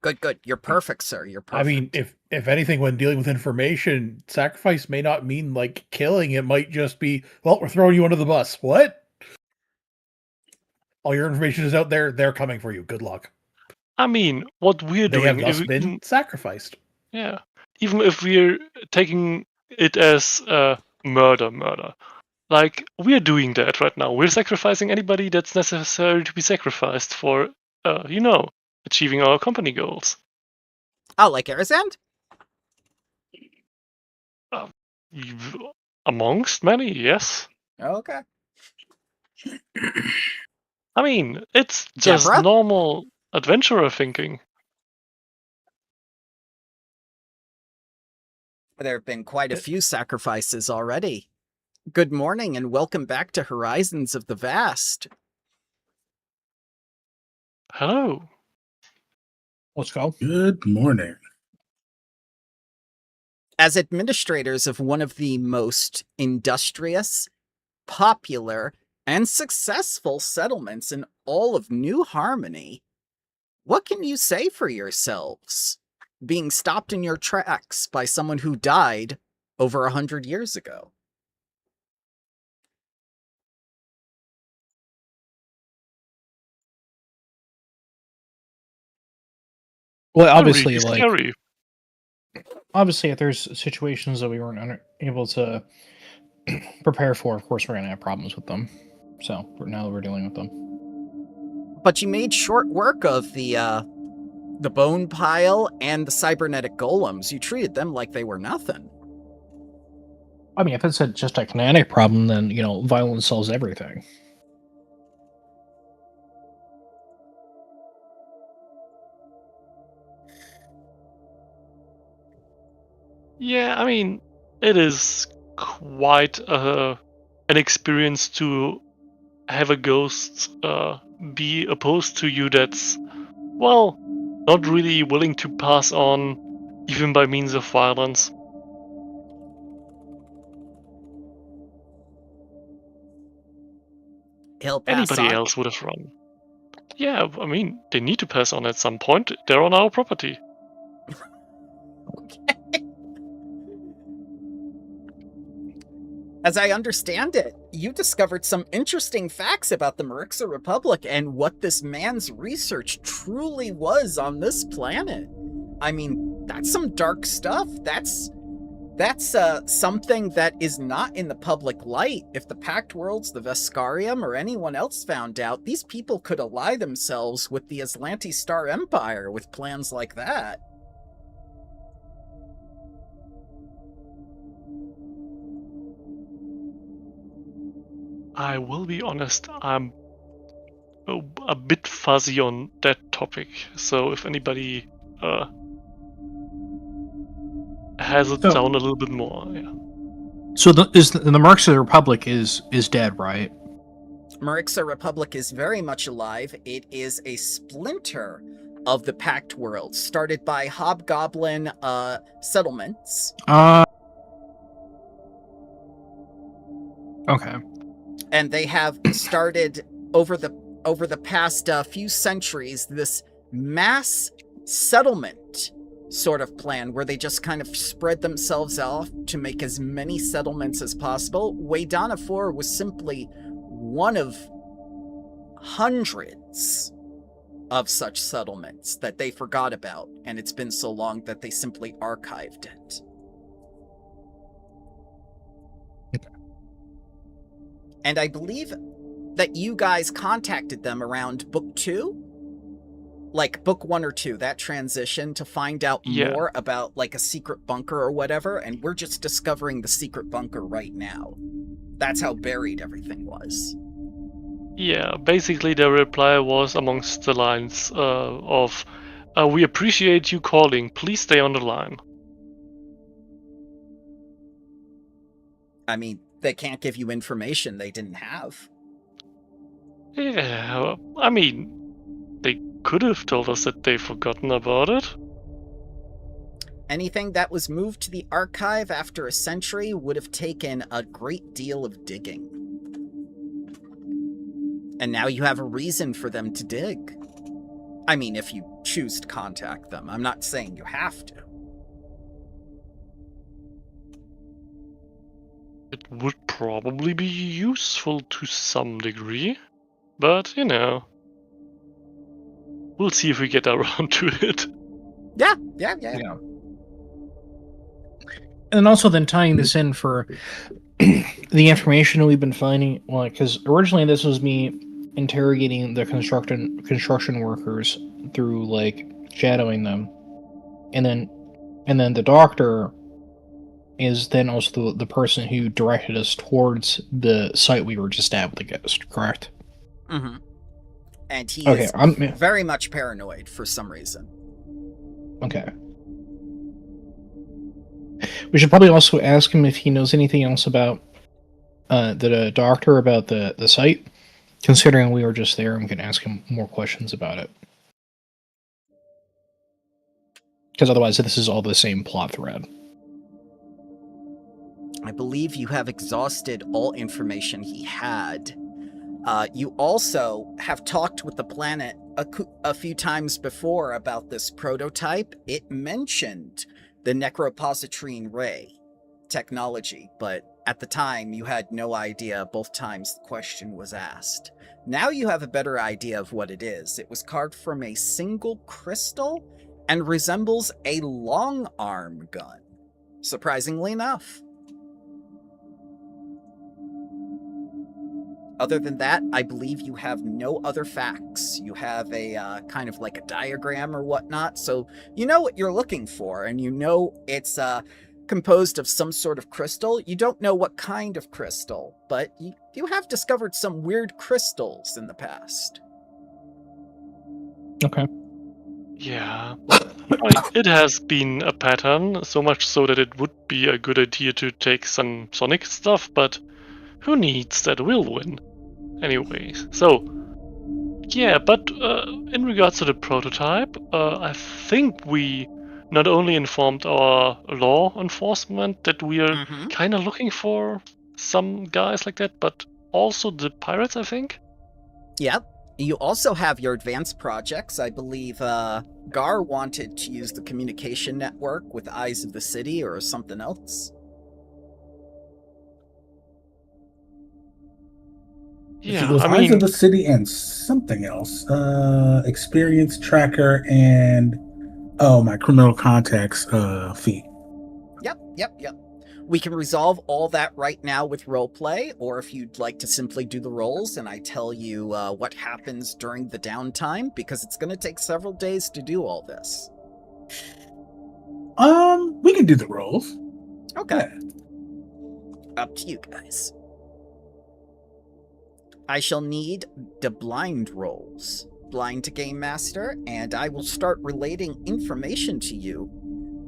Good. You're perfect, sir. You're perfect. I mean, if anything, when dealing with information, sacrifice may not mean like killing. It might just be, well, we're throwing you under the bus. What? All your information is out there. They're coming for you. Good luck. I mean, what we're They have doing thus been sacrificed. Yeah. Even if we're taking it as murder. Like, we're doing that right now. We're sacrificing anybody that's necessary to be sacrificed for, achieving our company goals. Oh, like Arizand? Amongst many, yes. Okay. I mean, it's just Deborah? normal adventurer thinking. There have been quite a few sacrifices already. Good morning and welcome back to Horizons of the Vast. Hello. Let's go. Good morning. As administrators of one of the most industrious, popular, and successful settlements in all of New Harmony, what can you say for yourselves, being stopped in your tracks by someone who died over 100 years ago? Well, obviously, Really scary. Obviously, if there's situations that we weren't able to prepare for, of course, we're going to have problems with them. So now that we're dealing with them. But you made short work of the bone pile and the cybernetic golems. You treated them like they were nothing. I mean, if it's just a kinetic problem, then, violence solves everything. Yeah, I mean, it is quite an experience to have a ghost be opposed to you that's, well, not really willing to pass on, even by means of violence. He'll pass Anybody on. else would have run. Yeah, I mean, they need to pass on at some point. They're on our property. Okay. As I understand it, you discovered some interesting facts about the Marixa Republic and what this man's research truly was on this planet. I mean, that's some dark stuff. That's something that is not in the public light. If the Pact Worlds, the Veskarium, or anyone else found out, these people could ally themselves with the Aslanti Star Empire with plans like that. I will be honest, I'm a bit fuzzy on that topic. So if anybody has it down a little bit more, yeah. So the Marixa Republic is dead, right? Marixa Republic is very much alive. It is a splinter of the Pact World, started by Hobgoblin settlements. Okay. And they have started over the past few centuries this mass settlement sort of plan where they just kind of spread themselves off to make as many settlements as possible. Waydana 4 was simply one of hundreds of such settlements that they forgot about, and it's been so long that they simply archived it. And I believe that you guys contacted them around book 2? Like book 1 or 2, that transition, to find out more about like a secret bunker or whatever, and we're just discovering the secret bunker right now. That's how buried everything was. Yeah, basically the reply was amongst the lines of, we appreciate you calling, please stay on the line. I mean, they can't give you information they didn't have. Yeah, I mean, they could have told us that they've forgotten about it. Anything that was moved to the archive after a century would have taken a great deal of digging. And now you have a reason for them to dig. I mean, if you choose to contact them. I'm not saying you have to. It would probably be useful to some degree, but we'll see if we get around to it. Yeah. And also then tying this in for the information we've been finding, like, because originally this was me interrogating the construction workers through, like, shadowing them, and then the doctor is then also the person who directed us towards the site we were just at with the ghost, correct? Mm-hmm. And he Okay, is I'm very much paranoid for some reason. okay. We should probably also ask him if he knows anything else about the doctor, about the site. Considering we were just there, I'm going to ask him more questions about it. Because otherwise, this is all the same plot thread. I believe you have exhausted all information he had. You also have talked with the planet a few times before about this prototype. It mentioned the necropositrine ray technology, but at the time you had no idea both times the question was asked. Now you have a better idea of what it is. It was carved from a single crystal and resembles a long arm gun, surprisingly enough. Other than that, I believe you have no other facts. You have a kind of like a diagram or whatnot, so you know what you're looking for, and you know it's composed of some sort of crystal. You don't know what kind of crystal, but you have discovered some weird crystals in the past. Okay. Yeah. It has been a pattern, so much so that it would be a good idea to take some sonic stuff, but who needs that? We'll win. Anyways, so yeah, but in regards to the prototype, I think we not only informed our law enforcement that we are kind of looking for some guys like that, but also the pirates, I think. Yep. You also have your advanced projects. I believe Garr wanted to use the communication network with Eyes of the City or something else. Yeah, it was I Eyes mean, of the City and something else. Experience tracker and my criminal contacts fee. Yep. We can resolve all that right now with roleplay, or if you'd like to simply do the rolls and I tell you what happens during the downtime, because it's going to take several days to do all this. We can do the rolls. Okay. Up to you guys. I shall need the blind rolls. Blind to Game Master, and I will start relating information to you.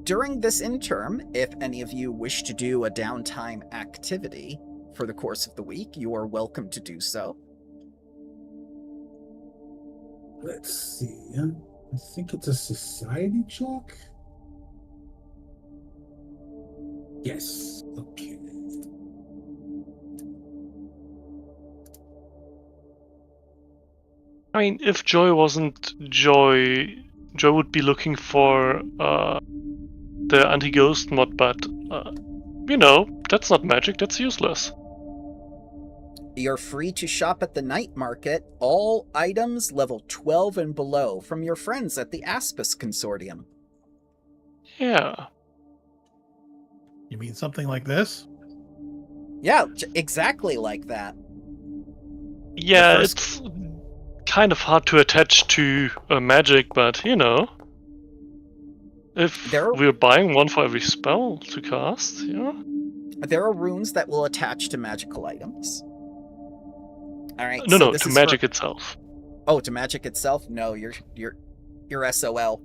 During this interim, if any of you wish to do a downtime activity for the course of the week, you are welcome to do so. Let's see. I think it's a society check. Yes. Okay. I mean, if Joy wasn't Joy would be looking for the anti-ghost mod, but that's not magic, that's useless. You're free to shop at the night market, all items level 12 and below, from your friends at the Aspis Consortium. Yeah. You mean something like this? Yeah, exactly like that. Yeah, it's kind of hard to attach to magic, but if we're buying one for every spell to cast, there are runes that will attach to magical items. All right. No, to magic itself. Oh, to magic itself? No, you're SOL.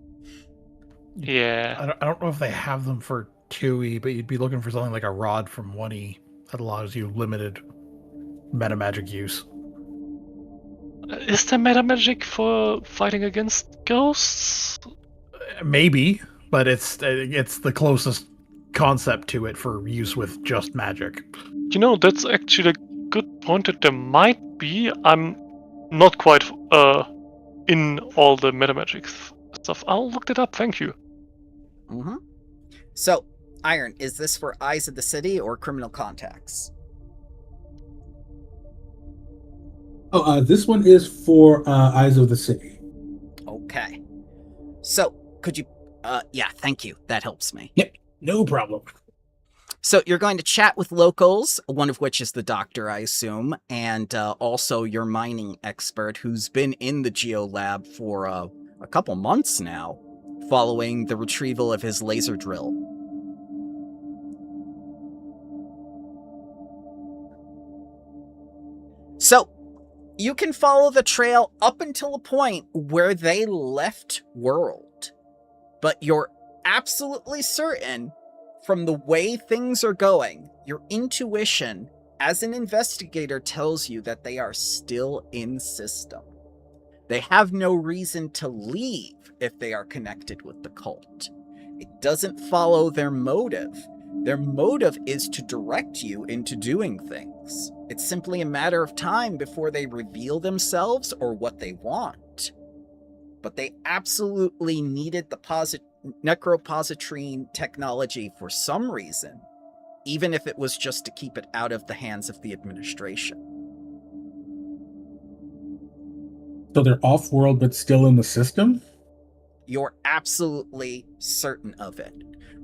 Yeah. I don't know if they have them for 2E, but you'd be looking for something like a rod from 1E that allows you limited meta magic use. Is there meta magic for fighting against ghosts? Maybe, but it's the closest concept to it for use with just magic. That's actually a good point that there might be. I'm not quite in all the metamagic stuff. I'll look it up. Thank you. Mm-hmm. So, Iron, is this for Eyes of the City or Criminal Contacts? Oh, this one is for Eyes of the City. Okay. So, could you... yeah, thank you. That helps me. Yep, no problem. So you're going to chat with locals, one of which is the doctor, I assume, and also your mining expert who's been in the geolab for a couple months now, following the retrieval of his laser drill. So you can follow the trail up until a point where they left world, but you're absolutely certain from the way things are going, your intuition as an investigator tells you that they are still in system. They have no reason to leave if they are connected with the cult. It doesn't follow their motive. Their motive is to direct you into doing things. It's simply a matter of time before they reveal themselves or what they want. But they absolutely needed the necropositrine technology for some reason, even if it was just to keep it out of the hands of the administration. So they're off-world but still in the system? You're absolutely certain of it.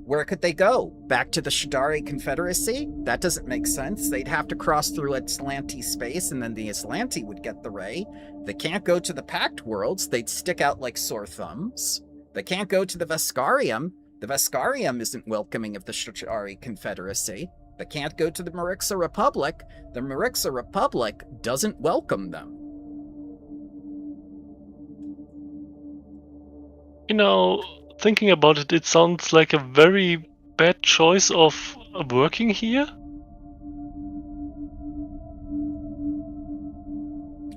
Where could they go? Back to the Shadari Confederacy? That doesn't make sense. They'd have to cross through Atlanti space, and then the Atlanti would get the ray. They can't go to the Pact Worlds. They'd stick out like sore thumbs. They can't go to the Veskarium. The Veskarium isn't welcoming of the Shadari Confederacy. They can't go to the Marixa Republic. The Marixa Republic doesn't welcome them. You know, thinking about it, it sounds like a very bad choice of working here.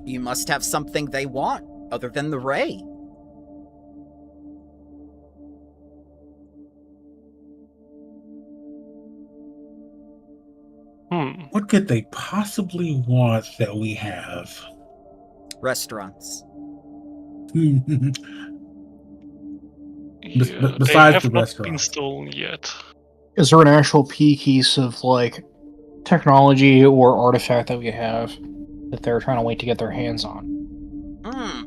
You must have something they want, other than the ray. What could they possibly want that we have? Restaurants. Yeah, besides they have the not restaurant. been stolen yet. Is there an actual piece of like technology or artifact that we have that they're trying to wait to get their hands on?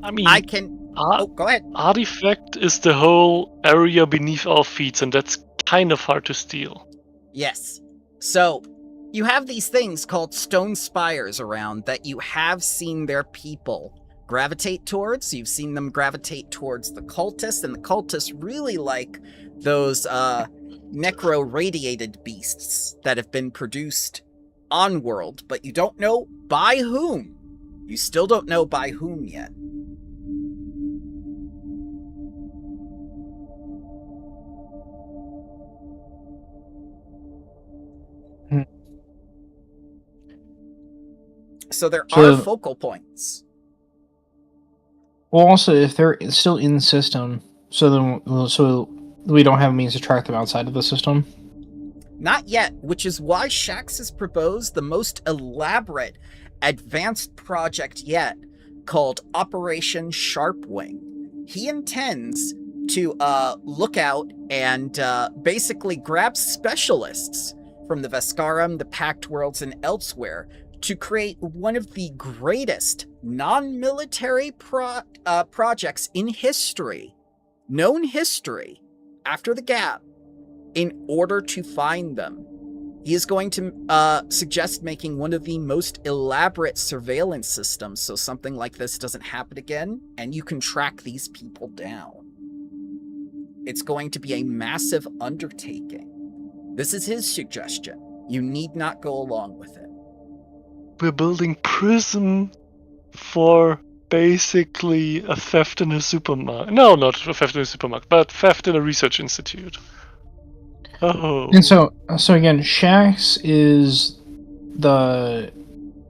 I mean, I can... Oh, go ahead. Artifact is the whole area beneath our feet, and that's kind of hard to steal. Yes. So, you have these things called stone spires around that you have seen their people gravitate towards. You've seen them gravitate towards the cultists, and the cultists really like those necro-radiated beasts that have been produced on world, but you don't know by whom. You still don't know by whom yet. So there are focal points. Well, also, if they're still in the system, so we don't have means to track them outside of the system? Not yet, which is why Shax has proposed the most elaborate, advanced project yet, called Operation Sharpwing. He intends to look out and basically grab specialists from the Veskarum, the Pact Worlds, and elsewhere to create one of the greatest non-military projects in history, known history, after the gap, in order to find them. He is going to suggest making one of the most elaborate surveillance systems so something like this doesn't happen again, and you can track these people down. It's going to be a massive undertaking. This is his suggestion. You need not go along with it. We're building prison for basically a theft in a supermarket. No, not a theft in a supermarket, but theft in a research institute. Oh. And so again, Shax is the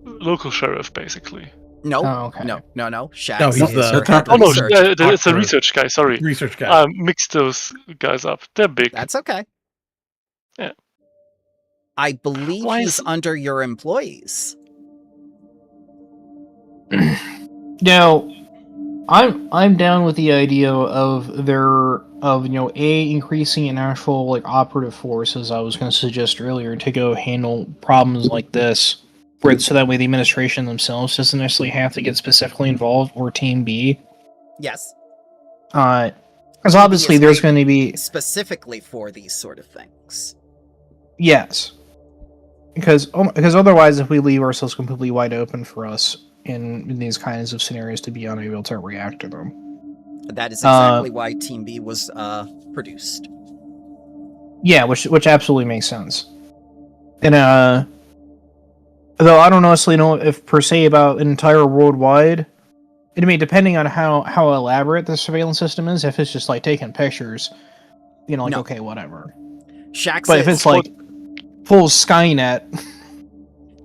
local sheriff, basically. No, okay. no. Shax No, he's is the your top head of Oh no, research. it's a research guy. Sorry, Research guy. Mixed those guys up. They're big. That's okay. Yeah. I believe Why he's is- under your employees. Now, I'm down with the idea of increasing an actual like operative force, as I was going to suggest earlier, to go handle problems like this, so that way the administration themselves doesn't necessarily have to get specifically involved, or Team B. Yes. Because obviously there's going to be specifically for these sort of things. Yes. Because otherwise, if we leave ourselves completely wide open for us in these kinds of scenarios to be unable to react to them. That is exactly why Team B was produced. Yeah, which absolutely makes sense. And though I don't honestly know if per se about an entire worldwide. I mean, depending on how elaborate the surveillance system is, if it's just like taking pictures, okay, whatever. But if it's like full Skynet,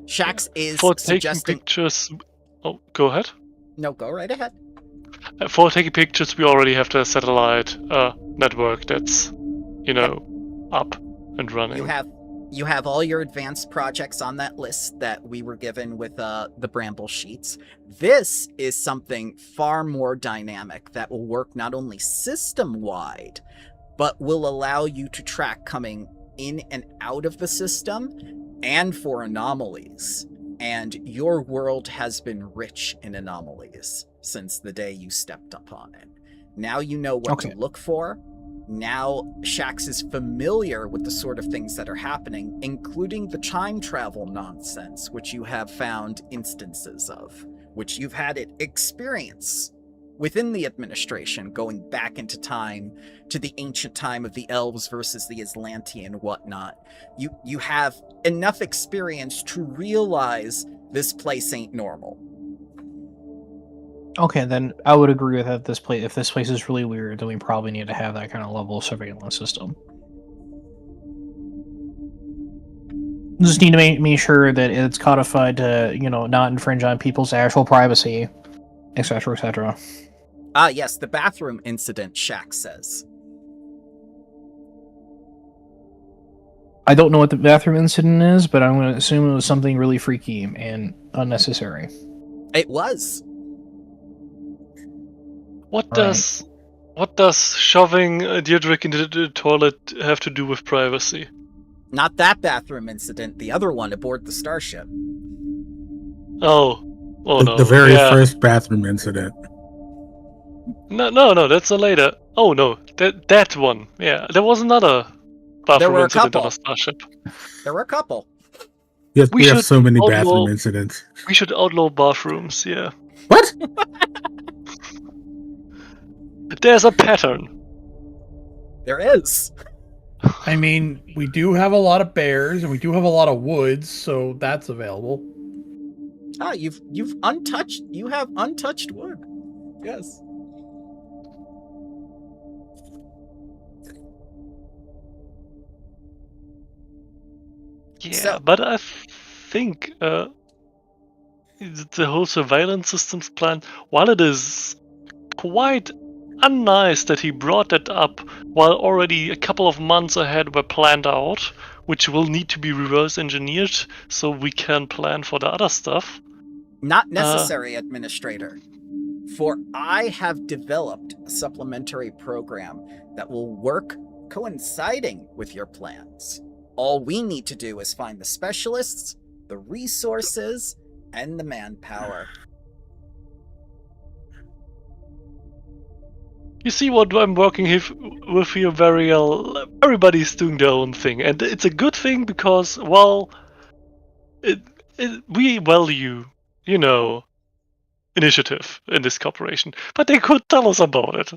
Shax is for suggesting taking pictures. Oh, go ahead. No, go right ahead. For taking pictures, we already have the satellite network that's, up and running. You have all your advanced projects on that list that we were given with the Bramble sheets. This is something far more dynamic that will work not only system-wide, but will allow you to track coming in and out of the system and for anomalies. And your world has been rich in anomalies since the day you stepped upon it. Now you know what to look for. Now Shax is familiar with the sort of things that are happening, including the time travel nonsense, which you have found instances of, which you've had it experience within the administration, going back into time to the ancient time of the elves versus the Aslantean and whatnot. You have enough experience to realize this place ain't normal. Okay, then I would agree with that. If this place is really weird, then we probably need to have that kind of level of surveillance system. Just need to make sure that it's codified to, not infringe on people's actual privacy, etc., etc. Yes, the bathroom incident, Shax says. I don't know what the bathroom incident is, but I'm going to assume it was something really freaky and unnecessary. It was. What does shoving Deirdrick into the toilet have to do with privacy? Not that bathroom incident, the other one aboard the starship. No. The very first bathroom incident. No, that's a later. Oh no, that one. Yeah, there was another bathroom incident on a starship. There were a couple. Yes, we have so many bathroom incidents. We should outlaw bathrooms, yeah. What? There's a pattern. There is. I mean, we do have a lot of bears and we do have a lot of woods, so that's available. You have untouched wood. Yes. Yeah, but I think the whole surveillance systems plan, while it is quite unnice that he brought that up while already a couple of months ahead were planned out, which will need to be reverse engineered so we can plan for the other stuff. Not necessary, Administrator. For I have developed a supplementary program that will work coinciding with your plans. All we need to do is find the specialists, the resources, and the manpower. You see what I'm working with here very well. Everybody's doing their own thing, and it's a good thing because, well, we value, initiative in this corporation, but they could tell us about it.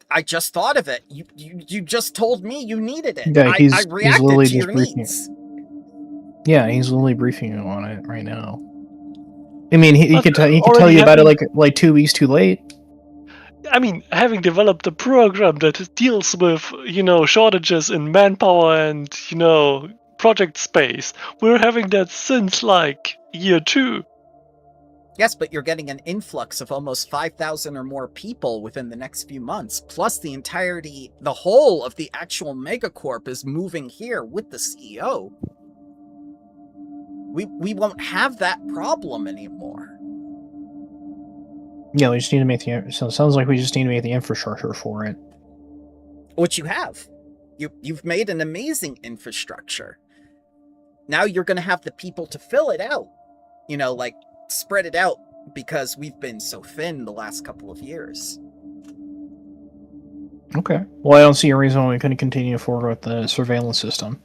I just thought of it. You just told me you needed it. Yeah, I reacted to your needs. Yeah, he's literally briefing you on it right now. I mean, he could tell you about it like 2 weeks too late. I mean, having developed a program that deals with, shortages in manpower and, project space, we're having that since, year 2. Yes, but you're getting an influx of almost 5,000 or more people within the next few months, plus the whole of the actual megacorp is moving here with the CEO. We won't have that problem anymore. Yeah, we just need to make the. So it sounds like we just need to make the infrastructure for it. Which you have. You've made an amazing infrastructure. Now you're going to have the people to fill it out. Like spread it out, because we've been so thin the last couple of years. Okay. Well, I don't see a reason why we couldn't continue forward with the surveillance system.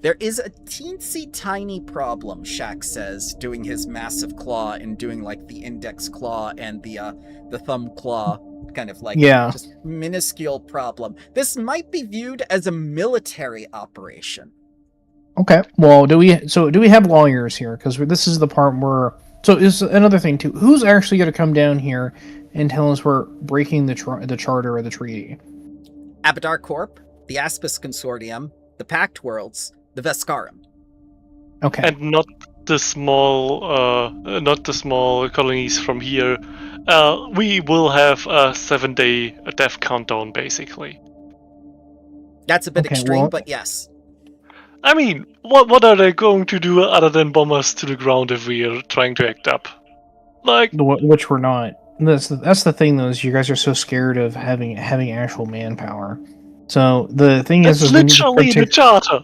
There is a teensy tiny problem, Shaq says, doing his massive claw and doing like the index claw and the thumb claw, kind of like just minuscule problem. This might be viewed as a military operation. Okay. Well, do we have lawyers here? Because this is the part where. So is another thing too. Who's actually going to come down here and tell us we're breaking the charter or the treaty? Abadar Corp, the Aspis Consortium, the Pact Worlds, the Veskarim. Okay. And not the small colonies from here. We will have a 7-day death countdown, basically. That's a bit extreme, but yes. I mean, what are they going to do other than bomb us to the ground if we are trying to act up? Like, which we're not. That's the thing, though, is you guys are so scared of having actual manpower. So the thing is literally the charter.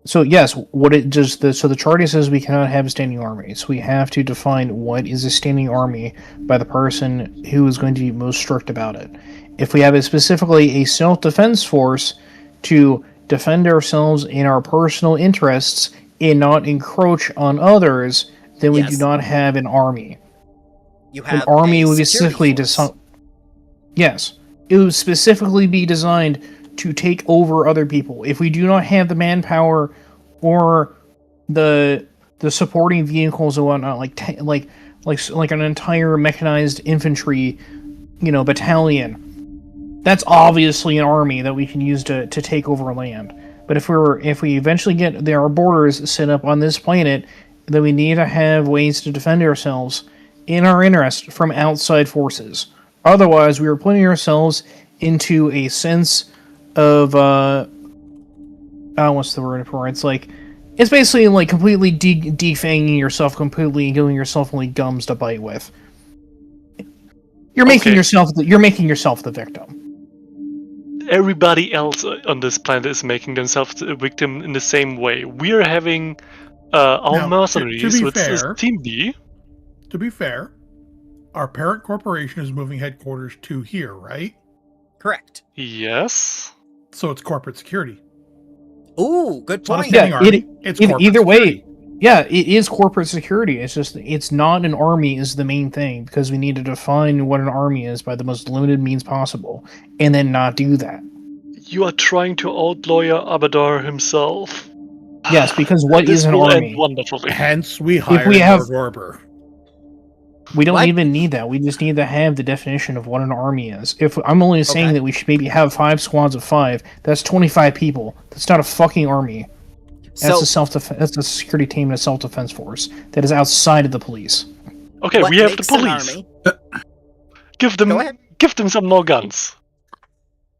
So yes, so the charter says we cannot have a standing army. So we have to define what is a standing army by the person who is going to be most strict about it. If we have specifically a self-defense force to defend ourselves in our personal interests and not encroach on others, then we do not have an army. You have an army would be specifically designed. Yes, it would specifically be designed to take over other people. If we do not have the manpower or the supporting vehicles and whatnot, like an entire mechanized infantry, battalion, that's obviously an army that we can use to take over land. But if we eventually get our borders set up on this planet, then we need to have ways to defend ourselves in our interest from outside forces. Otherwise, we are putting ourselves into a sense of what's the word for it? It's basically like completely defanging yourself, completely giving yourself only gums to bite with. You're making yourself the victim. Everybody else on this planet is making themselves a victim in the same way. We are having our mercenaries with this Team B. To be fair, our parent corporation is moving headquarters to here, right? Correct. Yes. So it's corporate security. Ooh, good point. Either way, yeah, it is corporate security. It's just it's not an army is the main thing, because we need to define what an army is by the most limited means possible, and then not do that. You are trying to outlawyer Abadar himself. Yes, because what is an army? Wonderfully. Hence, we hired Lord Orber. We don't even need that. We just need to have the definition of what an army is. If I'm only saying that we should maybe have 5 squads of 5, that's 25 people. That's not a fucking army. That's that's a security team and a self-defense force that is outside of the police. Okay, we have the police. Give them some more guns.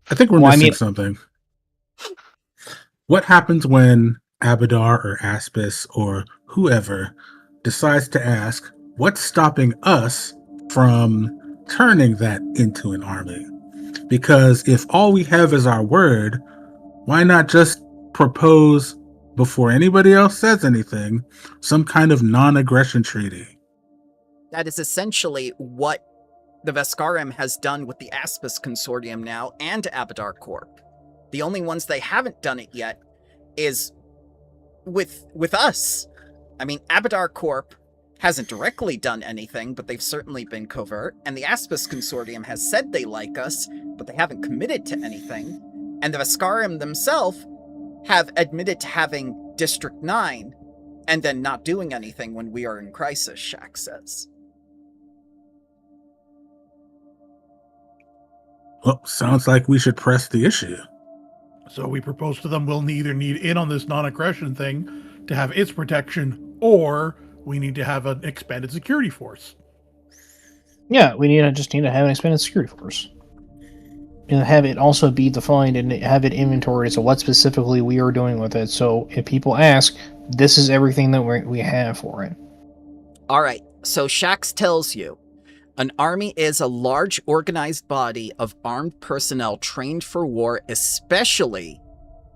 I think we're missing something. What happens when Abadar or Aspis or whoever decides to ask, what's stopping us from turning that into an army? Because if all we have is our word, why not just propose, before anybody else says anything, some kind of non-aggression treaty? That is essentially what the Veskarim has done with the Aspis Consortium now and Abadar Corp. The only ones they haven't done it yet is with us. I mean, Abadar Corp hasn't directly done anything, but they've certainly been covert, and the Aspis Consortium has said they like us, but they haven't committed to anything, and the Veskarim themselves have admitted to having District 9, and then not doing anything when we are in crisis, Shaq says. Well, sounds like we should press the issue. So we propose to them we'll either need in on this non-aggression thing to have its protection, or we need to have an expanded security force. Yeah, we just need to have an expanded security force. And have it also be defined and have it inventoried, so what specifically we are doing with it. So if people ask, this is everything that we have for it. All right, so Shax tells you, an army is a large organized body of armed personnel trained for war, especially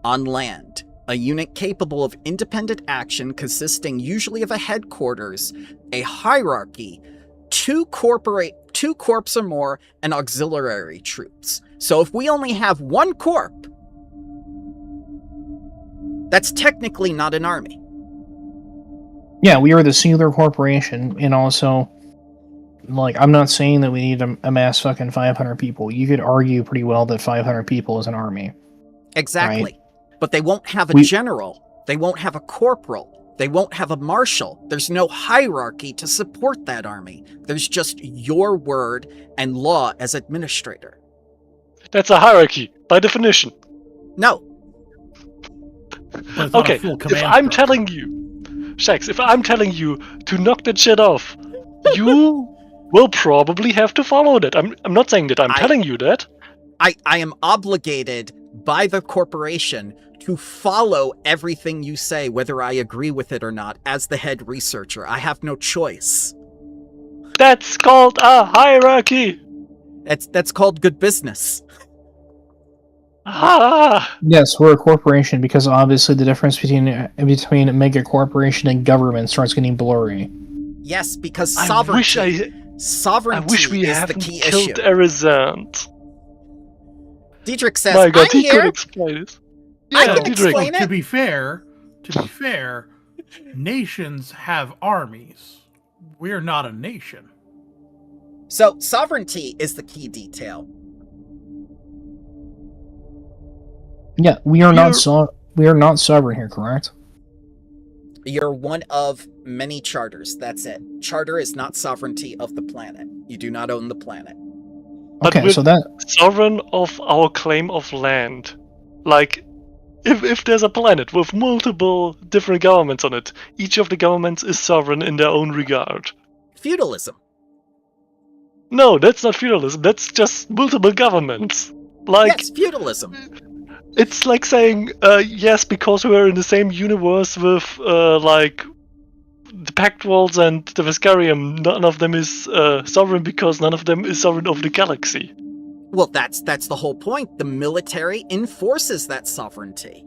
on land. A unit capable of independent action consisting usually of a headquarters, a hierarchy, two corps or more, and auxiliary troops. So if we only have one corp, that's technically not an army. Yeah, we are the singular corporation, and also, like, I'm not saying that we need to amass fucking 500 people. You could argue pretty well that 500 people is an army. Exactly. Right? But they won't have a general. They won't have a corporal. They won't have a marshal. There's no hierarchy to support that army. There's just your word and law as administrator. That's a hierarchy, by definition. No. Okay, if I'm telling you, Shax, if I'm telling you to knock that shit off, you will probably have to follow that. I'm not saying that, I'm telling you that. I am obligated by the corporation to follow everything you say, whether I agree with it or not, as the head researcher. I have no choice. That's called a hierarchy! That's called good business. Ah! Yes, we're a corporation because obviously the difference between a mega corporation and government starts getting blurry. Yes, because sovereignty we is the haven't key killed issue. Arizant. Diedrich says, My God, I'm he here. could explain it. I can Diedrich. explain it. To be fair, nations have armies. We're not a nation. So sovereignty is the key detail. Yeah, we are not sovereign here, correct? You're one of many charters. That's it. Charter is not sovereignty of the planet. You do not own the planet. But Okay, so that sovereign of our claim of land. Like, if there's a planet with multiple different governments on it, each of the governments is sovereign in their own regard. Feudalism. No, that's not feudalism. That's just multiple governments. Like, Yes, feudalism. it's like saying, yes, because we're in the same universe with, like, the Pact Worlds and the Veskarium, none of them is sovereign because none of them is sovereign of the galaxy. Well, that's the whole point. The military enforces that sovereignty.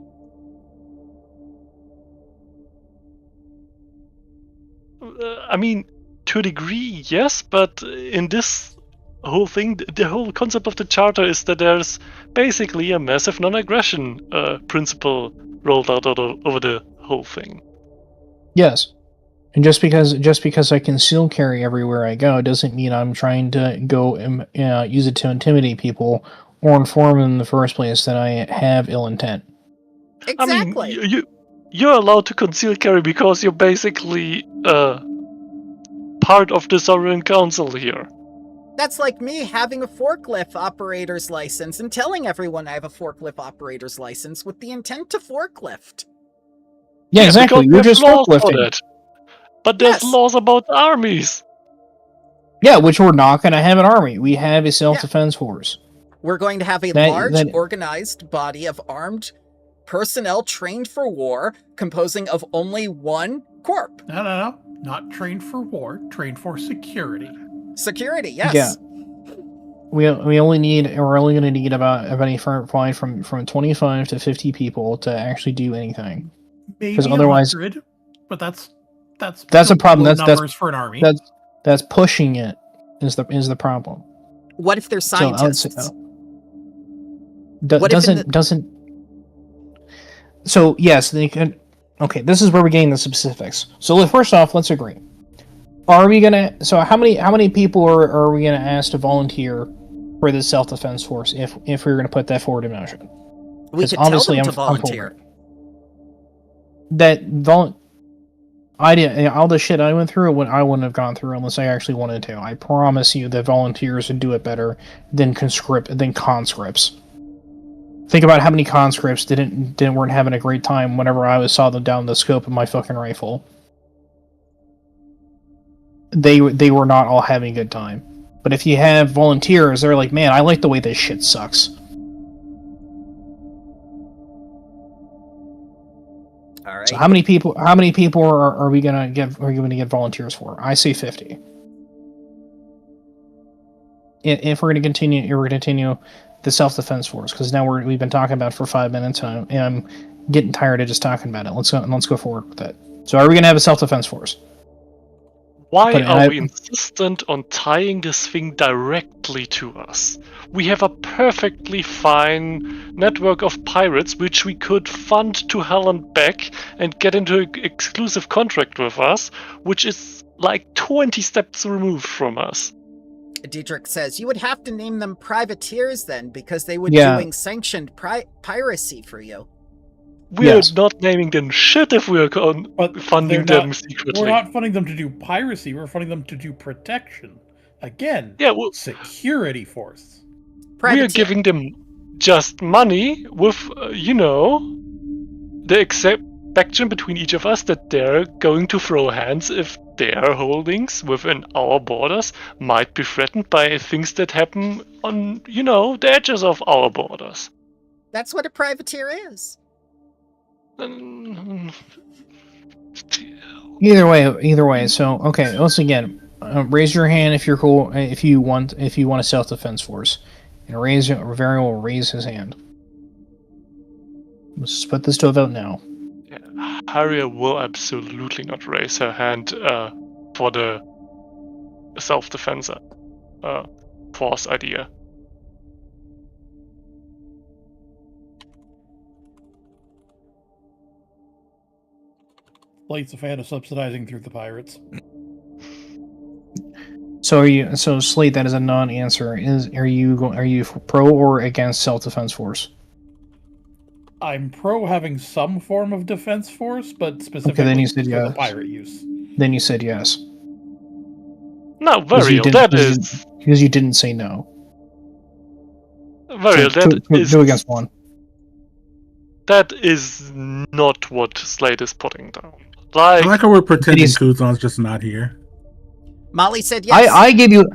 I mean, to a degree, yes, but in this whole thing, the whole concept of the Charter is that there's basically a massive non-aggression principle rolled out over the whole thing. yes, and just because I conceal carry everywhere I go doesn't mean I'm trying to go use it to intimidate people or inform them in the first place that I have ill intent. Exactly. I mean, you're allowed to conceal carry because you're basically part of the Sovereign Council here. That's like me having a forklift operator's license and telling everyone I have a forklift operator's license with the intent to forklift. Yeah, exactly. because You're there's just laws for forklifting. that. But there's Yes. laws about armies. Yeah, which we're not going to have an army. We have a self-defense force. We're going to have a That- large, that- organized body of armed personnel trained for war, composing of only one corp. No. Not trained for war, trained for security. Security, yes. Yeah. We're only going to need about from 25 to 50 people to actually do anything. Maybe otherwise- 100, but that's a problem. low That's numbers for an army. That's pushing it is the problem. What if they're So I would say, scientists? What doesn't. So yes, they can. Okay, this is where we're getting the specifics. So first off, let's agree. Are we gonna? So how many people are we gonna ask to volunteer for the self-defense force if we're gonna put that forward in motion? We could obviously tell them to I'm for volunteer. it. I did all the shit I went through. I wouldn't have gone through unless I actually wanted to. I promise you that volunteers would do it better than conscripts. Think about how many conscripts weren't having a great time whenever I saw them down the scope of my fucking rifle. They were not all having a good time. But if you have volunteers, they're like, man, I like the way this shit sucks. All right. right? So how many people are we gonna get? Are you going to get volunteers for? I say 50. If we're going to continue the self-defense force, because now we've been talking about it for 5 minutes, and I'm getting tired of just talking about it. Let's go forward with it. So are we going to have a self-defense force? Why are we insistent on tying this thing directly to us? We have a perfectly fine network of pirates which we could fund to hell and back and get into an exclusive contract with us, which is like 20 steps removed from us. Diedrich says, you would have to name them privateers then, because they would be doing sanctioned piracy for you. We're not naming them shit if we're funding them secretly. We're not funding them to do piracy, we're funding them to do protection. Again, security force. We're giving them just money with, the expectation between each of us that they're going to throw hands if their holdings within our borders might be threatened by things that happen on, the edges of our borders. That's what a privateer is. Either way. So okay, once again, raise your hand if you're cool. If you want a self-defense force, and Rivera will raise his hand. Let's put this to a vote now. Yeah, Haria will absolutely not raise her hand for the self-defense force idea. Slate's a fan of subsidizing through the pirates. So Slate, that is a non-answer. Are you pro or against self-defense force? I'm pro having some form of defense force, but specifically then you said for yes. the pirate use. Then you said yes. No, Varial, that is... Because you didn't say no. Varial, two against one. That is not what Slate is putting down. I like how we're pretending Kuzan's just not here. Molly said yes. I gave you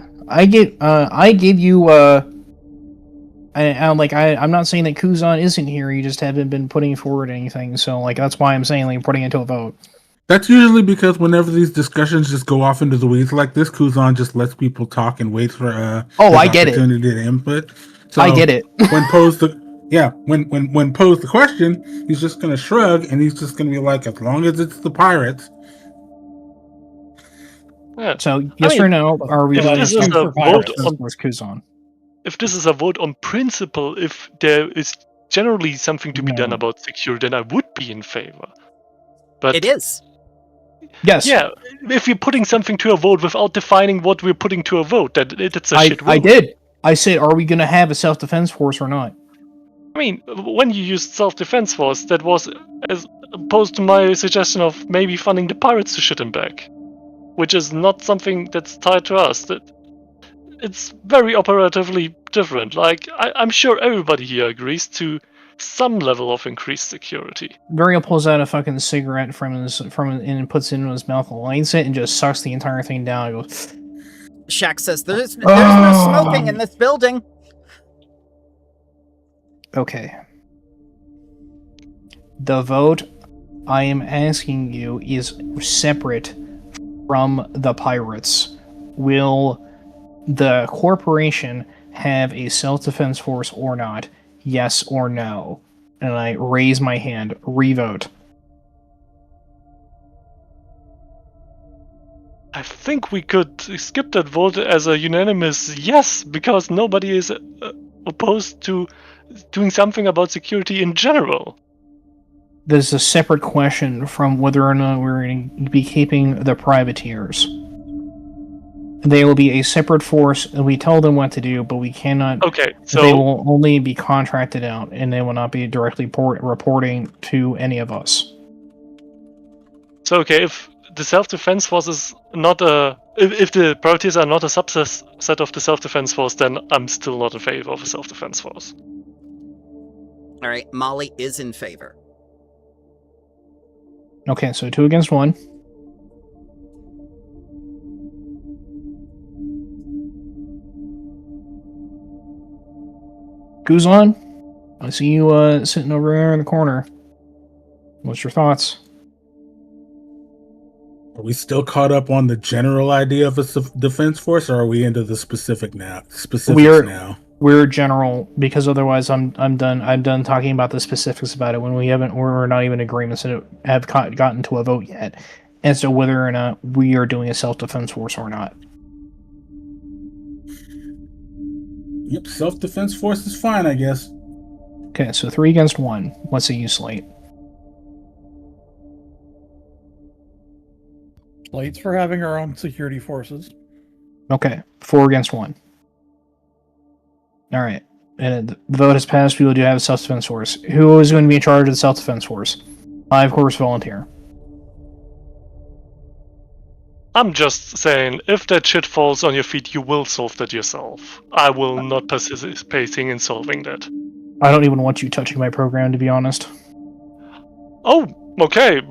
I'm not saying that Kuzan isn't here, you just haven't been putting forward anything, so that's why I'm saying putting it to a vote. That's usually because whenever these discussions just go off into the weeds like this, Kuzan just lets people talk and waits for I get it. opportunity to input. So I get it. when posed the question, he's just gonna shrug and he's just gonna be like, as long as it's the pirates. Yeah. So yes or no, are we if this is a vote on Kuzan? If this is a vote on principle, if there is generally something to be done about security, then I would be in favor. But it is. Yes. Yeah, if you're putting something to a vote without defining what we're putting to a vote, it's a shit vote. I did. I said, are we going to have a self-defense force or not? I mean, when you used self-defense force, that was as opposed to my suggestion of maybe funding the pirates to shit him back, which is not something that's tied to us. That it's very operatively different. I'm sure everybody here agrees to some level of increased security. Varial pulls out a fucking cigarette and puts it into his mouth, lights it, and just sucks the entire thing down. And goes. Shaq says there's no smoking in this building. Okay. The vote I am asking you is separate from the pirates. Will the corporation have a self-defense force or not? Yes or no? And I raise my hand. Revote. I think we could skip that vote as a unanimous yes, because nobody is opposed to doing something about security in general. This is a separate question from whether or not we're going to be keeping the privateers. They will be a separate force, and we tell them what to do, but we cannot... Okay, so... They will only be contracted out, and they will not be directly reporting to any of us. So, okay, if the self-defense force is not a... If the priorities are not a subset of the self-defense force, then I'm still not in favor of a self-defense force. Alright, Molly is in favor. Okay, so 2 against 1. Kuzan, I see you sitting over there in the corner. What's your thoughts? Are we still caught up on the general idea of a defense force, or are we into the specifics now? We're general, because otherwise I'm done talking about the specifics about it when we're not even in agreements and have gotten to a vote yet as to whether or not we are doing a self-defense force or not. Yep, self-defense force is fine, I guess. Okay, so 3 against 1. What's the use, Slate? Slate's for having our own security forces. Okay, 4 against 1. Alright. And the vote has passed. We will do have a self-defense force. Who is going to be in charge of the self-defense force? I, of course, volunteer. I'm just saying, if that shit falls on your feet, you will solve that yourself. I will not participating in solving that. I don't even want you touching my program, to be honest. Oh, okay.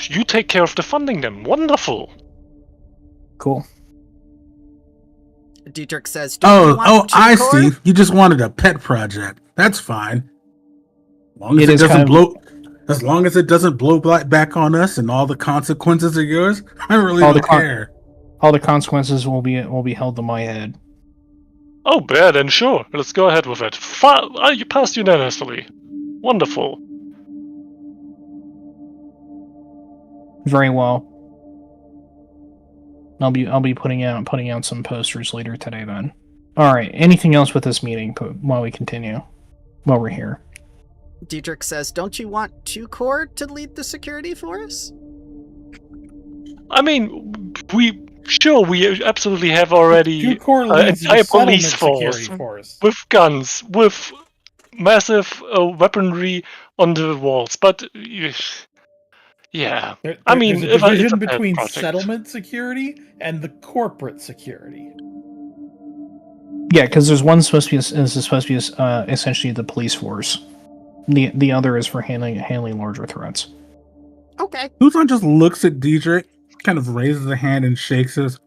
You take care of the funding then. Wonderful. Cool. Dietrich says, I see. You just wanted a pet project. That's fine. As long as it doesn't blow back on us and all the consequences are yours, I really don't care. All the consequences will be held to my head. Oh, bad, then sure. Let's go ahead with it. You passed unanimously. Wonderful. Very well. I'll be putting out some posters later today then. All right. Anything else with this meeting while we continue? While we're here. Dietrich says, don't you want 2 Corps to lead the security force? I mean, we absolutely have already 2 Corps leads entire the police force with guns, with massive weaponry on the walls. But yeah, there's a division between settlement security and the corporate security. Yeah, because there's one supposed to be essentially the police force. The other is for handling larger threats. Okay. Kuzan just looks at Dietrich, kind of raises a hand and takes his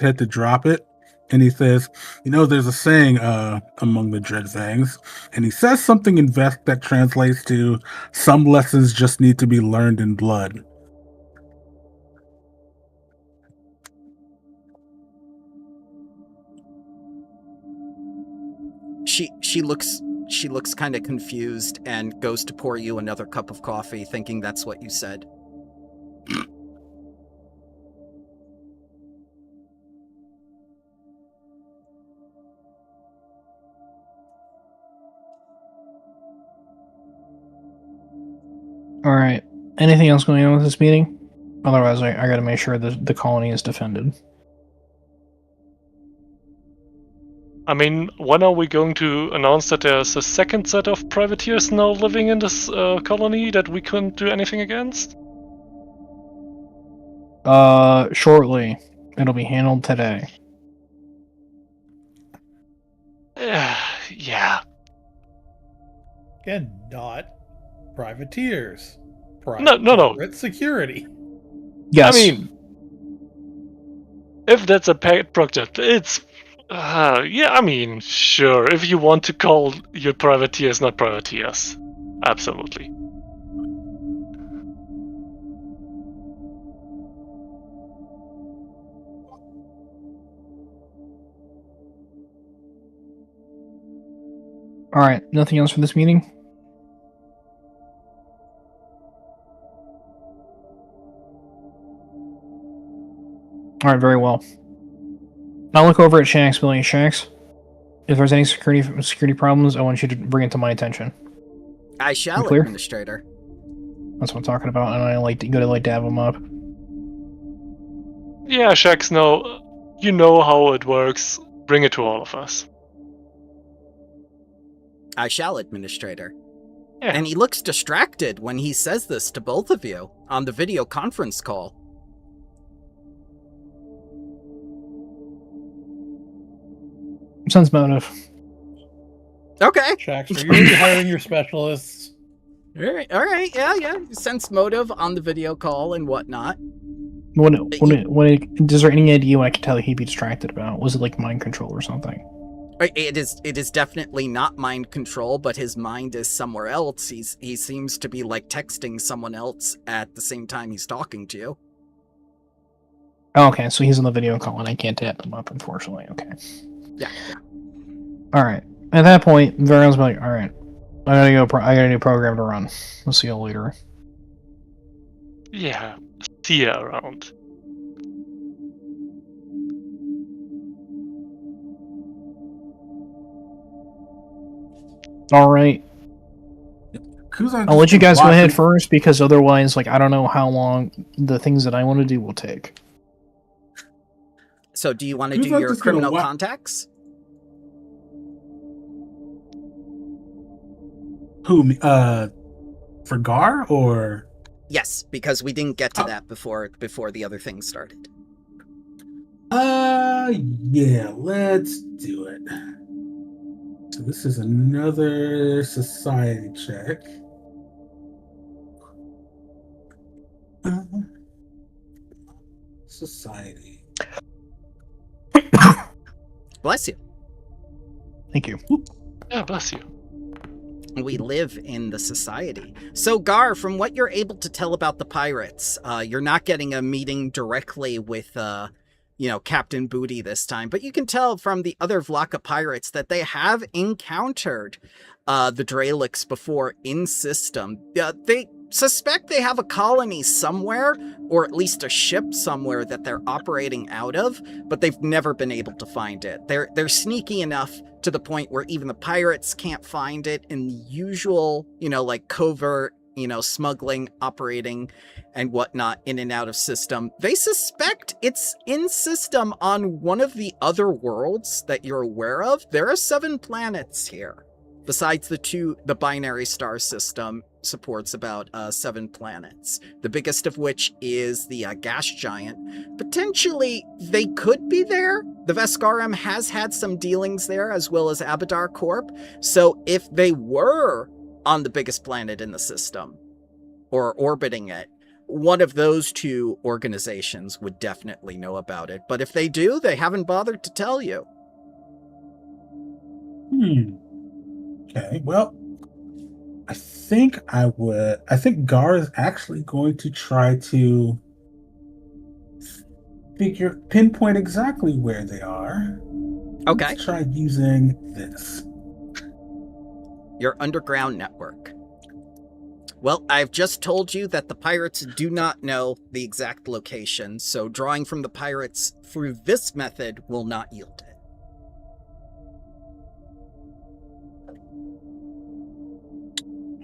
head to drop it, and he says, there's a saying among the Dreadfangs, and he says something in Vesk that translates to, some lessons just need to be learned in blood. She looks kind of confused and goes to pour you another cup of coffee, thinking that's what you said. All right. Anything else going on with this meeting? Otherwise, I got to make sure that the colony is defended. I mean, when are we going to announce that there's a second set of privateers now living in this colony that we couldn't do anything against? Shortly. It'll be handled today. Yeah. Again, not privateers. No. Corporate security. Yes. I mean, if that's a pet project, it's... I mean, sure, if you want to call your privateers not privateers. Absolutely. Alright, nothing else for this meeting? Alright, very well. I'll look over at Shank's building. Shanks, if there's any security problems, I want you to bring it to my attention. I shall, Administrator. That's what I'm talking about, and I like to have them up. Yeah, Shax, no, you know how it works. Bring it to all of us. I shall, Administrator. Yeah. And he looks distracted when he says this to both of you on the video conference call. Sense motive. Okay. Shax, are you hiring your specialists? All right, yeah. Sense motive on the video call and whatnot. Is there any idea what I could tell he'd be distracted about? Was it like mind control or something? It is definitely not mind control, but his mind is somewhere else. He seems to be like texting someone else at the same time he's talking to you. Oh, okay, so he's on the video call and I can't tap him up, unfortunately. Okay. Yeah. All right. At that point, Varian's like, all right, I gotta go. I got a new program to run. We'll see you later. Yeah, see ya around. All right. Kuzan I'll let you guys go ahead watching- first because otherwise, like, I don't know how long the things that I want to do will take. So do you want to Who's do not your just gonna criminal wa- contacts? Who? For Garr or? Yes, because we didn't get to that before the other thing started. Yeah, let's do it. So this is another society check. Society. Bless you. Thank you. Yeah, bless you. We live in the society. So, Garr, from what you're able to tell about the pirates, you're not getting a meeting directly with, Captain Booty this time, but you can tell from the other Vlaska pirates that they have encountered the Dralix before in system. They suspect they have a colony somewhere, or at least a ship somewhere that they're operating out of, but they've never been able to find it. They're sneaky enough to the point where even the pirates can't find it in the usual, covert, smuggling, operating, and whatnot in and out of system. They suspect it's in system on one of the other worlds that you're aware of. There are 7 planets here. Besides the binary star system supports about 7 planets. The biggest of which is the gas giant. Potentially, they could be there. The Vesk has had some dealings there, as well as Abadar Corp. So if they were on the biggest planet in the system, or orbiting it, one of those 2 organizations would definitely know about it. But if they do, they haven't bothered to tell you. Okay, well, I think Garr is actually going to try to pinpoint exactly where they are. Okay. Let's try using this. Your underground network. Well, I've just told you that the pirates do not know the exact location, so drawing from the pirates through this method will not yield it.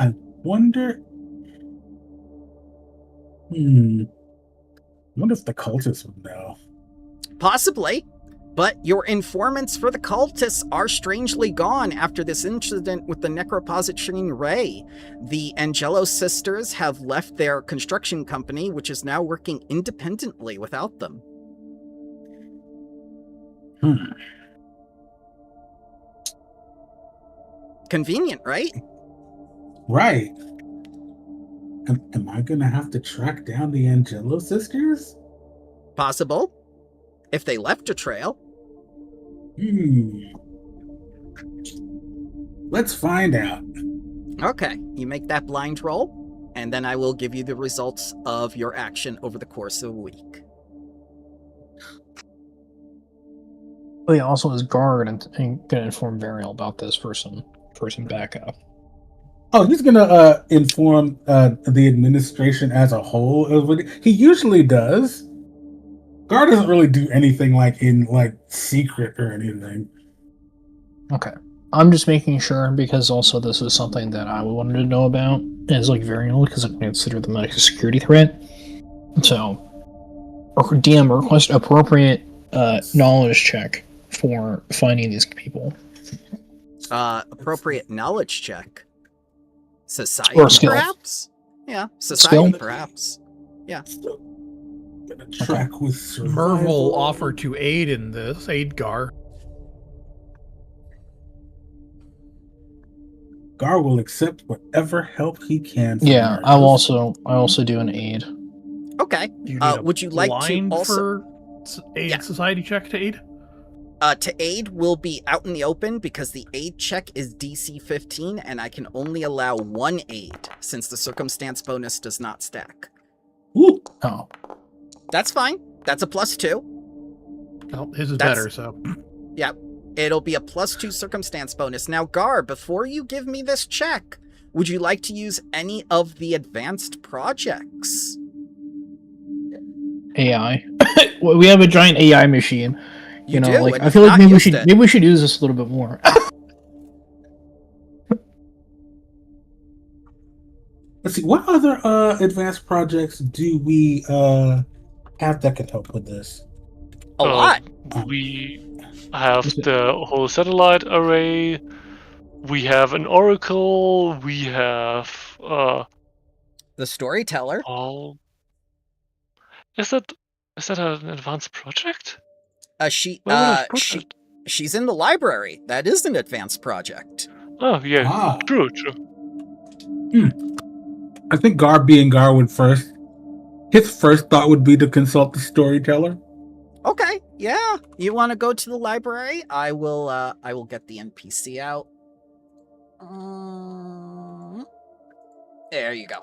I wonder if the cultists would know. Possibly. But your informants for the cultists are strangely gone after this incident with the necropository ray. The Angelo sisters have left their construction company, which is now working independently without them. Convenient, right? Right. Am I gonna have to track down the Angelo sisters? Possible. If they left a trail. Let's find out. Okay, you make that blind roll, and then I will give you the results of your action over the course of a week. Oh yeah, also is Garr gonna inform Varial about this for some backup. Oh, he's gonna inform the administration as a whole of what he usually does. Garr doesn't really do anything in secret or anything. Okay. I'm just making sure because also this is something that I wanted to know about as Varial because I consider them a security threat. So, DM request appropriate knowledge check for finding these people. Appropriate knowledge check. Society, or skill. perhaps? Yeah, society, Skill? perhaps. Yeah. Gonna track with survival. Merv will offer to aid Garr. Garr will accept whatever help he can. Yeah, I also do an aid. Okay. Do you need would you like to blind also for aid Yeah. society check to aid? to aid will be out in the open because the aid check is DC 15 and I can only allow 1 aid since the circumstance bonus does not stack. Ooh. Oh. That's fine. That's a +2. Well, his is That's- better, so. Yep. It'll be a +2 circumstance bonus. Now, Garr, before you give me this check, would you like to use any of the advanced projects? AI. Well, we have a giant AI machine. You know, do, like and I you've feel like not maybe used it. we should use this a little bit more. Let's see, what other advanced projects do we have that could help with this? A lot. We have the whole satellite array. We have an oracle. We have The storyteller. all. Is that an advanced project? She Where would I put it? she's in the library. That is an advanced project. Oh yeah, Ah. true. I think Garr being Garr would first. His first thought would be to consult the storyteller. Okay, yeah. You want to go to the library? I will get the NPC out. There you go.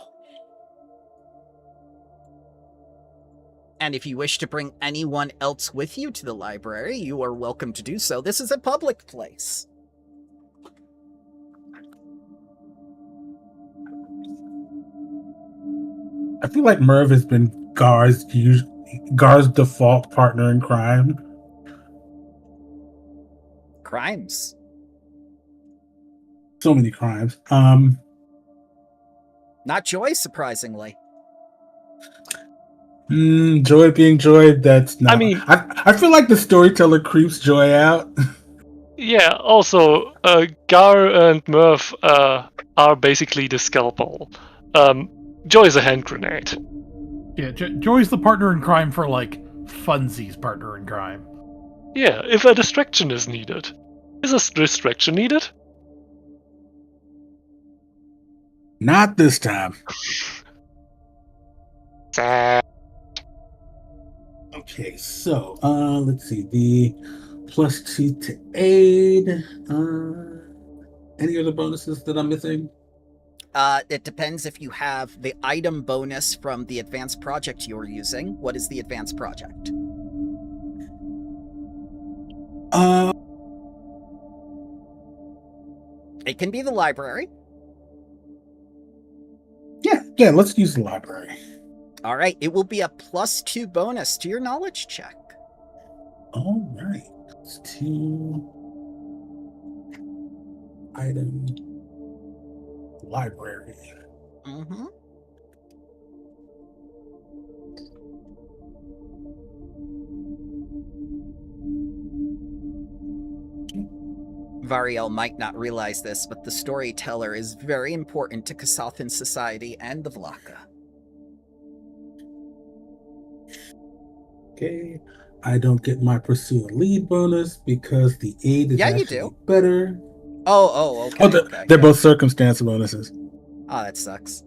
And if you wish to bring anyone else with you to the library, you are welcome to do so. This is a public place. I feel like Merv has been Gar's default partner in crime. Crimes. So many crimes. Not Joy, surprisingly. Joy being Joy, that's not. I mean- I feel like the storyteller creeps Joy out. Yeah. Also, Garr and Murph are basically the scalpel. Joy is a hand grenade. Yeah, Joy's the partner in crime for, like, funsies partner in crime. Yeah. If a distraction is needed, is a distraction needed? Not this time. Okay, so let's see, the +2 to aid. Any other bonuses that I'm missing? It depends if you have the item bonus from the advanced project you're using. What is the advanced project? It can be the library. Yeah, let's use the library. All right, it will be a +2 bonus to your knowledge check. All right, +2 item library. Mm-hmm. Variel might not realize this, but the storyteller is very important to Kasathan society and the Vlaka. Okay, I don't get my pursue a lead bonus because the aid is Yeah, you actually do. better. Oh, okay. Oh, okay. they're both circumstance bonuses. Oh, that sucks.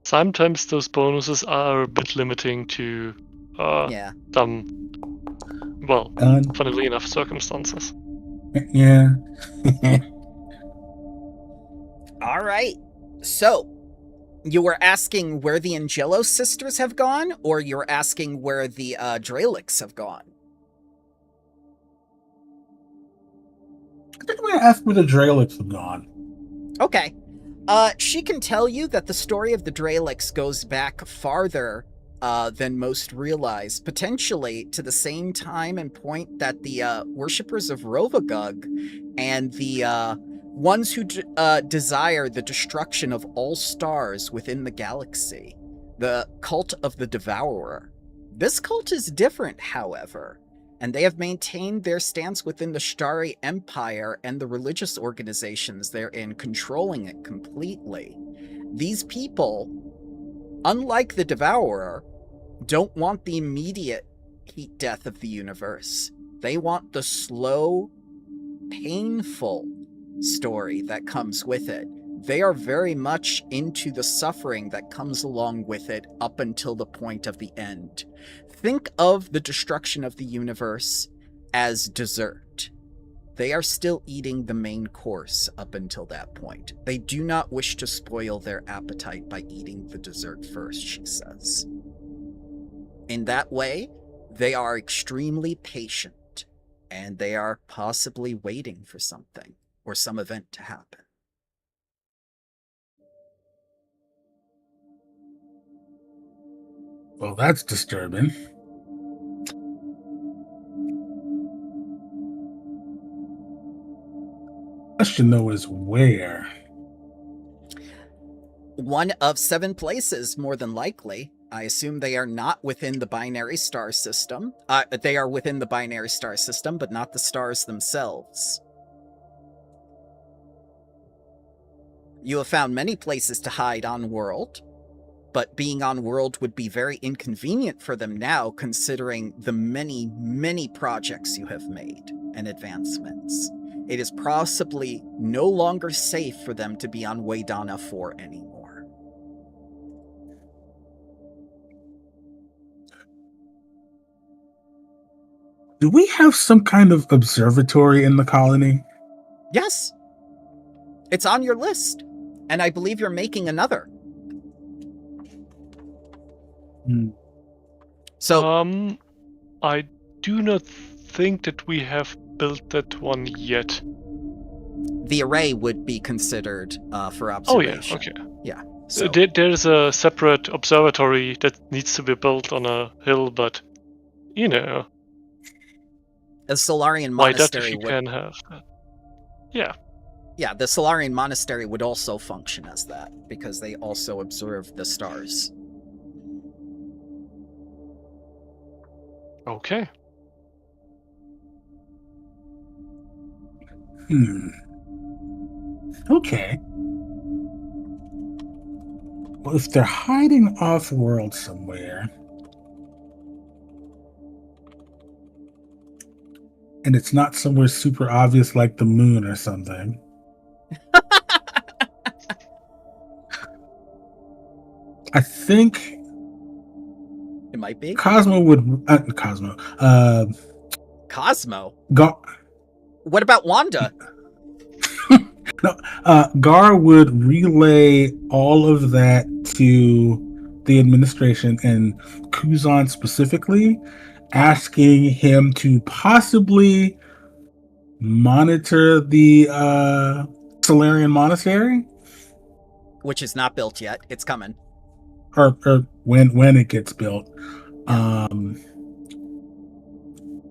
Sometimes those bonuses are a bit limiting to Yeah. some, well, Done. funnily enough, circumstances. Yeah. All right. So, you were asking where the Angelo sisters have gone, or you were asking where the Dralics have gone? I think I'm gonna ask where the Dralics have gone. Okay. She can tell you that the story of the Dralics goes back farther than most realize, potentially to the same time and point that the worshippers of Rovagug and the ones who desire the destruction of all stars within the galaxy, the cult of the Devourer. This cult is different, however, and they have maintained their stance within the Shtari Empire and the religious organizations therein, controlling it completely. These people, unlike the Devourer, don't want the immediate heat death of the universe. They want the slow, painful story that comes with it. They are very much into the suffering that comes along with it up until the point of the end. Think of the destruction of the universe as dessert. They are still eating the main course up until that point. They do not wish to spoil their appetite by eating the dessert first, she says. In that way, they are extremely patient, and they are possibly waiting for something or some event to happen. Well, that's disturbing. Question, though, is where? One of 7 places, more than likely. I assume they are not within the binary star system. They are within the binary star system, but not the stars themselves. You have found many places to hide on world, but being on world would be very inconvenient for them now, considering the many, many projects you have made and advancements. It is possibly no longer safe for them to be on Waydana 4 anymore. Do we have some kind of observatory in the colony? Yes. It's on your list. And I believe you're making another. So, I do not think that we have built that one yet. The array would be considered for observation. Oh, yeah, okay. Yeah. So. There's a separate observatory that needs to be built on a hill, but, you know. A Solarian Why monastery not if you can have that? Yeah. Yeah, the Solarian monastery would also function as that, because they also observe the stars. Okay. Okay. Well, if they're hiding off-world somewhere, and it's not somewhere super obvious like the moon or something. I think it might be. Cosmo would Cosmo? Garr. What about Wanda? No, Garr would relay all of that to the administration and Kuzan specifically, asking him to possibly monitor the Solarian monastery, which is not built yet. It's coming. Or when it gets built,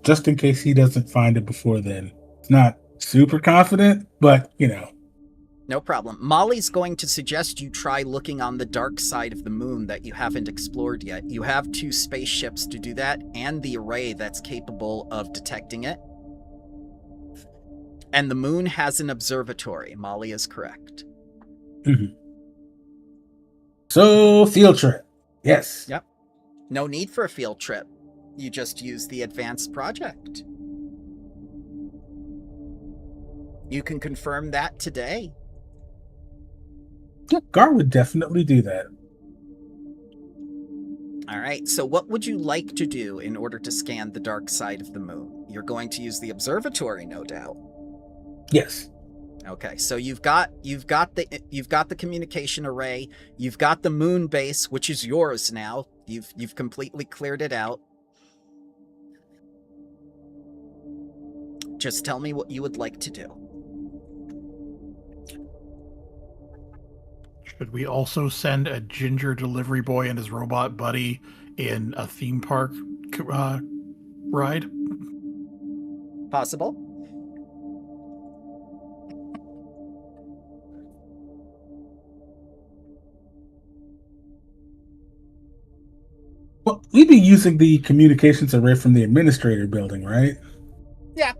just in case he doesn't find it before then. It's not super confident, but you know. No problem. Molly's going to suggest you try looking on the dark side of the moon that you haven't explored yet. You have 2 spaceships to do that, and the array that's capable of detecting it. And the moon has an observatory. Molly is correct. Mm-hmm. So, field trip. Yes. Yep. No need for a field trip. You just use the advanced project. You can confirm that today. Yeah, Garr would definitely do that. All right, so what would you like to do in order to scan the dark side of the moon? You're going to use the observatory, no doubt. Yes. Okay, so you've got the communication array, you've got the moon base, which is yours now. You've completely cleared it out. Just tell me what you would like to do. Should we also send a ginger delivery boy and his robot buddy in a theme park ride? Possible. Well, we'd be using the communications array from the administrator building, right? Yeah.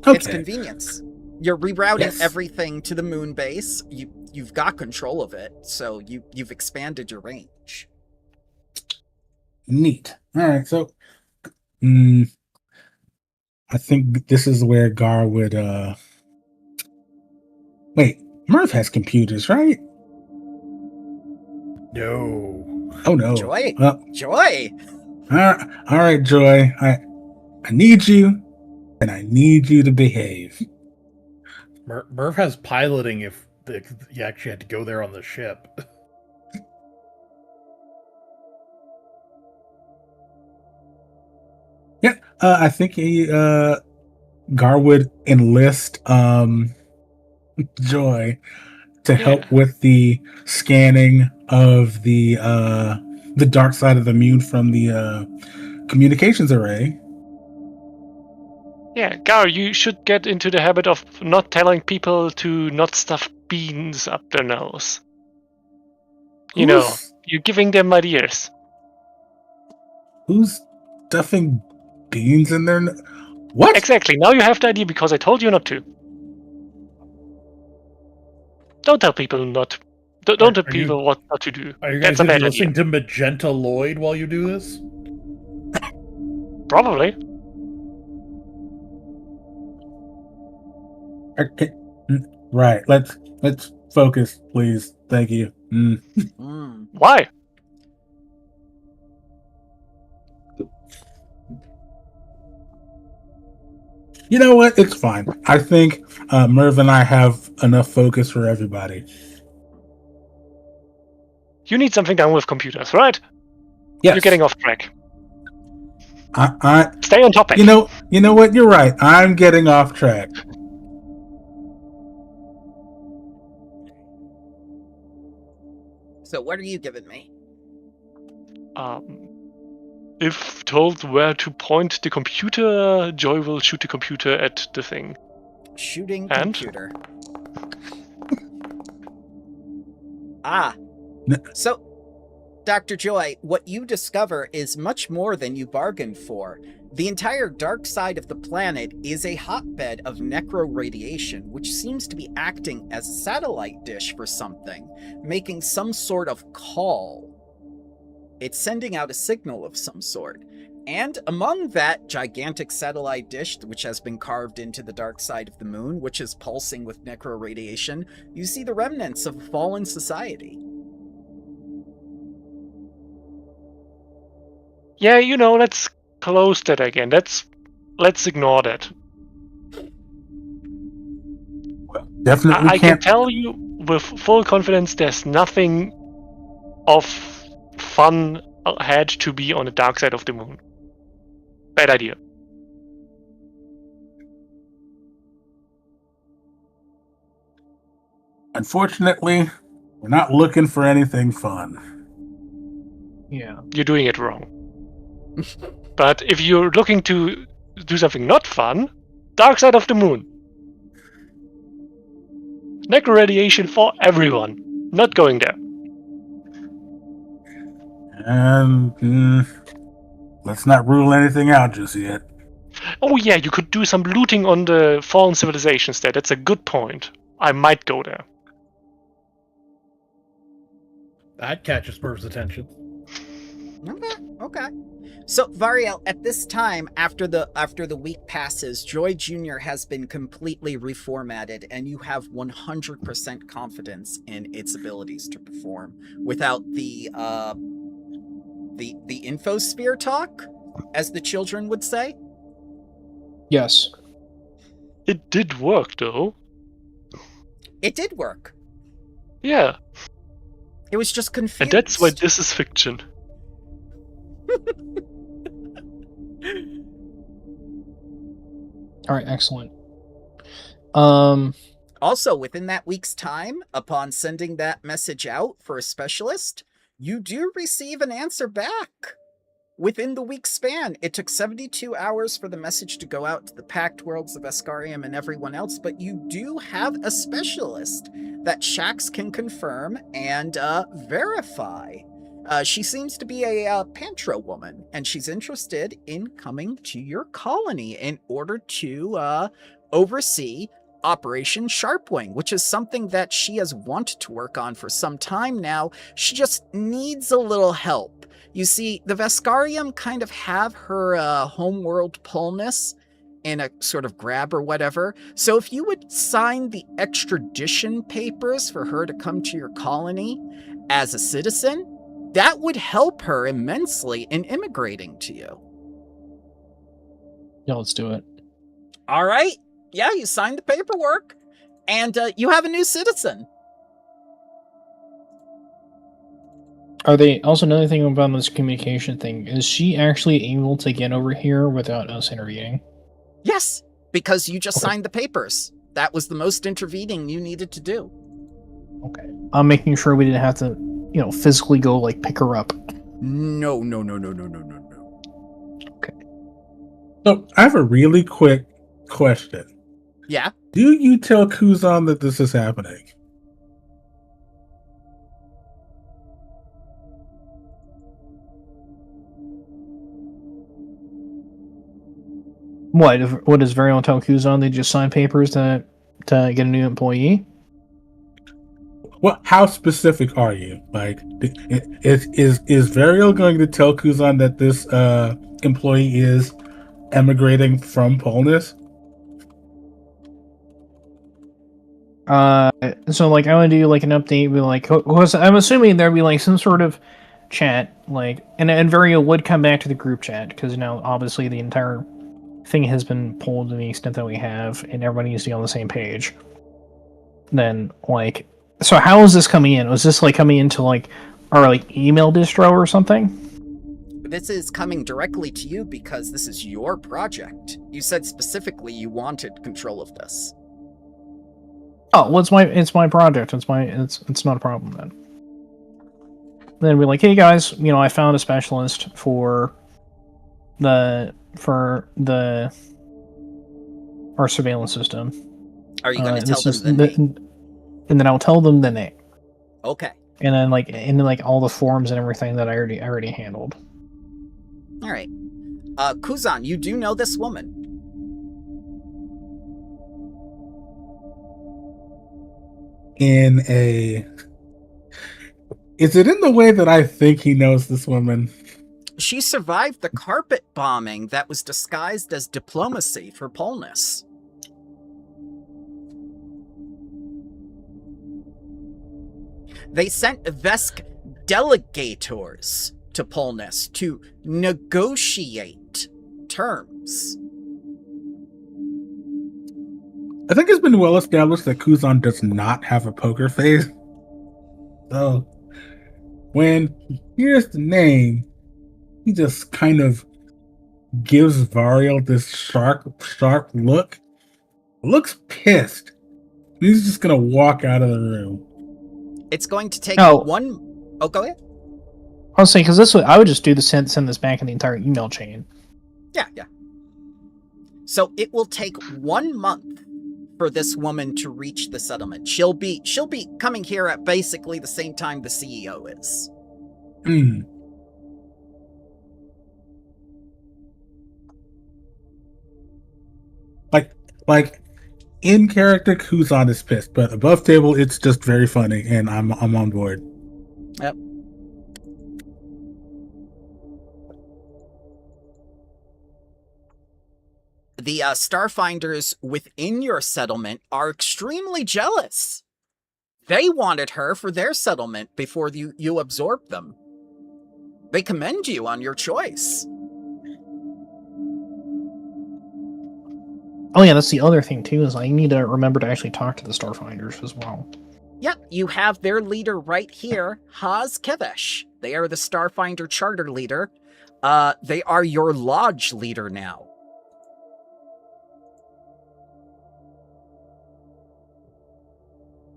Okay. It's convenience. You're rerouting Yes. everything to the moon base. You've got control of it, so you've expanded your range. Neat. All right, so I think this is where Garr would wait, Murph has computers, right? No. Oh no. Joy. Joy. All right, Joy. I need you, and I need you to behave. Murph has piloting if you actually had to go there on the ship. I think Garr would enlist Joy to help with the scanning of the dark side of the moon from the communications array. Yeah, Garr, you should get into the habit of not telling people to not stuff beans up their nose. You know, you're giving them ideas. Who's stuffing beans in there? What? Exactly. Now you have the idea because I told you not to. Don't tell people not. Don't tell people what not to do. Are you guys That's a bad listening idea. to Magenta Lloyd while you do this? Probably. Okay. Right. Let's focus, please. Thank you. Why? You know what? It's fine. I think Merv and I have enough focus for everybody. You need something done with computers, right? Yes. You're getting off track. I Stay on topic. You know what? You're right. I'm getting off track. So what are you giving me? If told where to point the computer, Joy will shoot the computer at the thing. Shooting And? computer. So, Dr. Joy, what you discover is much more than you bargained for. The entire dark side of the planet is a hotbed of necro-radiation, which seems to be acting as a satellite dish for something, making some sort of call. It's sending out a signal of some sort. And among that gigantic satellite dish, which has been carved into the dark side of the moon, which is pulsing with necro-radiation, you see the remnants of a fallen society. Yeah, let's close that again. Let's ignore that. Definitely I can tell you with full confidence there's nothing of fun had to be on the dark side of the moon. Bad idea. Unfortunately, we're not looking for anything fun. Yeah. You're doing it wrong. But if you're looking to do something not fun, dark side of the moon. Necro radiation for everyone. Not going there. And let's not rule anything out just yet. Oh yeah, you could do some looting on the fallen civilizations there. That's a good point. I might go there. That catches Merv's attention. Okay. So, Variel, at this time, after the week passes, Joy Jr. has been completely reformatted, and you have 100% confidence in its abilities to perform without the infosphere talk, as the children would say. Yes. It did work, though. It did work. Yeah. It was just confused. And that's why this is fiction. All right, excellent. Also, within that week's time, upon sending that message out for a specialist, you do receive an answer back. Within the week's span, it took 72 hours for the message to go out to the Pact Worlds, the Veskarium, and everyone else, but you do have a specialist that Shax can confirm and verify. She seems to be a Pantro woman, and she's interested in coming to your colony in order to oversee Operation Sharpwing, which is something that she has wanted to work on for some time now. She just needs a little help. You see, the Veskarium kind of have her homeworld pullness in a sort of grab or whatever. So if you would sign the extradition papers for her to come to your colony as a citizen, that would help her immensely in immigrating to you. Yeah, let's do it. All right. Yeah, you signed the paperwork, and you have a new citizen. Are they also another thing about this communication thing? Is she actually able to get over here without us intervening? Yes, because you just Okay. signed the papers. That was the most intervening you needed to do. Okay. I'm making sure we didn't have to, physically go like pick her up. No. So I have a really quick question. Yeah? Do you tell Kuzan that this is happening? What does Varian tell Kuzan? They just sign papers to get a new employee? How specific are you? Like, is Varial going to tell Kuzan that this employee is emigrating from Polnis? So like I want to do like an update with like, I'm assuming there'd be like some sort of chat, like, and Vario would come back to the group chat because now obviously the entire thing has been pulled to the extent that we have, and everybody needs to be on the same page. Then like, so how is this coming in? Was this like coming into like our like email distro or something? This is coming directly to you because this is your project. You said specifically you wanted control of this. Oh, well, it's my project. It's not a problem then. Then we're like, hey guys, I found a specialist for our surveillance system. Are you going to tell them the name? And then I'll tell them the name. Okay. And then all the forms and everything that I already handled. All right. Kuzan, you do know this woman. Is it in the way that I think he knows this woman? She survived the carpet bombing that was disguised as diplomacy for Polnis. They sent Vesk delegators to Polnis to negotiate terms. I think it's been well established that Kuzan does not have a poker face. So when he hears the name, he just kind of gives Varial this sharp look. Looks pissed. He's just gonna walk out of the room. It's going to take one... Oh, go ahead. I'll say, because I would just do the send this back in the entire email chain. Yeah. So it will take 1 month for this woman to reach the settlement. She'll be coming here at basically the same time the CEO is. Like in character, Kuzan is pissed, but above table, it's just very funny, and I'm on board. Yep. The Starfinders within your settlement are extremely jealous. They wanted her for their settlement before you absorbed them. They commend you on your choice. Oh yeah, that's the other thing too, is I need to remember to actually talk to the Starfinders as well. Yep, you have their leader right here, Haz Kevesh. They are the Starfinder charter leader. They are your lodge leader now.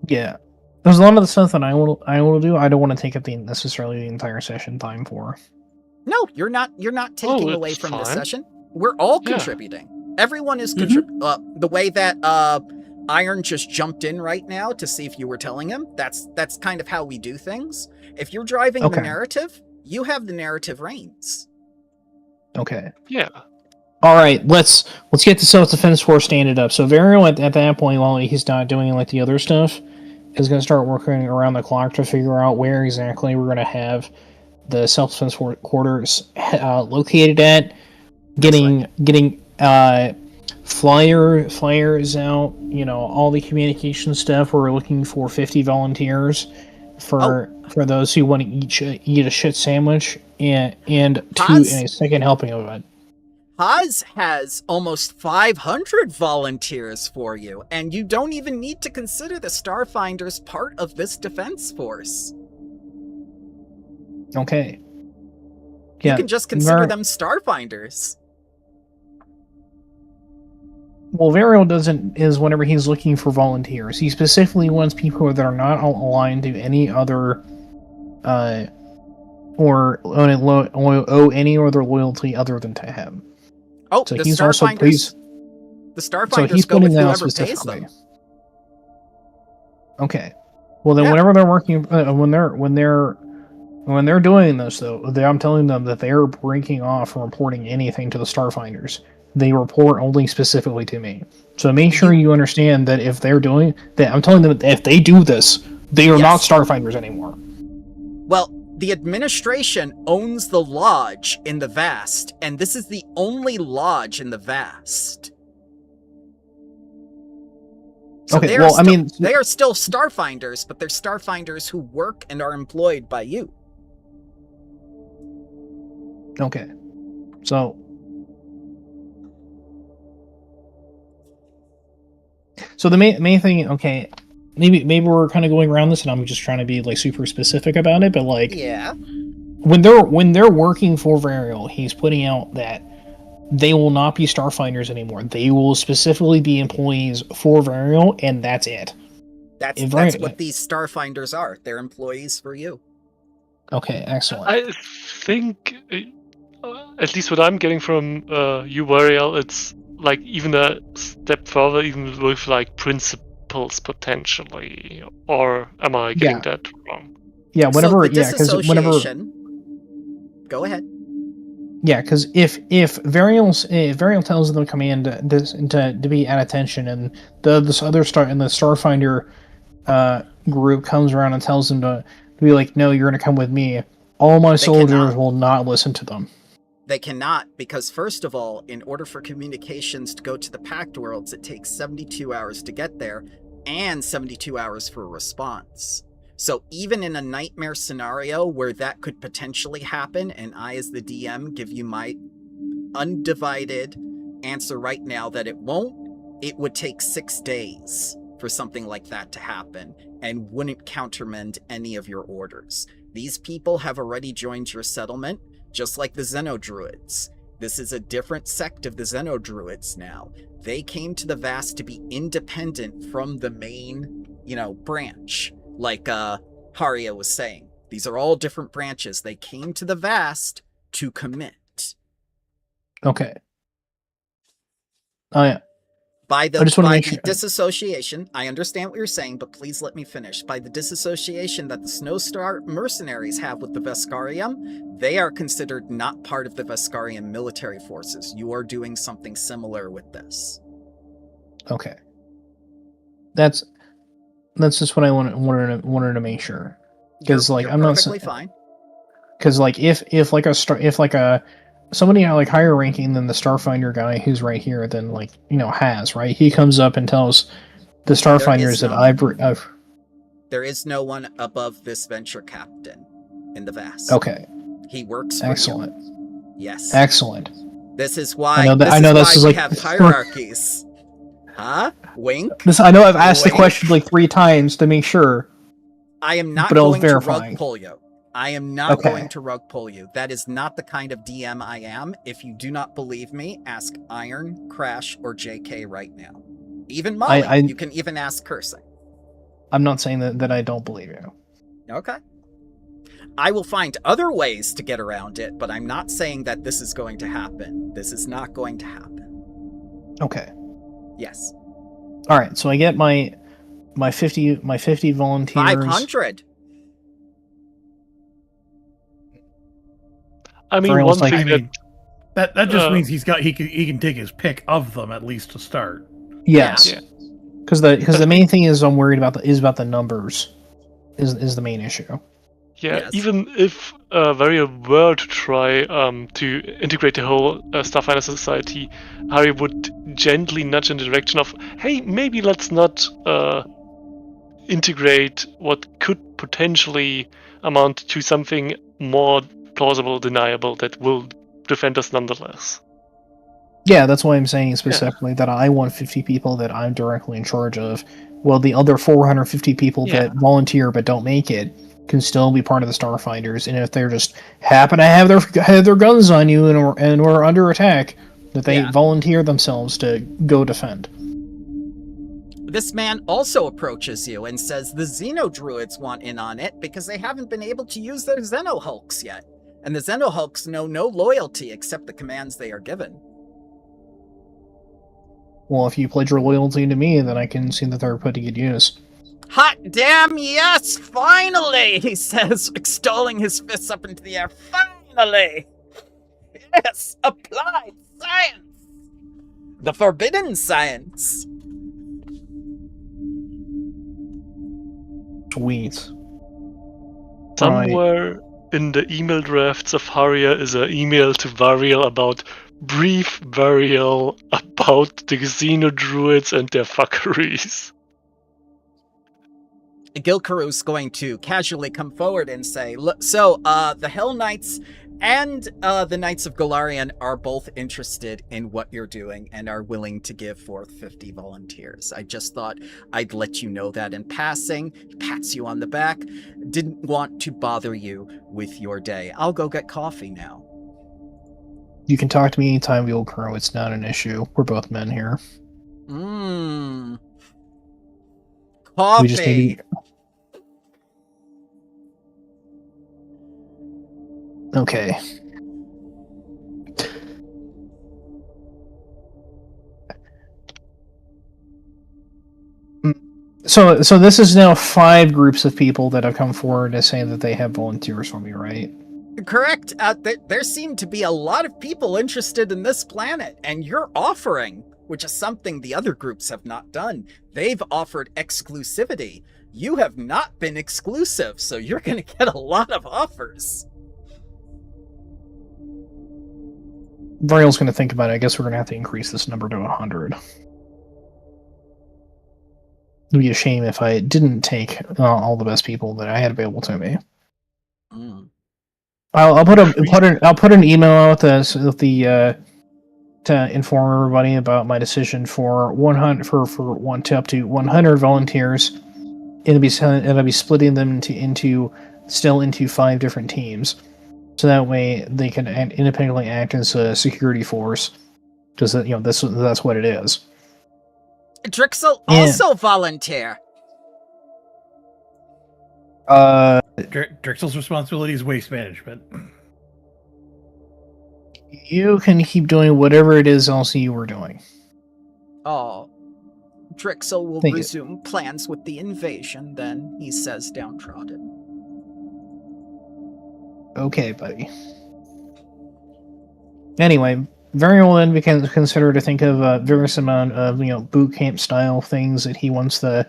Yeah. There's a lot of the stuff that I will do. I don't want to take up necessarily the entire session time for. No, you're not taking away from the session. We're all contributing. Everyone is contributing. The way that Iron just jumped in right now to see if you were telling him, that's kind of how we do things. If you're driving the narrative, you have the narrative reins. Okay. Yeah. All right, let's get the self-defense force standing up. So Vario at that point, while he's not doing like the other stuff, is going to start working around the clock to figure out where exactly we're going to have the self-defense quarters located at. Getting flyers out. All the communication stuff. We're looking for 50 volunteers for those who want to eat a shit sandwich and a second helping of it. Haz has almost 500 volunteers for you, and you don't even need to consider the Starfinders part of this defense force. Okay. You can just consider them Starfinders. Well, Varial is whenever he's looking for volunteers. He specifically wants people that are not aligned to any other, or owe any other loyalty other than to him. Oh, so the he's Starfinders. The Starfinders go with whoever pays them. Okay. Well, then, whenever they're working, when they're doing this, though, I'm telling them that they are breaking off from reporting anything to the Starfinders. They report only specifically to me. So make sure you understand that if they're doing that, I'm telling them that if they do this, they are not Starfinders anymore. Well, the administration owns the lodge in the Vast, and this is the only lodge in the Vast. So okay, they are still Starfinders, but they're Starfinders who work and are employed by you. Okay. So the main thing, okay, maybe we're kind of going around this, and I'm just trying to be like super specific about it, but like, when they're working for Varial, he's putting out that they will not be Starfinders anymore. They will specifically be employees for Varial, and that's it. That's what these Starfinders are. They're employees for you. Okay, excellent. I think, at least what I'm getting from you, Varial, it's like even a step further, even with like principles potentially, or am I getting that wrong? Yeah, whenever go ahead. Yeah, because if Varial tells the command to be at attention, and the Starfinder group comes around and tells them to be like, no, you're going to come with me, all my soldiers will not listen to them. They cannot, because first of all, in order for communications to go to the Pact Worlds, it takes 72 hours to get there, and 72 hours for a response. So even in a nightmare scenario where that could potentially happen, and I as the DM give you my undivided answer right now that it won't, it would take 6 days for something like that to happen, and wouldn't countermand any of your orders. These people have already joined your settlement, just like the Xenodruids. This is a different sect of the Xenodruids now. They came to the Vast to be independent from the main, branch. Like Haria was saying. These are all different branches. They came to the Vast to commit. Okay. Oh, yeah. By the disassociation, I understand what you're saying, but please let me finish. By the disassociation that the Snowstar mercenaries have with the Veskarium, they are considered not part of the Veskarium military forces. You are doing something similar with this. Okay. That's just what I wanted to make sure. Because like I'm perfectly fine. Because like if somebody like higher ranking than the Starfinder guy who's right here, then like has right, he comes up and tells the Starfinders that there is no one above this venture captain in the Vast. Okay, he works for excellent. You. Yes, excellent. This is why we have hierarchies. Huh? Wink. I know I've asked the question like 3 times to make sure. I am not going to rug pull you. I am not going to rug pull you. That is not the kind of DM I am. If you do not believe me, ask Iron, Crash, or JK right now. Even Molly. You can even ask Cursing. I'm not saying that I don't believe you. Okay. I will find other ways to get around it, but I'm not saying that this is going to happen. This is not going to happen. Okay. Yes. All right. So I get my 50 volunteers. 500. I mean, that just means he can take his pick of them at least to start. Yes. Because the main thing is I'm worried about the numbers is the main issue. Yeah, yes. Even if Varia were to try to integrate the whole Starfinder society, Harry would gently nudge in the direction of, hey, maybe let's not integrate what could potentially amount to something more plausible, deniable, that will defend us nonetheless. Yeah, that's why I'm saying specifically that I want 50 people that I'm directly in charge of. Well, the other 450 people that volunteer but don't make it, can still be part of the Starfinders, and if they're just happen to have their guns on you and we're under attack, that they volunteer themselves to go defend. This man also approaches you and says the Xenodruids want in on it because they haven't been able to use their Xenohulks yet. And the Xenohulks know no loyalty except the commands they are given. Well, if you pledge your loyalty to me, then I can see that they're put to good use. Hot damn yes, finally, he says, extolling his fists up into the air. Finally! Yes, applied science! The forbidden science! Sweet. Somewhere in the email drafts of Haria is an email to Variel about brief burial about the Xenodruids and their fuckeries. Gilkaru's going to casually come forward and say, look, so, the Hell Knights and the Knights of Golarion are both interested in what you're doing and are willing to give forth 50 volunteers. I just thought I'd let you know that in passing. He pats you on the back. Didn't want to bother you with your day. I'll go get coffee now. You can talk to me anytime, Gilkaro. It's not an issue. We're both men here. Coffee. We just need Okay. So this is now 5 groups of people that have come forward to say that they have volunteers for me, right? Correct. There seem to be a lot of people interested in this planet, and you're offering, which is something the other groups have not done. They've offered exclusivity. You have not been exclusive, so you're going to get a lot of offers. Variel's going to think about it. I guess we're going to have to increase this number to 100. It would be a shame if I didn't take all the best people that I had available to me. I'll put an email out to inform everybody about my decision for 100 for up to 100 volunteers, and I'll be splitting them into 5 different teams, so that way they can independently act as a security force. Because that's what it is. Drixel also volunteer. Drixel's responsibility is waste management. You can keep doing whatever it is else you were doing. Oh. Drixel will resume plans with the invasion, then, he says, downtrodden. Okay, buddy. Anyway, Variel then began to consider to think of various amount of, boot camp style things that he wants the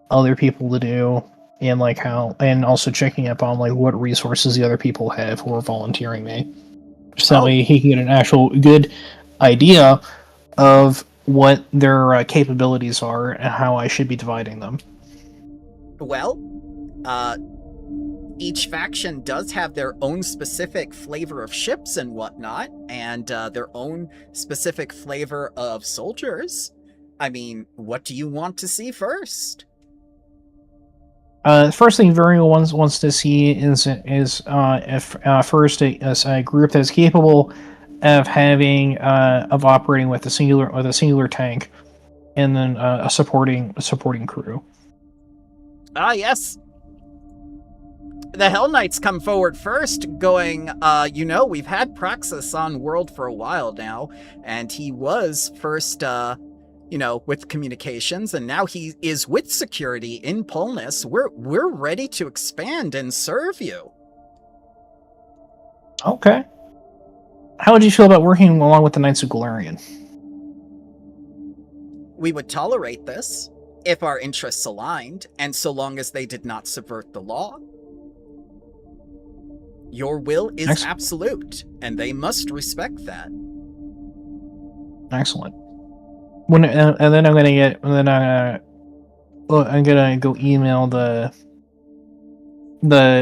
other people to do, and and also checking up on what resources the other people have who are volunteering me. So that way he can get an actual good idea of what their capabilities are and how I should be dividing them. Well, each faction does have their own specific flavor of ships and whatnot, and their own specific flavor of soldiers. I mean, what do you want to see first? The first thing Variel wants to see is first a group that's capable of operating with a singular tank, and then a supporting crew. Yes. The Hell Knights come forward first, going, we've had Praxis on World for a while now, and he was first, with communications, and now he is with security in Polnus. We're ready to expand and serve you. Okay. How would you feel about working along with the Knights of Golarion? We would tolerate this, if our interests aligned, and so long as they did not subvert the law. Your will is absolute, and they must respect that. Excellent. I'm gonna go email the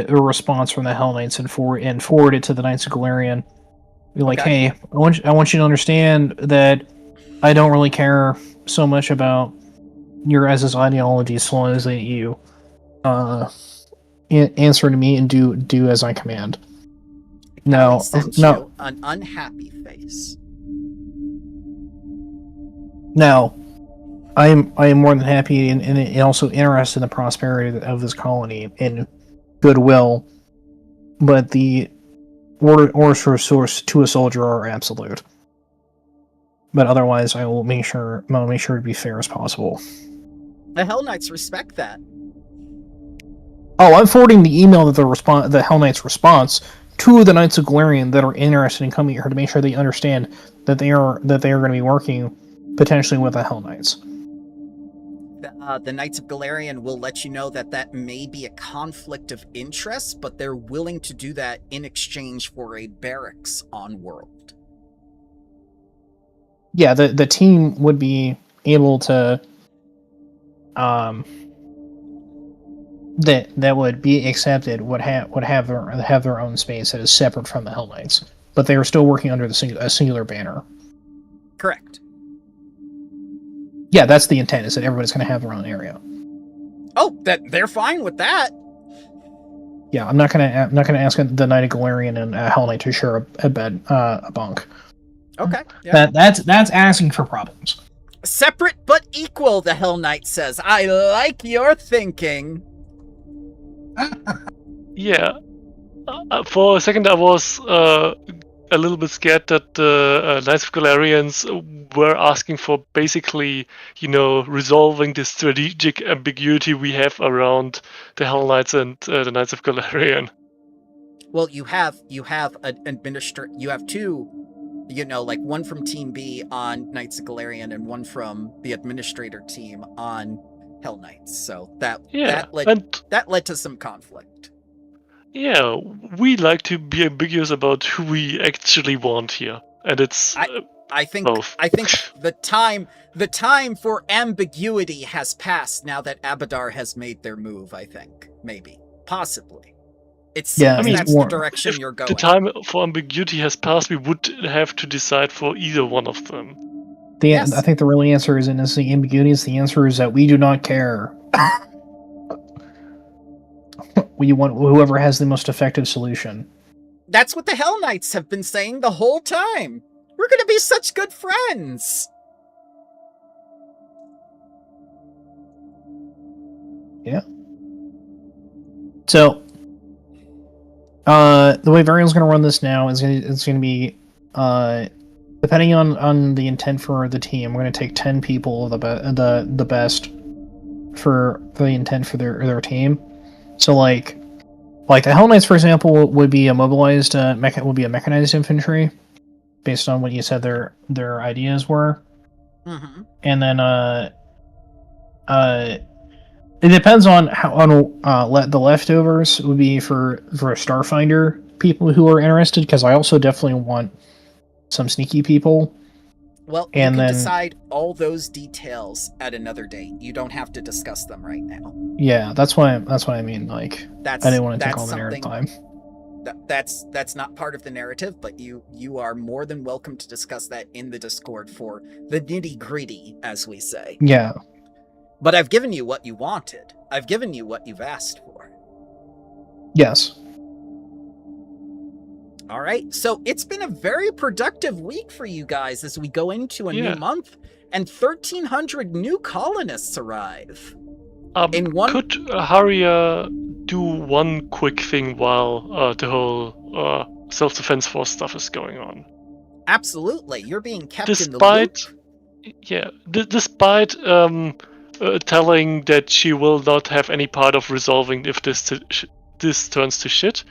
response from the Hell Knights and forward it to the Knights of Golarion. Be like, hey, I want you to understand that I don't really care so much about your guys' ideology, so long as that you answer to me and do as I command. Cali sent No. you an unhappy face. Now, I am more than happy and also interested in the prosperity of this colony and goodwill, but the orders for source to a soldier are absolute. But otherwise, I'll make sure to be fair as possible. The Hell Knights respect that. Oh, I'm forwarding the email that the Hell Knights response to the Knights of Galarian that are interested in coming here to make sure they understand that they are going to be working potentially with the Hell Knights. The Knights of Galarian will let you know that may be a conflict of interest, but they're willing to do that in exchange for a barracks on world. Yeah, the team would be able to that would be accepted would have their own space that is separate from the Hell Knights, but they are still working under a singular banner. Correct. Yeah, that's the intent, is that everybody's going to have their own area. Oh, they're fine with that. Yeah, I'm not gonna ask the Knight of Galarian and Hell Knight to share a bed, a bunk. Okay. Yeah. That's asking for problems. Separate but equal, the Hell Knight says. I like your thinking. Yeah. For a second, I was a little bit scared that the Knights of Galarians were asking for basically, resolving the strategic ambiguity we have around the Hell Knights and the Knights of Galarian. Well, you have you have two, like one from Team B on Knights of Galarian and one from the Administrator team on Hell Knights. So that led to some conflict. Yeah, we like to be ambiguous about who we actually want here, and it's I think both. I think the time for ambiguity has passed now that Abadar has made their move. I think possibly. That's the direction you're going. The time for ambiguity has passed. We would have to decide for either one of them. I think the real answer isn't the ambiguity. The answer is that we do not care. We want whoever has the most effective solution. That's what the Hell Knights have been saying the whole time. We're going to be such good friends. Yeah. So, the way Varian's going to run this now is going to be, depending on the intent for the team, we're going to take 10 people, the best for the intent for their team. So like the Hell Knights, for example, would be a mobilized mechanized infantry, based on what you said their ideas were. Mm-hmm. And then it depends on the leftovers would be for Starfinder people who are interested, because I also definitely want some sneaky people. Well, you can decide all those details at another date. You don't have to discuss them right now. Yeah, that's why I mean, like, I didn't want to take all the narrative time. That's not part of the narrative, but you are more than welcome to discuss that in the Discord for the nitty-gritty, as we say. Yeah. But I've given you what you wanted. I've given you what you've asked for. Yes. All right, so it's been a very productive week for you guys as we go into a new month, and 1,300 new colonists arrive. Could Haria do one quick thing while the whole self-defense force stuff is going on? Absolutely, you're being kept in the loop. Yeah, despite telling that she will not have any part of resolving if this turns to shit,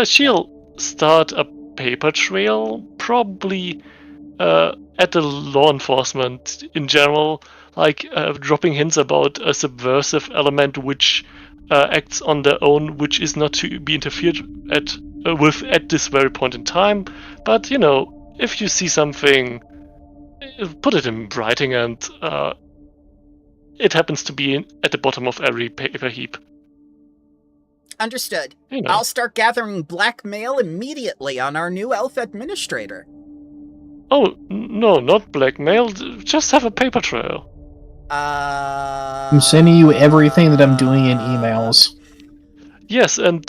she'll start a paper trail, probably at the law enforcement in general, like dropping hints about a subversive element which acts on their own, which is not to be interfered with at this very point in time. But, if you see something, put it in writing, and it happens to be at the bottom of every paper heap. Understood. I'll start gathering blackmail immediately on our new elf administrator. Oh, no, not blackmail. Just have a paper trail. I'm sending you everything that I'm doing in emails. Yes, and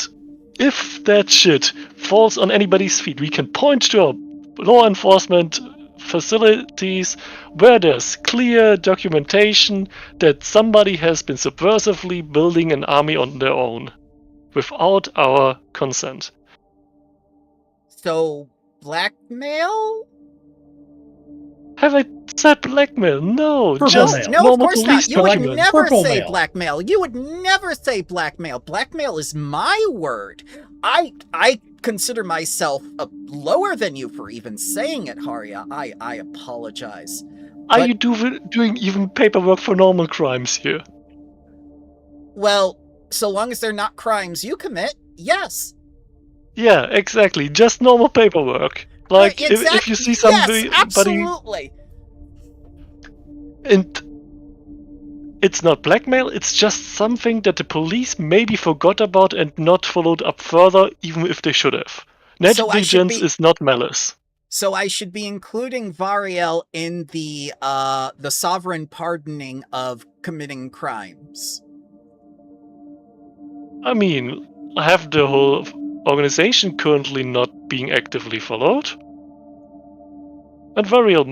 if that shit falls on anybody's feet, we can point to our law enforcement facilities where there's clear documentation that somebody has been subversively building an army on their own without our consent. So, blackmail? Have I said blackmail? No, Purple just mail. No, of normal course police not. You would document. never Purple say mail. blackmail. You would never say blackmail. Blackmail is my word. I consider myself lower than you for even saying it, Haria. I apologize. Are But- you doing even paperwork for normal crimes here? Well, so long as they're not crimes you commit, yes. Yeah, exactly. Just normal paperwork. Like, if you see somebody... Yes, absolutely. And it's not blackmail, it's just something that the police maybe forgot about and not followed up further, even if they should have. So I should Negligence be- is not malice. So I should be including Variel in the sovereign pardoning of committing crimes. I mean, have the whole organization currently not being actively followed? And Variel,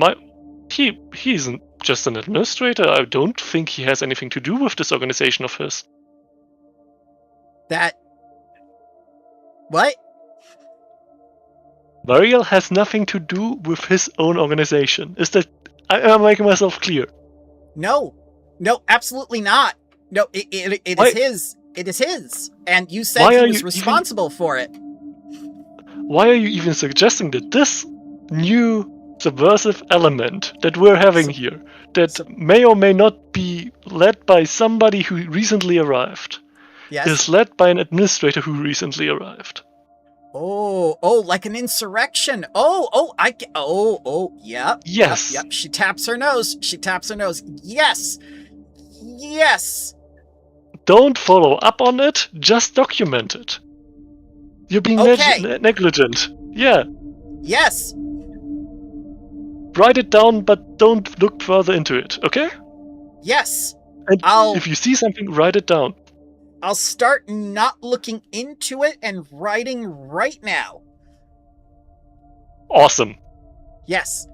he's just an administrator. I don't think he has anything to do with this organization of his. That... What? Variel has nothing to do with his own organization. Is that... I'm making myself clear. No, absolutely not. No, it Why- is his. It is his. And you said Why he are was you responsible for it. Why are you even suggesting that this new subversive element that we're having here, that may or may not be led by somebody who recently arrived, Yes. is led by an administrator who recently arrived? Oh, like an insurrection. Yep. Yes. Yep. She taps her nose. Yes. Don't follow up on it, just document it. You're being Okay. negligent. Yeah, Yes. write it down, but don't look further into it, okay? Yes. And I'll- if you see something, write it down. I'll start not looking into it and writing right now. Awesome. Yes.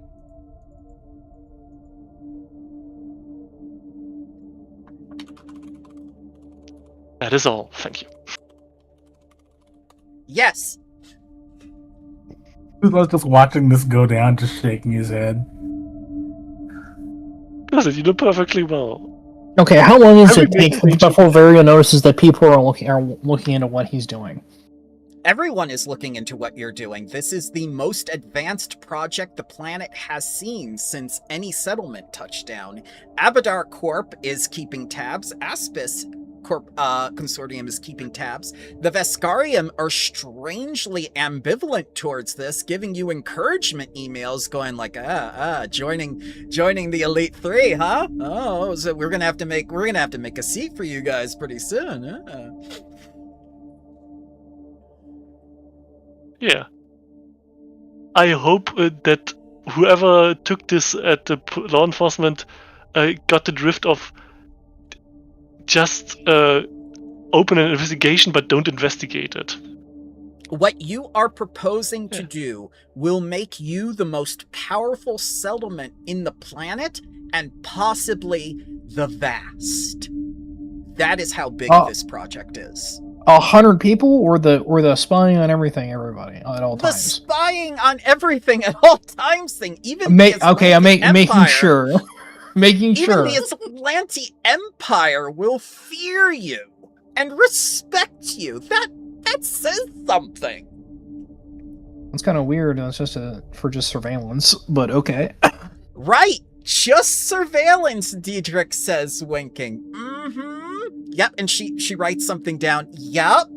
That is all. Thank you. Yes. Who's just watching this go down, just shaking his head. Listen, you do perfectly well. Okay, how long does it Everybody take needs to- before Vario notices that people are looking into what he's doing? Everyone is looking into what you're doing. This is the most advanced project the planet has seen since any settlement touchdown. Abadar Corp is keeping tabs. Aspis Corp Consortium is keeping tabs. The Veskarium are strangely ambivalent towards this, giving you encouragement emails going like, joining the Elite Three, huh? Oh, so we're gonna have to make a seat for you guys pretty soon. Yeah. I hope that whoever took this at the law enforcement got the drift of just open an investigation but don't investigate it. What you are proposing to do will make you the most powerful settlement in the planet and possibly the vast. That is how big this project is. 100 people, or the spying on everything, everybody at all The times. spying on everything at all times thing, even I'm making Empire, sure. Making sure. Even the Atlanti Empire will fear you and respect you. That says something. It's kind of weird. It's just for surveillance, but okay. Right. Just surveillance, Diedrich says, winking. Mm-hmm. Yep, and she writes something down. Yep.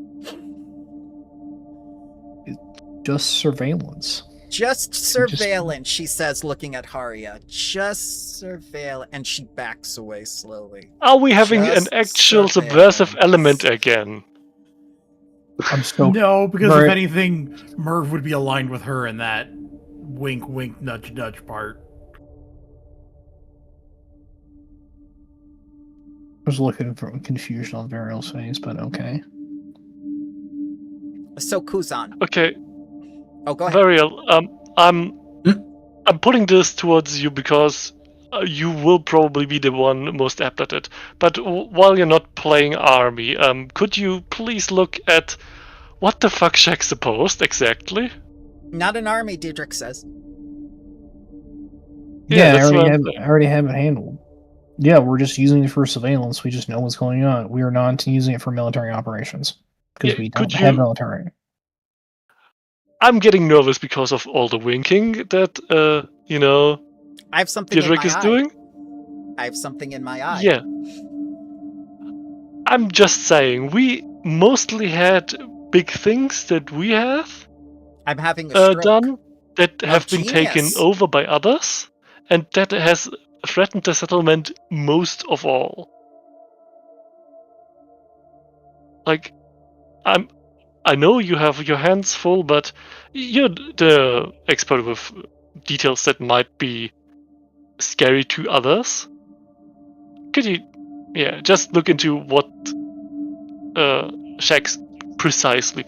Just surveillance. Just surveillance, she says, looking at Haria. Just surveillance. And she backs away slowly. Are we having Just an actual surveillance. subversive element again? I'm still No, because Very- if anything, Merv would be aligned with her in that wink, wink, nudge, nudge part. I was looking for confusion on Varial's face, but okay. So Kuzan. Okay, Oh, go ahead. Varial, I'm putting this towards you because you will probably be the one most apt at it. But while you're not playing army, could you please look at what the fuck Shaq's supposed exactly? Not an army, Diedrich says. Yeah, that's what I'm I already have it handled. Yeah, we're just using it for surveillance. We just know what's going on. We are not using it for military operations because Yeah, we don't could have you- military. I'm getting nervous because of all the winking that I have something in Diedrich my is eye. doing. I have something in my eye. Yeah. I'm just saying, we mostly had big things that we have I'm having a stroke. done that have been taken genius. over by others, and that has threatened the settlement most of all. Like, I know you have your hands full, but you're the expert with details that might be scary to others. Could you, just look into what Shax precisely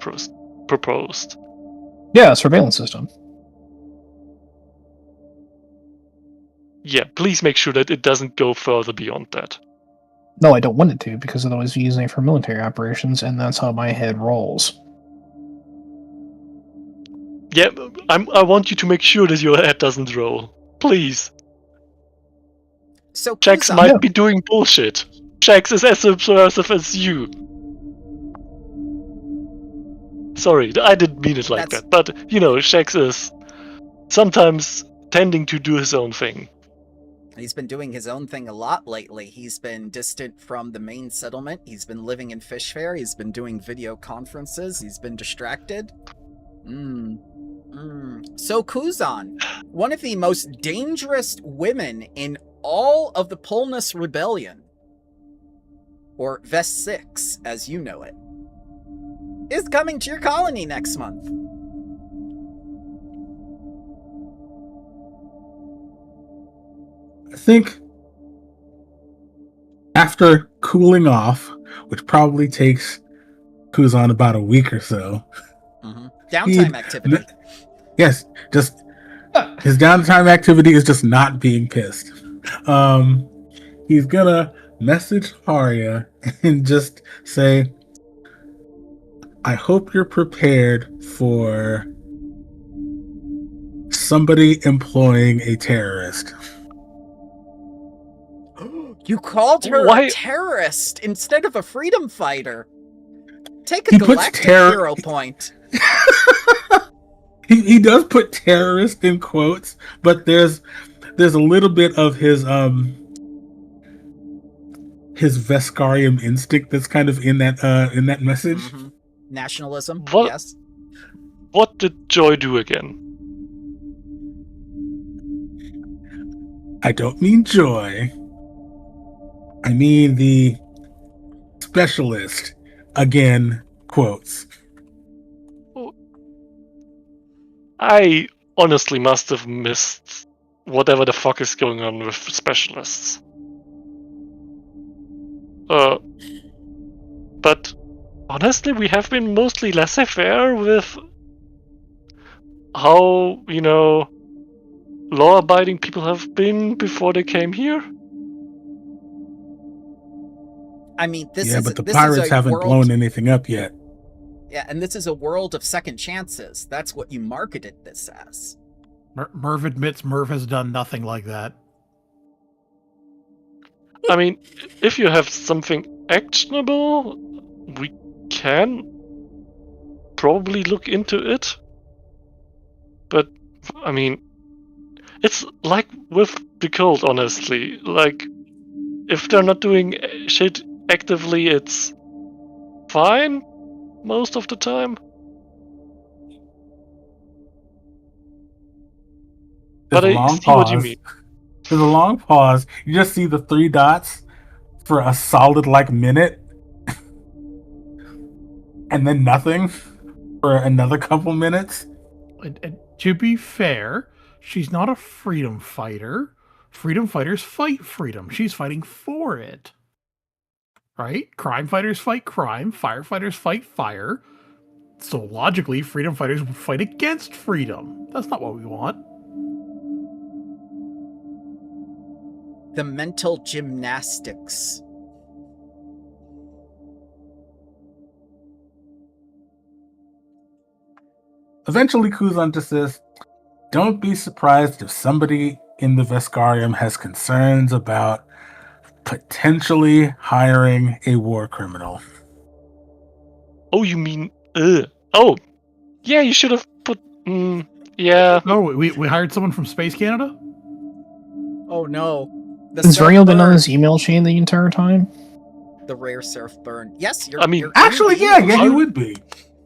proposed? Yeah, surveillance system. Yeah, please make sure that it doesn't go further beyond that. No, I don't want it to because otherwise we're using it for military operations, and that's how my head rolls. Yeah, I want you to make sure that your head doesn't roll. Please. So Shax Kuzan, might be doing bullshit. Shax is as subversive as you. Sorry, I didn't mean it like that. But, Shax is sometimes tending to do his own thing. he's been doing his own thing a lot lately. He's been distant from the main settlement. He's been living in Fishfair. He's been doing video conferences. He's been distracted. So Kuzan, one of the most dangerous women in all of the Polnus Rebellion, or Vesk 6, as you know it, is coming to your colony next month. I think after cooling off, which probably takes Kuzan about a week or so. Downtime activity. Yes, just his downtime activity is just not being pissed. He's gonna message Haria and just say, I hope you're prepared for somebody employing a terrorist. You called her Why- a terrorist instead of a freedom fighter. Take a He puts galactic hero point. He does put terrorist in quotes, but there's a little bit of his Veskarian instinct that's kind of in that message. Mm-hmm. Nationalism, What- yes. What did Joy do again? I don't mean Joy. I mean the specialist. Again, quotes. I honestly must have missed whatever the fuck is going on with specialists. But honestly, we have been mostly laissez-faire with how, law-abiding people have been before they came here. I mean, this Yeah, is but the this pirates is a haven't world, blown anything up yet. Yeah, and this is a world of second chances. That's what you marketed this as. Merv admits Merv has done nothing like that. I mean, if you have something actionable, we can probably look into it. But, I mean, it's like with the cult, honestly. Like, if they're not doing shit actively, it's fine most of the time. There's But a I long see what you pause. mean. There's a long pause. You just see the 3 dots for a solid minute, and then nothing for another couple minutes. And to be fair, she's not a freedom fighter. Freedom fighters fight freedom. She's fighting for it. Right? Crime fighters fight crime. Firefighters fight fire. So logically, freedom fighters would fight against freedom. That's not what we want. The mental gymnastics. Eventually, Kuzan just says, don't be surprised if somebody in the Veskarium has concerns about potentially hiring a war criminal. Oh, you mean... Oh, yeah, you should have put... yeah. Oh, we hired someone from Space Canada? Oh no. Has Real been on burn. this email chain the entire time? The rare surf burn. Yes, you're... I mean, you're Actually, in the yeah, email. he would be.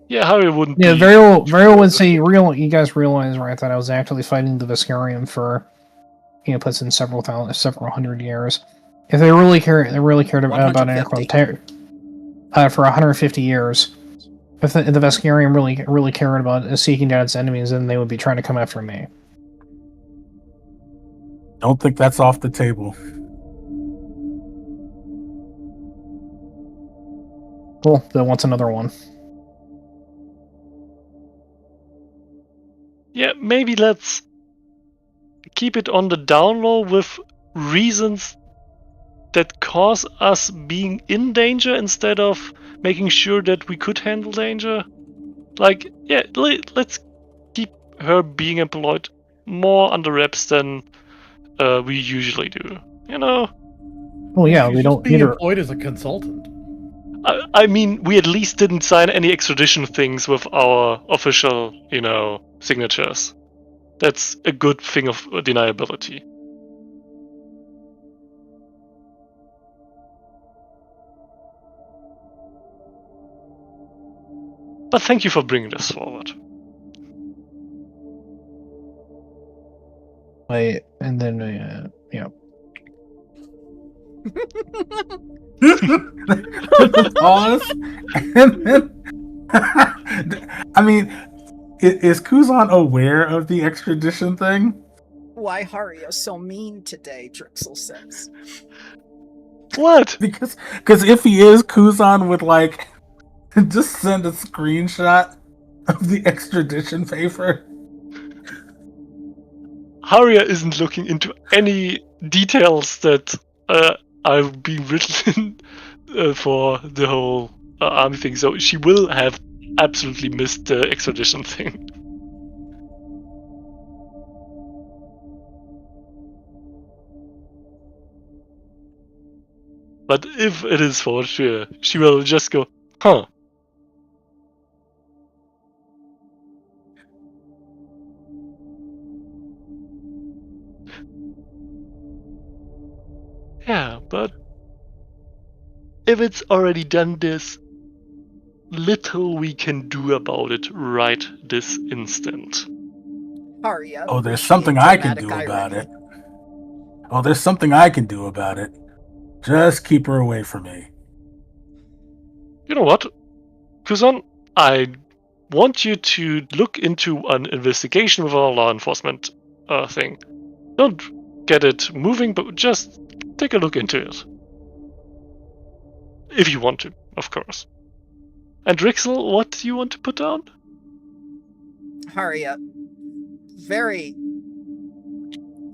Yeah, Haria wouldn't Yeah, be... Varial would say, you guys realize, right, that I was actually fighting the Veskarium for, puts in several hundred years. If they really cared about an aircraft for 150 years. If the Veskarium really cared about seeking down its enemies, then they would be trying to come after me. Don't think that's off the table. Cool, then what's another one? Yeah, maybe let's keep it on the down low with reasons that cause us being in danger instead of making sure that we could handle danger. Like, yeah, let's keep her being employed more under wraps than we usually do. You know? Well, yeah, She's we just don't being need her. employed as a consultant. I mean, we at least didn't sign any extradition things with our official, signatures. That's a good thing of deniability. But thank you for bringing this forward. And then, Pause. And then, I mean, is Kuzan aware of the extradition thing? Why Haria so mean today, Drixel says. What? Because if he is, Kuzan would just send a screenshot of the extradition paper. Haria isn't looking into any details that are being written for the whole army thing, so she will have absolutely missed the extradition thing. But if it is for sure, she will just go, huh. Yeah, but if it's already done, there's little we can do about it right this instant. Haria. Oh, there's something I can do about it. Oh, there's something I can do about it. Just keep her away from me. You know what, Kuzan? I want you to look into an investigation with our law enforcement thing. Don't get it moving, but just take a look into it. If you want to, of course. And Drixel, what do you want to put down? Haria. Very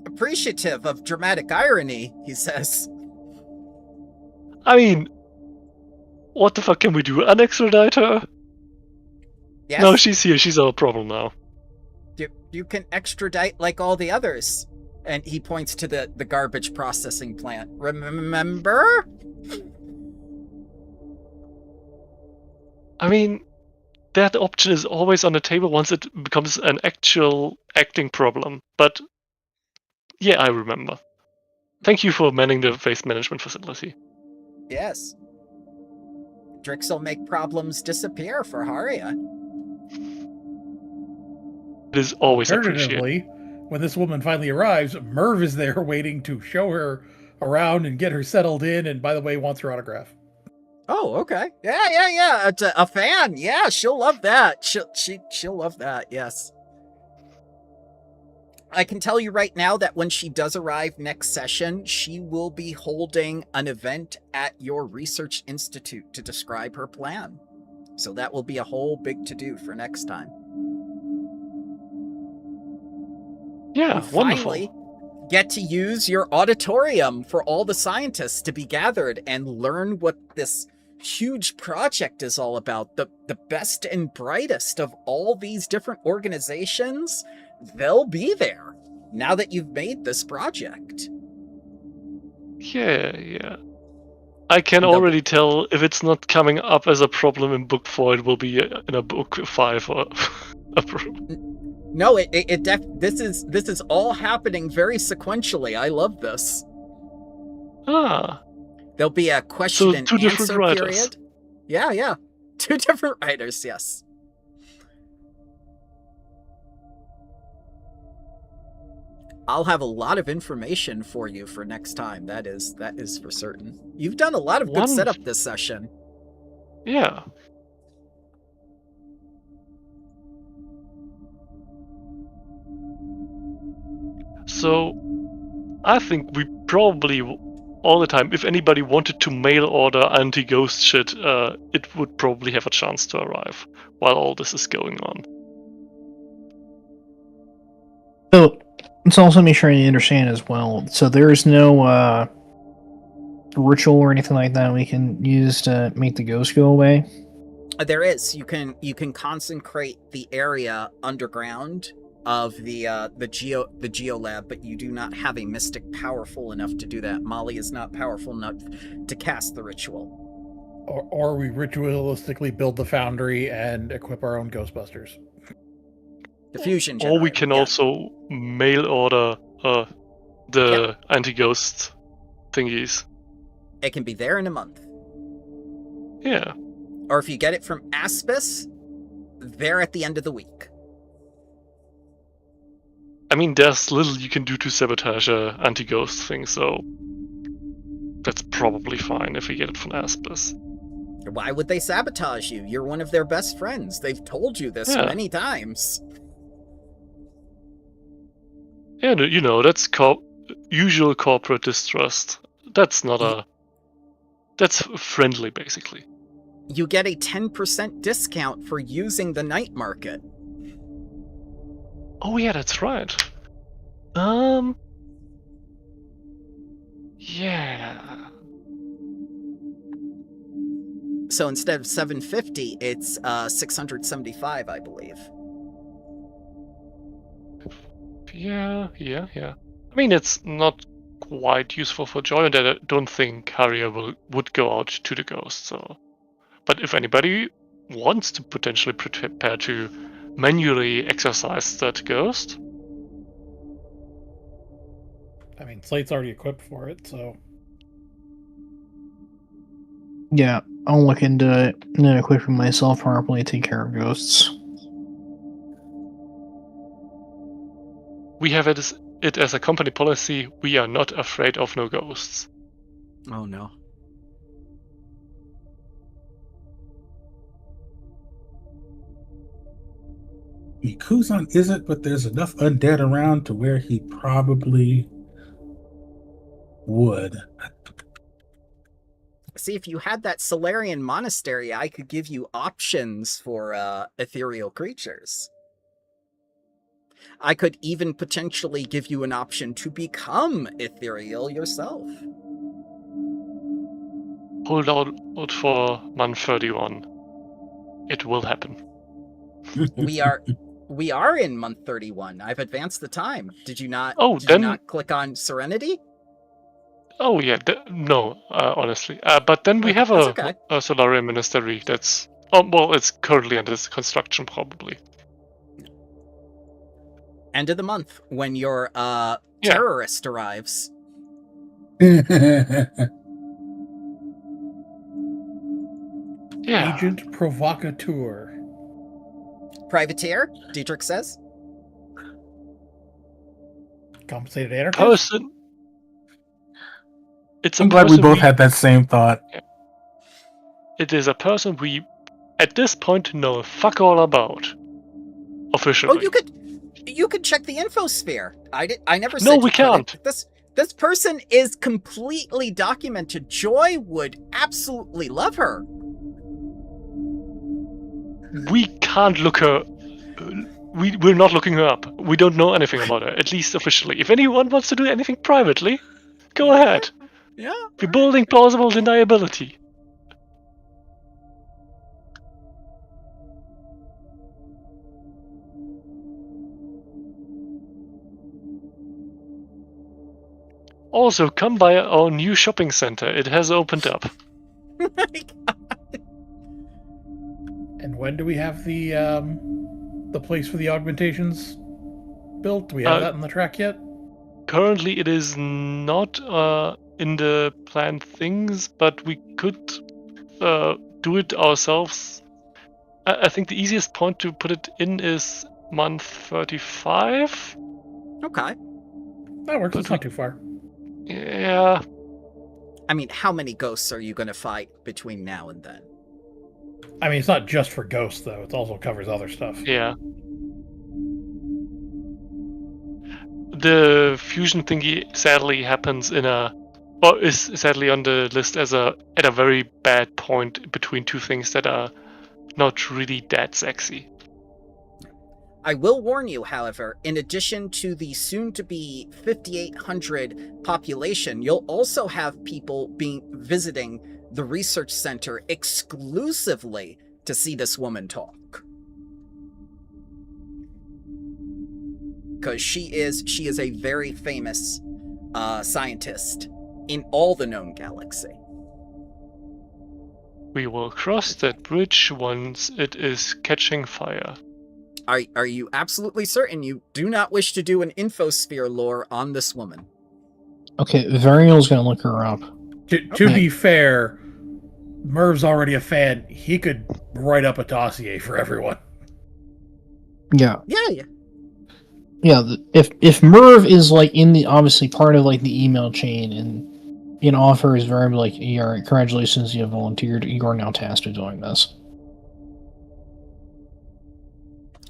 appreciative of dramatic irony, he says. I mean, what the fuck can we do? Unextradite her? Yes. No, she's here. She's our problem now. You can extradite like all the others. And he points to the garbage processing plant. Remember? I mean, that option is always on the table once it becomes an actual acting problem. But yeah, I remember. Thank you for manning the waste management facility. Yes. Drixel make problems disappear for Haria. It is always appreciated. Alternatively, when this woman finally arrives, Merv is there waiting to show her around and get her settled in, and by the way, wants her autograph. Oh, okay. Yeah. A fan. Yeah, she'll love that. She'll love that. Yes. I can tell you right now that when she does arrive next session, she will be holding an event at your research institute to describe her plan. So that will be a whole big to-do for next time. Yeah, You wonderful. finally get to use your auditorium for all the scientists to be gathered and learn what this huge project is all about. The best and brightest of all these different organizations, they'll be there now that you've made this project. Yeah. I can They'll- already tell if it's not coming up as a problem in book 4, it will be in a book 5 or a problem. No, this is all happening very sequentially. I love this. Ah, There'll be a question So and two different answer writers. period. Yeah. 2 different writers, yes. I'll have a lot of information for you for next time. That is for certain. You've done a lot of good setup this session. yeah. So, I think we probably, all the time, if anybody wanted to mail order anti-ghost shit, it would probably have a chance to arrive while all this is going on. So let's also make sure I understand as well. So there is no ritual or anything like that we can use to make the ghost go away. There is. You can consecrate the area underground of the geo lab, but you do not have a mystic powerful enough to do that. Molly is not powerful enough to cast the ritual. Or we ritualistically build the foundry and equip our own Ghostbusters. The fusion Or generator. we can yeah. also mail order the anti-ghost thingies. It can be there in a month. Yeah. Or if you get it from Aspis, there at the end of the week. I mean, there's little you can do to sabotage a anti-ghost thing, so that's probably fine if we get it from Aspis. Why would they sabotage you? You're one of their best friends. They've told you this Yeah. many times. Yeah, you know, that's usual corporate distrust. That's not that's friendly, basically. You get a 10% discount for using the night market. Oh yeah, that's right. Yeah. So instead of $750, it's $675, I believe. Yeah. I mean, it's not quite useful for Joy, and I don't think Haria would go out to the ghost, so... But if anybody wants to potentially prepare to manually exercise that ghost... I mean, Slate's already equipped for it, so... Yeah, I'll look into it and then equipping myself properly to take care of ghosts. We have it as a company policy, we are not afraid of no ghosts. Oh no. Kuzan isn't, but there's enough undead around to where he probably would. See, if you had that Solarian monastery, I could give you options for ethereal creatures. I could even potentially give you an option to become ethereal yourself. Hold out for month 31. It will happen. We are in month 31. I've advanced the time. Did you not? Oh, did then- you not click on Serenity? Oh yeah, no, honestly. But then we have That's okay. a Solarian Ministry that's... Oh, well, it's currently under construction, probably. End of the month when your Yeah. terrorist arrives. Yeah. Agent Provocateur. Privateer, Dietrich says. Compensated anarchist? Person... It's a I'm glad we person both had that same thought. It is a person we, at this point, know fuck all about. Officially. Oh, you could check the infosphere. I never said No, you we couldn't. can't. This person is completely documented. Joy would absolutely love her. We can't look her. We're not looking her up. We don't know anything about her, at least officially. If anyone wants to do anything privately, go ahead. Yeah. We're building plausible deniability. Also, come by our new shopping center. It has opened up. And when do we have the place for the augmentations built? Do we have that on the track yet? Currently, it is not in the planned things, but we could do it ourselves. I think the easiest point to put it in is month 35. Okay. That works. It's not too far. Yeah. I mean, how many ghosts are you going to fight between now and then? I mean, it's not just for ghosts, though. It also covers other stuff. Yeah. The fusion thingy sadly happens is sadly on the list at a very bad point between two things that are not really that sexy. I will warn you, however, in addition to the soon-to-be 5,800 population, you'll also have people visiting the research center exclusively to see this woman talk. Because she is a very famous scientist in all the known galaxy. We will cross that bridge once it is catching fire. Are you absolutely certain you do not wish to do an infosphere lore on this woman? Okay, Varial's gonna look her up. To be fair, Merv's already a fan. He could write up a dossier for everyone. Yeah. Yeah. Yeah, if Merv is like in the obviously part of like the email chain and offers very like, yeah, congratulations, you have volunteered. You are now tasked with doing this.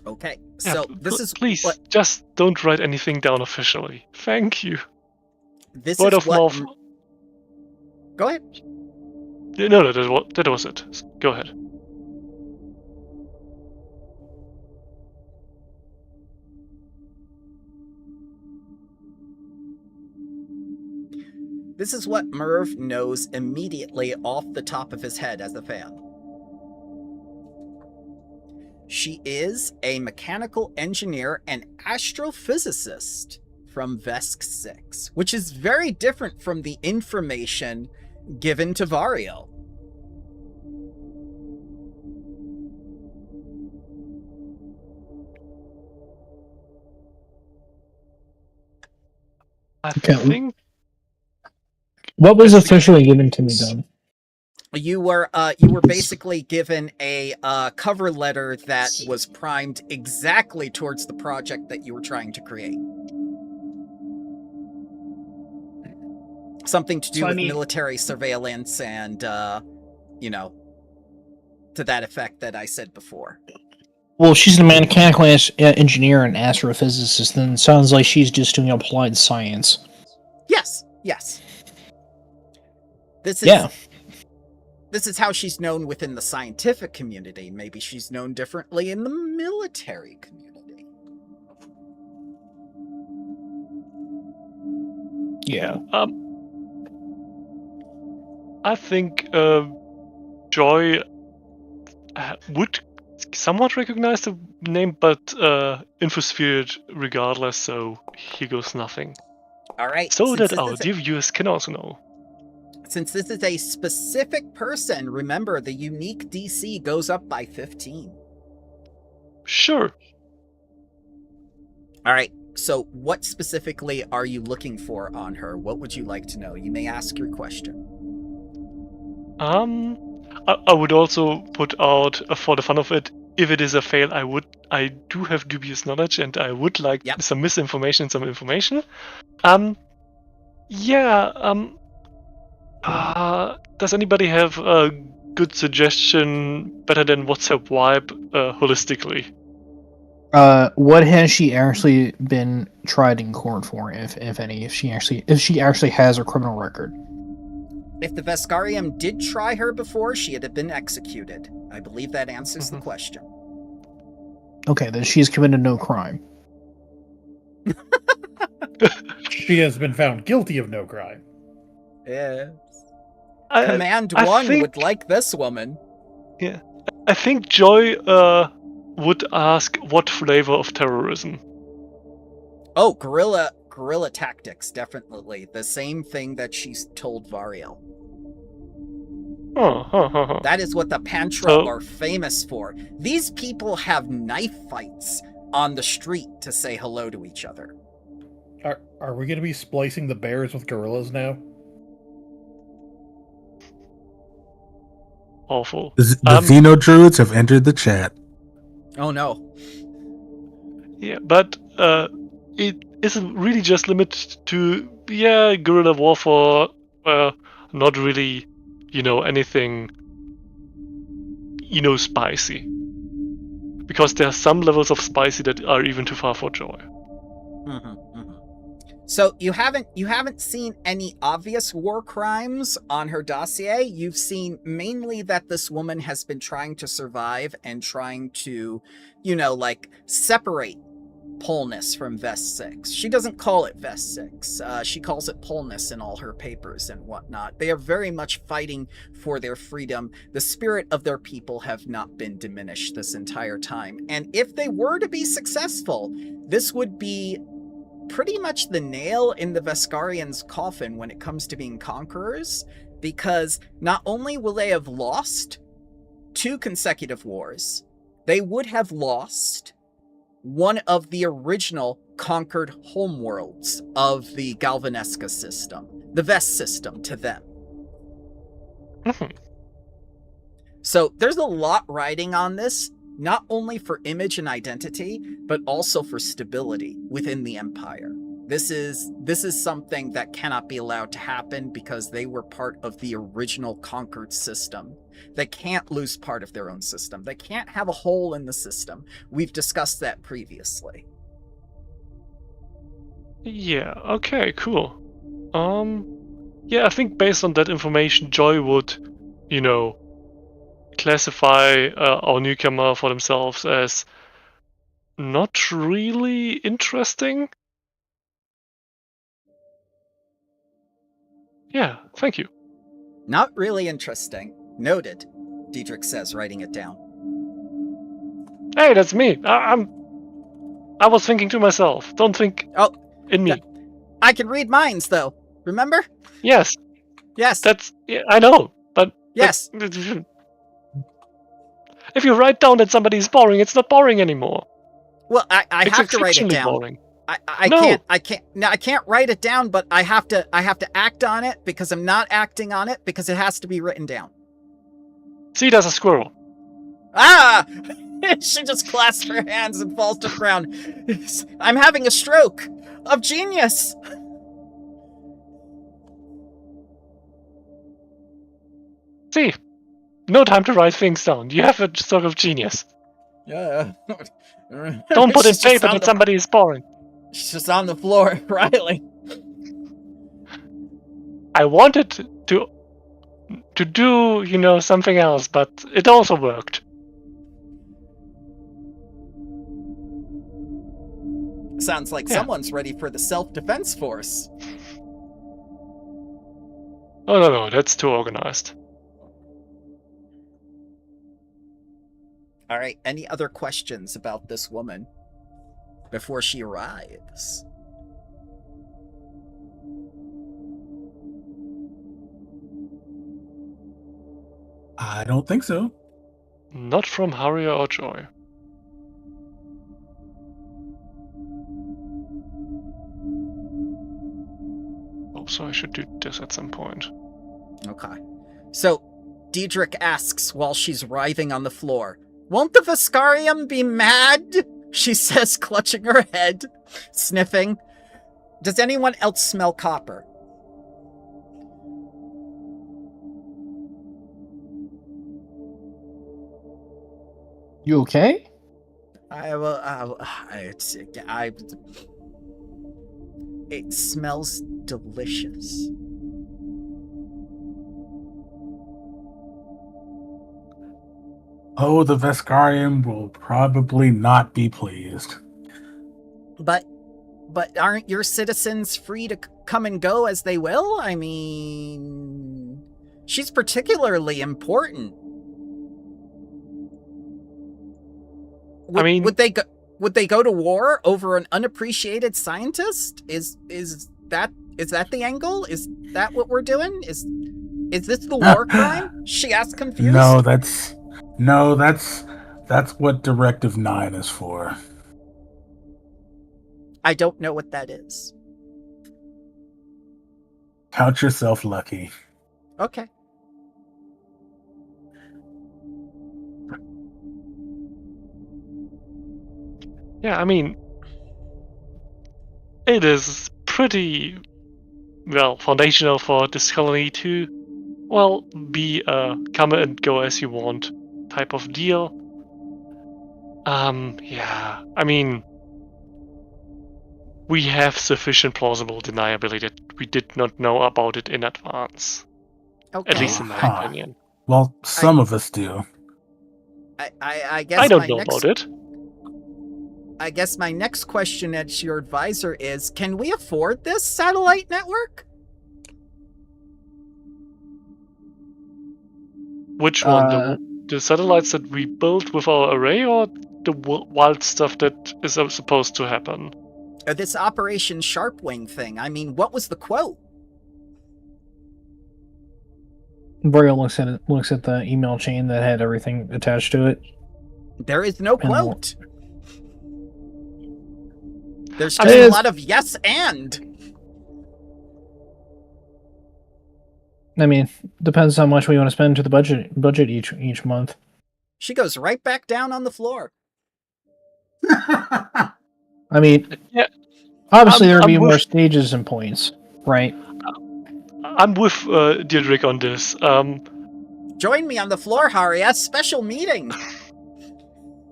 Okay, Yeah, so this is please what, just don't write anything down officially. Thank you. this Word is of what. mouth. Go ahead. No, that was it. Go ahead. This is what Merv knows immediately off the top of his head as a fan. She is a mechanical engineer and astrophysicist from Vesk 6, which is very different from the information given to Vario. I Okay. think What was officially given to me, then? You were basically given a cover letter that was primed exactly towards the project that you were trying to create. Something to do with military surveillance and, to that effect that I said before. Well, she's a mechanical engineer and astrophysicist, then it sounds like she's just doing applied science. Yes. This is how she's known within the scientific community. Maybe she's known differently in the military community. Yeah. I think Joy would somewhat recognize the name, but infosphered regardless, so here goes nothing. All right. So that our dear viewers can also know. Since this is a specific person, remember the unique DC goes up by 15. Sure. All right. So what specifically are you looking for on her? What would you like to know? You may ask your question. I would also put out, for the fun of it, if it is a fail, I do have dubious knowledge, and I would like some misinformation, some information. Does anybody have a good suggestion better than what's her vibe holistically? What has she actually been tried in court for, if any? If she actually has a criminal record? If the Veskarium did try her before, she had been executed. I believe that answers the question. Okay, then she's committed no crime. She has been found guilty of no crime. Yes. I Command 1 think- would like this woman. Yeah. I think Joy would ask what flavor of terrorism. Oh, guerrilla tactics, definitely. The same thing that she's told Variel. That is what the Pantra are famous for. These people have knife fights on the street to say hello to each other. Are we going to be splicing the bears with gorillas now? Awful. The Xeno Druids have entered the chat. Oh no. Yeah, but it isn't really just limited to guerrilla warfare. Not really, anything, spicy. Because there are some levels of spicy that are even too far for Joy. So you haven't seen any obvious war crimes on her dossier. You've seen mainly that this woman has been trying to survive and trying to, separate Polnus from Vest 6. She doesn't call it Vest 6. She calls it Polnus in all her papers and whatnot. They are very much fighting for their freedom. The spirit of their people have not been diminished this entire time. And if they were to be successful, this would be pretty much the nail in the Veskarians' coffin when it comes to being conquerors, because not only will they have lost 2 consecutive wars, they would have lost one of the original conquered homeworlds of the Galvanesca system, the Vest system, to them. So there's a lot riding on this, not only for image and identity, but also for stability within the Empire. This is something that cannot be allowed to happen because they were part of the original conquered system. They can't lose part of their own system. They can't have a hole in the system. We've discussed that previously. Yeah, okay, cool. I think based on that information, Joy would, classify our newcomer for themselves as not really interesting. Yeah, thank you. Not really interesting. Noted, Diedrich says, writing it down. Hey, that's me. I was thinking to myself. Don't think in me. I can read minds, though. Remember? Yes. Yes. I know, but... Yes. If you write down that somebody is boring, it's not boring anymore. Well, I have to write it down. Boring. I can't write it down, but I have to act on it because I'm not acting on it because it has to be written down. See, there's a squirrel. Ah! She just clasps her hands and falls to the ground. I'm having a stroke of genius. See, no time to write things down. You have a stroke of genius. Yeah. Don't put in paper that somebody is boring. She's just on the floor, Riley. I wanted to do, something else, but it also worked. Sounds like someone's ready for the self-defense force. Oh, no, that's too organized. All right, any other questions about this woman before she arrives? I don't think so. Not from Haria or Joy. So I should do this at some point. Okay. So, Diedrich asks while she's writhing on the floor, "Won't the Veskarium be mad?" She says, clutching her head, sniffing. Does anyone else smell copper? You okay? It smells delicious. Oh, the Veskarian will probably not be pleased. But aren't your citizens free to come and go as they will? I mean, she's particularly important. Would they go to war over an unappreciated scientist? Is that the angle? Is that what we're doing? Is this the war crime? She asked, confused. No, that's what Directive 9 is for. I don't know what that is. Count yourself lucky. Okay. Yeah, I mean, it is pretty, well, foundational for this colony to, well, be a come and go as you want type of deal. Yeah, I mean, we have sufficient plausible deniability that we did not know about it in advance. Okay. At least in my opinion. Well, some of us do. I guess I don't know about it. I guess my next question as your advisor is, can we afford this satellite network? Which one? The satellites that we built with our array, or the wild stuff that is supposed to happen? This Operation Sharpwing thing. I mean, what was the quote? Boreal looks at the email chain that had everything attached to it. There is no quote. There's just a lot of yes and. I mean, depends how much we want to spend to the budget each month. She goes right back down on the floor. I mean, yeah. Obviously there'd be more stages and points, right? I'm with Deirdre on this. Join me on the floor, Haria. Special meeting.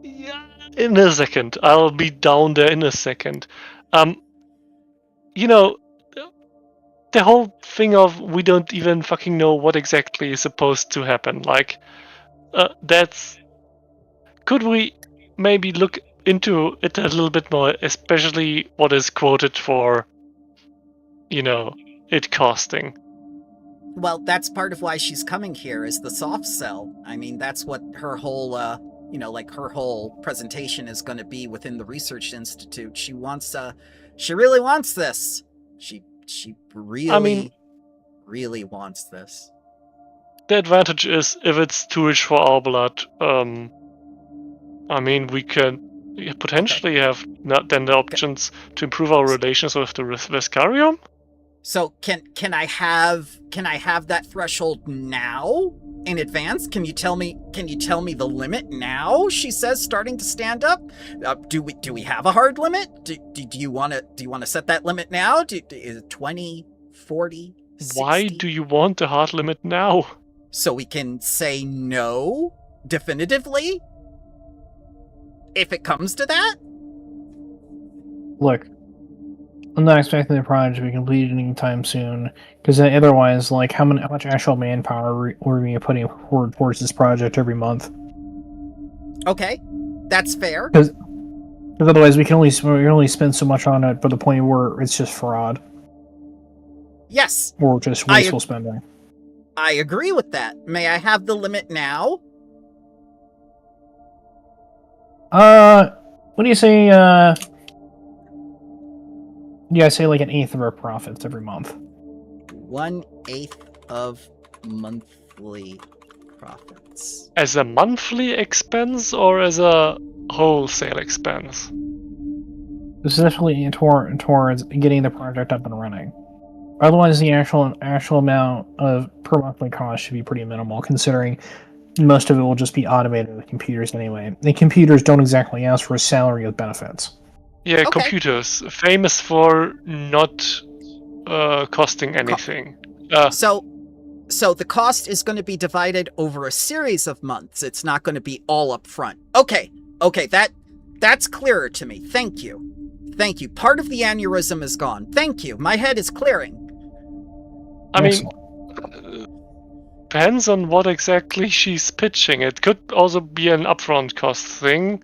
Yeah, in a second. I'll be down there in a second. You know, the whole thing of we don't even fucking know what exactly is supposed to happen. Like, that's... Could we maybe look into it a little bit more, especially what is quoted for, you know, it costing? Well, that's part of why she's coming here, is the soft sell. I mean, that's what her whole, her whole presentation is going to be within the Research Institute. She really wants this. She really, really wants this. The advantage is, if it's too rich for our blood, I mean, we can potentially have the options to improve our relations with the Veskarium. So can I have that threshold now in advance? Can you tell me the limit now? She says, starting to stand up. Do we have a hard limit? Do you want to set that limit now? Is it 20, 40, 60? Why do you want a hard limit now? So we can say no definitively if it comes to that? Look, I'm not expecting the project to be completed anytime soon, because otherwise, like, how much actual manpower we're going to be putting forward towards this project every month? Okay, that's fair. Because otherwise, we can only spend so much on it, to the point where it's just fraud. Yes. Or just wasteful spending. I agree with that. May I have the limit now? What do you say, Yeah, I say like 1/8 of our profits every month. 1/8 of monthly profits. As a monthly expense or as a wholesale expense? This is definitely towards getting the project up and running. Otherwise, the actual amount of per monthly cost should be pretty minimal, considering most of it will just be automated with computers anyway. And computers don't exactly ask for a salary with benefits. Yeah, okay. Computers, famous for not costing anything. So the cost is going to be divided over a series of months. It's not going to be all up front. Okay, that's clearer to me. Thank you. Part of the aneurysm is gone. Thank you. My head is clearing. I mean, depends on what exactly she's pitching. It could also be an upfront cost thing.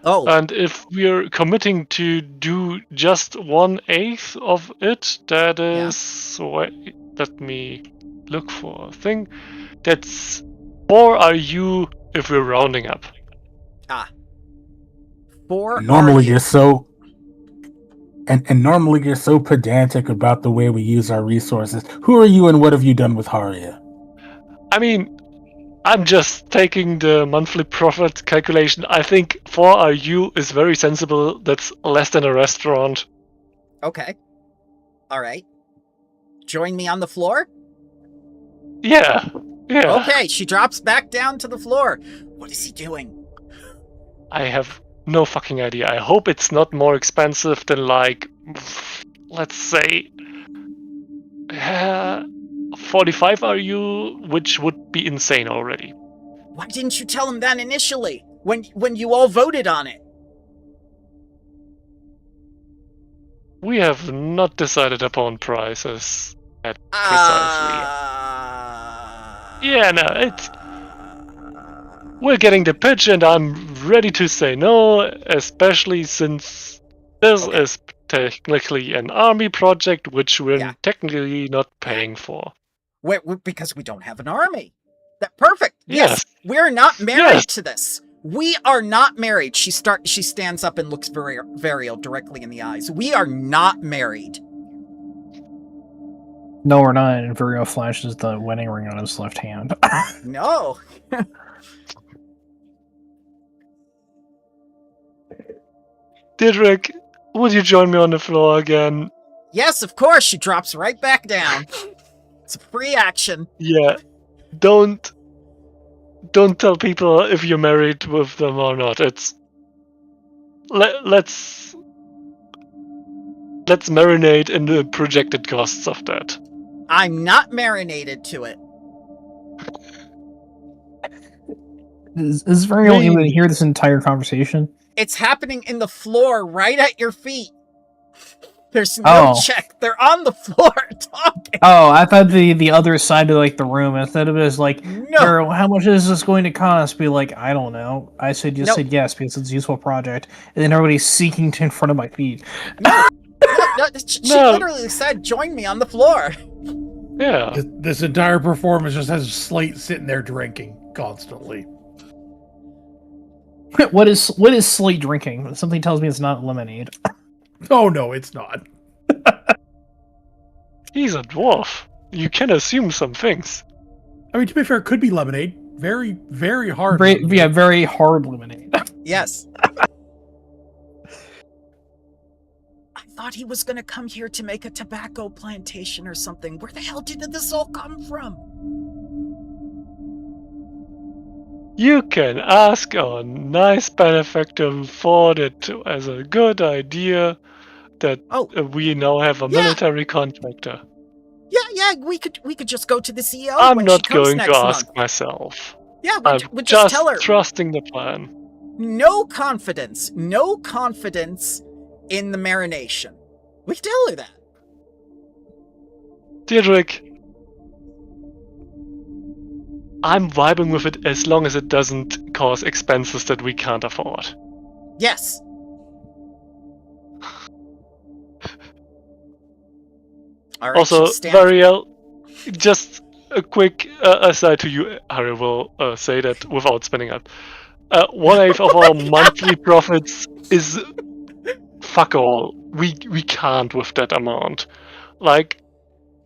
Oh, And if we're committing to do just 1/8 of it, that is... Wait, let me look for a thing. That's 4 RU if we're rounding up. 4 Normally RU. you're so and normally you're so pedantic about the way we use our resources. Who are you and what have you done with Haria? I mean, I'm just taking the monthly profit calculation. I think 4 RU is very sensible. That's less than a restaurant. Okay. All right. Join me on the floor? Yeah. Okay, she drops back down to the floor. What is he doing? I have no fucking idea. I hope it's not more expensive than, like, let's say, 45 RU, which would be insane already. Why didn't you tell him that initially? When you all voted on it? We have not decided upon prices at precisely. Yeah, no, it's... We're getting the pitch and I'm ready to say no, especially since this is technically an army project, which we're technically not paying for. Because we don't have an army. Perfect. Yes. We're not married to this. We are not married. She stands up and looks Varial directly in the eyes. We are not married. No, we're not. And Varial flashes the wedding ring on his left hand. No. Didrik, would you join me on the floor again? Yes, of course. She drops right back down. It's a free action. Yeah. Don't tell people if you're married with them or not. It's let's marinate in the projected costs of that. I'm not marinated to it. Is Varial able to hear this entire conversation? It's happening in the floor right at your feet. There's no check. They're on the floor talking. Oh, I thought the other side of like the room. Instead of it was like, no. How much is this going to cost? Be like, I don't know. I said said yes because it's a useful project, and then everybody's seeking in front of my feet. No. She literally said, "Join me on the floor." Yeah. This entire performance just has Slate sitting there drinking constantly. What is Slate drinking? Something tells me it's not lemonade. Oh no, it's not. He's a dwarf. You can assume some things. I mean, to be fair, it could be lemonade. Very, very hard. Very hard lemonade. Yes. I thought he was going to come here to make a tobacco plantation or something. Where the hell did this all come from? You can ask our nice benefactor for it as a good idea that we now have a military contractor. Yeah, we could just go to the CEO. I'm not going to ask myself. Yeah, I'm just tell her. Trusting the plan. No confidence in the marination. We can tell her that. Deirdrick, I'm vibing with it as long as it doesn't cause expenses that we can't afford. Yes. All right, also, Variel, just a quick aside to you, Harry will say that without spinning out. 1/8 of our monthly profits is fuck all. We can't with that amount. Like,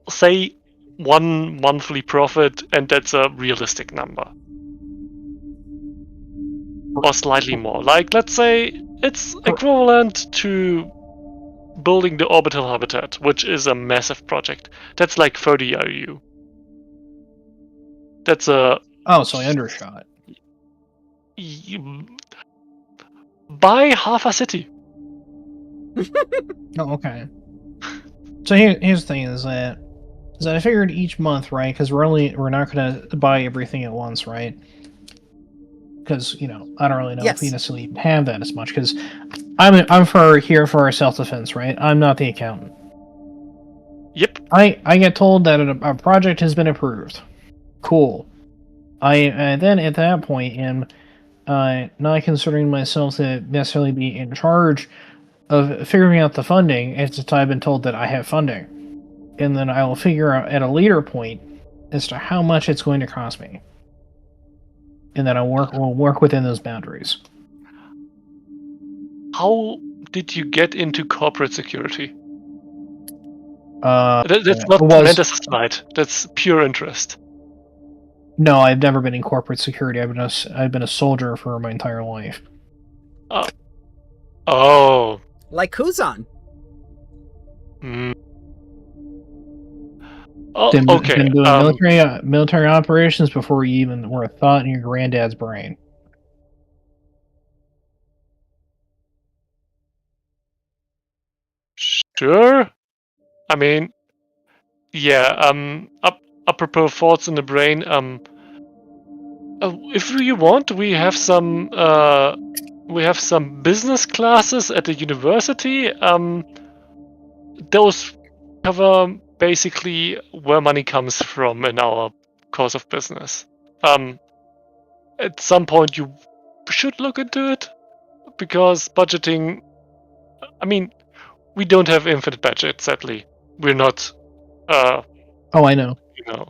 say 1 monthly profit, and that's a realistic number. Or slightly more. Like, let's say it's equivalent to building the orbital habitat, which is a massive project. That's like 30 RU. That's a... Oh, so I undershot. Buy half a city. Oh, okay. So here's the thing: is that I figured each month, right? Because we're not gonna buy everything at once, right? Because I don't really know if we necessarily have that as much. Because I'm here for our self-defense, right? I'm not the accountant. Yep. I get told that a project has been approved. Cool. I then at that point am not considering myself to necessarily be in charge of figuring out the funding until I've been told that I have funding. And then I will figure out at a later point as to how much it's going to cost me. And then we'll work within those boundaries. How did you get into corporate security? Uh, That's not was- meant as a slide. That's pure interest. No, I've never been in corporate security. I've been a soldier for my entire life. Oh. Like Kuzan. Mm. Oh, Been okay. doing military operations before you even were a thought in your granddad's brain. Sure. I mean, yeah. Apropos thoughts in the brain. If you want, we have some business classes at the university. Those cover basically where money comes from in our course of business. At some point you should look into it, because budgeting, I mean, we don't have infinite budget, sadly. We're not, Oh, I know. you know.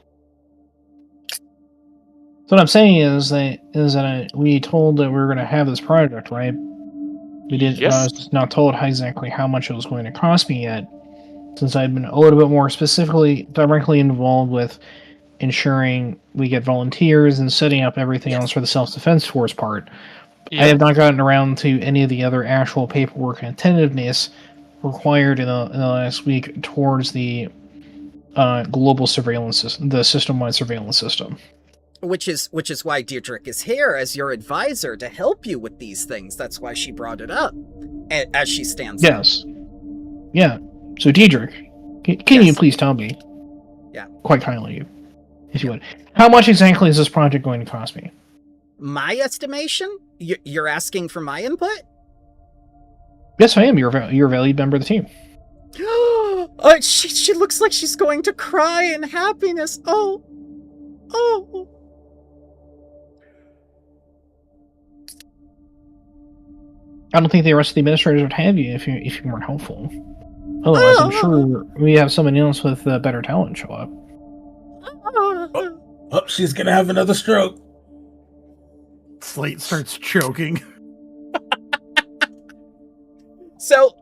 So what I'm saying is that we told that we were going to have this project, right? We didn't. Yes. I was not told exactly how much it was going to cost me yet, since I've been a little bit more specifically directly involved with ensuring we get volunteers and setting up everything else for the self-defense force part. Yeah. I have not gotten around to any of the other actual paperwork and attentiveness required in the last week towards the global surveillance system, the system-wide surveillance system. Which is why Deirdre is here as your advisor to help you with these things. That's why she brought it up, as she stands. Yes. Yeah. So, Diedrich, can you please tell me? Yeah. Quite kindly, if you would. How much exactly is this project going to cost me? My estimation? You're asking for my input? Yes, I am. You're a valued member of the team. She looks like she's going to cry in happiness. Oh. I don't think the rest of the administrators would have you if you weren't helpful. Otherwise, I'm sure we have someone else with better talent show up. Oh, she's gonna have another stroke. Slate starts choking. So,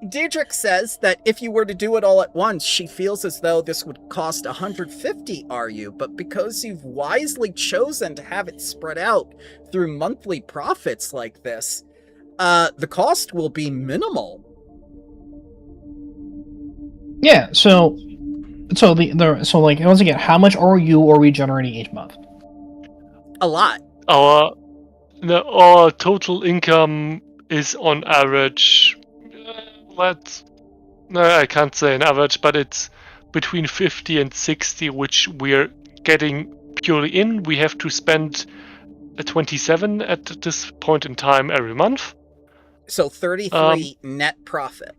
Deirdre says that if you were to do it all at once, she feels as though this would cost 150 RU, but because you've wisely chosen to have it spread out through monthly profits like this, the cost will be minimal. Yeah. So like once again, how much RU are we generating each month? A lot. Our total income is on average, I can't say an average, but it's between 50 and 60, which we're getting purely in. We have to spend 27 at this point in time every month. So 33 net profit.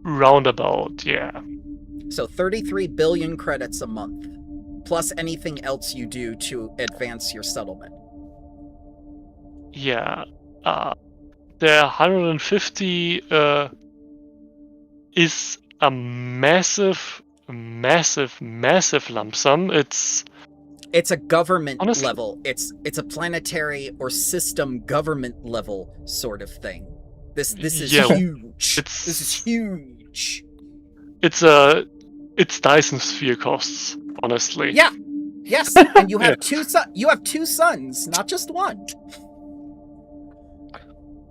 Roundabout, yeah. So 33 billion credits a month, plus anything else you do to advance your settlement. Yeah. The 150 is a massive lump sum. It's a government honestly, level. It's a planetary or system government level sort of thing. This is huge. This is huge. It's Dyson sphere costs, honestly. Yeah. Yes, and you have you have two sons, not just one.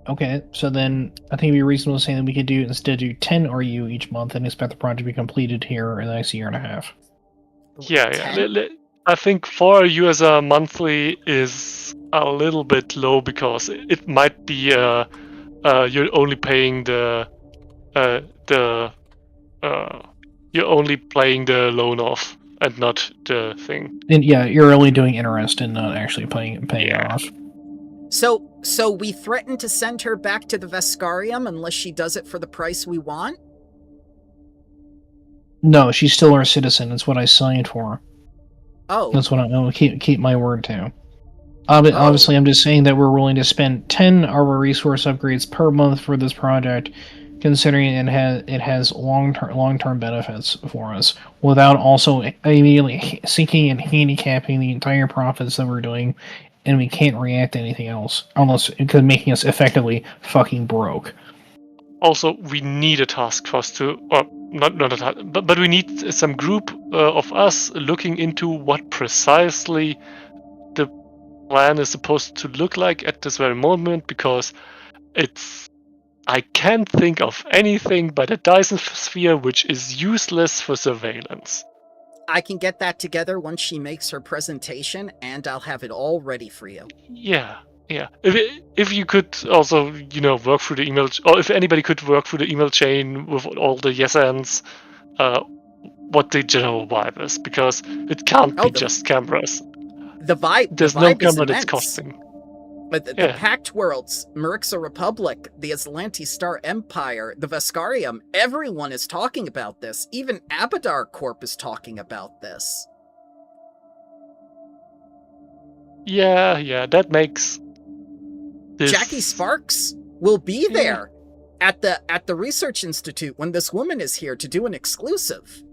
Okay, so then I think it'd be reasonable to say that we could instead do 10 RU each month and expect the project to be completed here in the next year and a half. Yeah. I think 4 RU as a monthly is a little bit low, because it might be you're only paying you're only paying the loan off and not the thing. And yeah, you're only doing interest and not actually paying it off. So we threaten to send her back to the Veskarium unless she does it for the price we want? No, she's still our citizen. That's what I signed for. Oh. That's what I'll keep my word to. Obviously, I'm just saying that we're willing to spend 10 Arbor resource upgrades per month for this project, considering it has long-term benefits for us, without also immediately sinking and handicapping the entire profits that we're doing, and we can't react to anything else, unless it could making us effectively fucking broke. Also, we need a task force to, or not a task, but we need some group of us looking into what precisely the plan is supposed to look like at this very moment, because I can't think of anything but a Dyson sphere which is useless for surveillance. I can get that together once she makes her presentation, and I'll have it all ready for you. Yeah. If you could also, work through the email, or if anybody could work through the email chain with all the yes ands, what the general vibe is, because it can't be just cameras. The vibe. There's the no vibe camera is that's immense. costing. But the Pact Worlds, Merixa Republic, the Aslanti Star Empire, the Veskarium, everyone is talking about this. Even Abadar Corp is talking about this. Yeah, that makes this... Jackie Sparks will be there at the Research Institute when this woman is here to do an exclusive.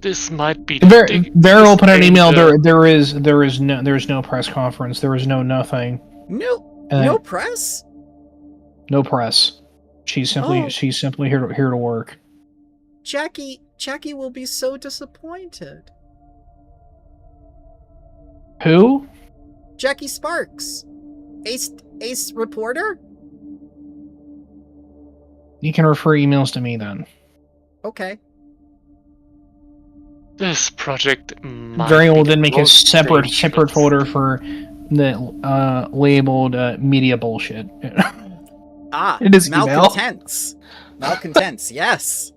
This might be... They'll put an email. There's no press conference. There is no nothing. No press. No press. She's simply here to work. Jackie will be so disappointed. Who? Jackie Sparks, Ace reporter. You can refer emails to me then. Okay. This project might Very well. be Then make a separate dangerous. folder for the labeled media bullshit. It is malcontents. Malcontents. Yes.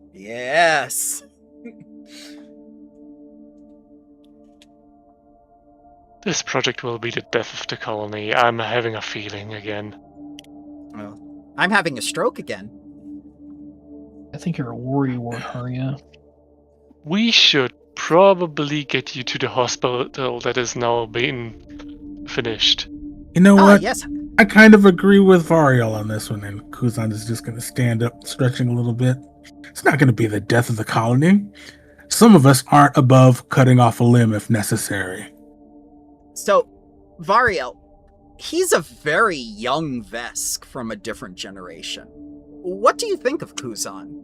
This project will be the death of the colony. I'm having a feeling again. Well, I'm having a stroke again. I think you're a worrywart, Haria. We should probably get you to the hospital that is now being finished. You know what? Yes. I kind of agree with Variel on this one, and Kuzan is just going to stand up, stretching a little bit. It's not going to be the death of the colony. Some of us aren't above cutting off a limb if necessary. So, Variel, he's a very young Vesk from a different generation. What do you think of Kuzan?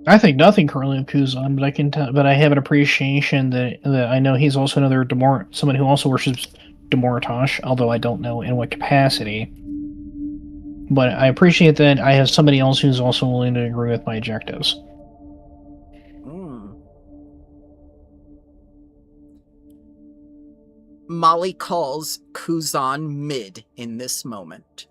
I think nothing currently of Kuzan, but I can but I have an appreciation that I know he's also another someone who also worships Demortosh, although I don't know in what capacity. But I appreciate that I have somebody else who's also willing to agree with my objectives. Molly calls Kuzan mid in this moment.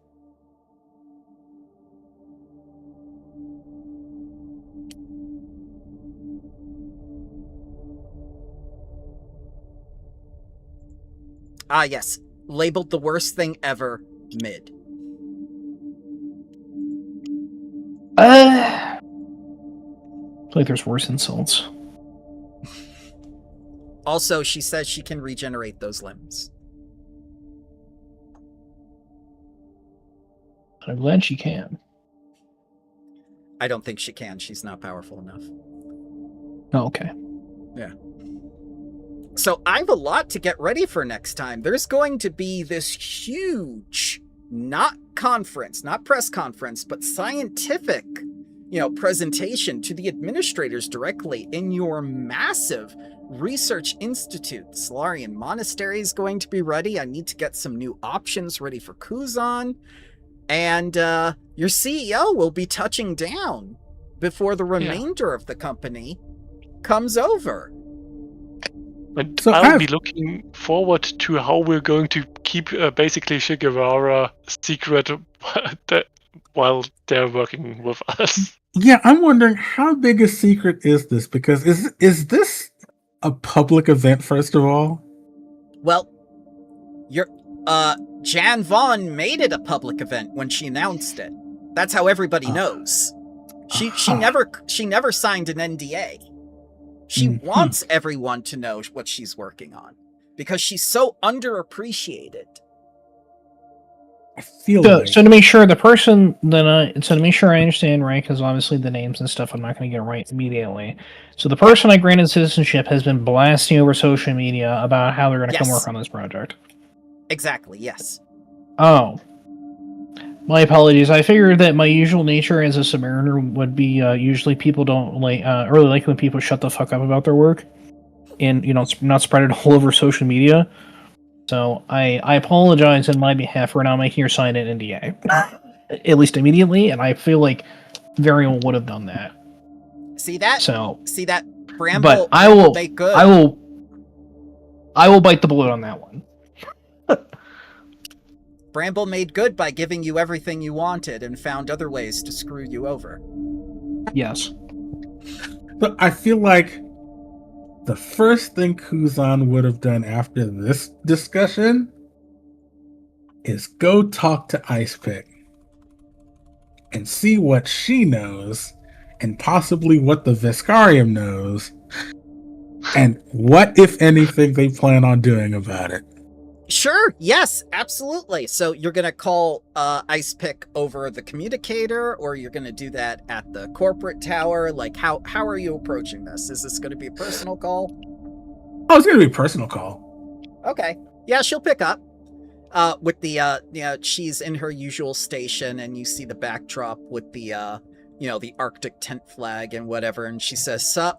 Yes. Labeled the worst thing ever, mid. I feel like there's worse insults. Also, she says she can regenerate those limbs. I'm glad she can. I don't think she can. She's not powerful enough. Oh, okay. Yeah. So I have a lot to get ready for next time. There's going to be this huge, not press conference, but scientific, presentation to the administrators directly in your massive research institute. Solarian Monastery is going to be ready. I need to get some new options ready for Kuzan. And your CEO will be touching down before the remainder of the company comes over. And so I'll be looking forward to how we're going to keep basically Shigarara secret while they're working with us. Yeah, I'm wondering how big a secret is this? Because is this a public event, first of all? Well, Jan Vaughn made it a public event when she announced it. That's how everybody knows. She never signed an NDA. She wants everyone to know what she's working on because she's so underappreciated. I feel So, like so to make sure the person so to make sure I understand right, because obviously the names and stuff I'm not going to get right immediately. So the person I granted citizenship has been blasting over social media about how they're going to come Yes. work on this project. Exactly, yes. Oh, my apologies. I figured that my usual nature as a Submariner would be usually people don't really like when people shut the fuck up about their work, and not spread it all over social media. So I apologize on my behalf for not making her sign an NDA, at least immediately, and I feel like Varian would have done that. See that? So, Bramble, but Bramble make good. I will bite the bullet on that one. Bramble made good by giving you everything you wanted and found other ways to screw you over. Yes. But I feel like the first thing Kuzan would have done after this discussion is go talk to Icepick and see what she knows and possibly what the Veskarium knows and what, if anything, they plan on doing about it. Sure, yes, absolutely. So you're going to call Icepick over the communicator, or you're going to do that at the corporate tower? Like, how are you approaching this? Is this going to be a personal call? Oh, it's going to be a personal call. Okay. Yeah, she'll pick up. With the, she's in her usual station, and you see the backdrop with the, the Arctic tent flag and whatever, and she says, "Sup?"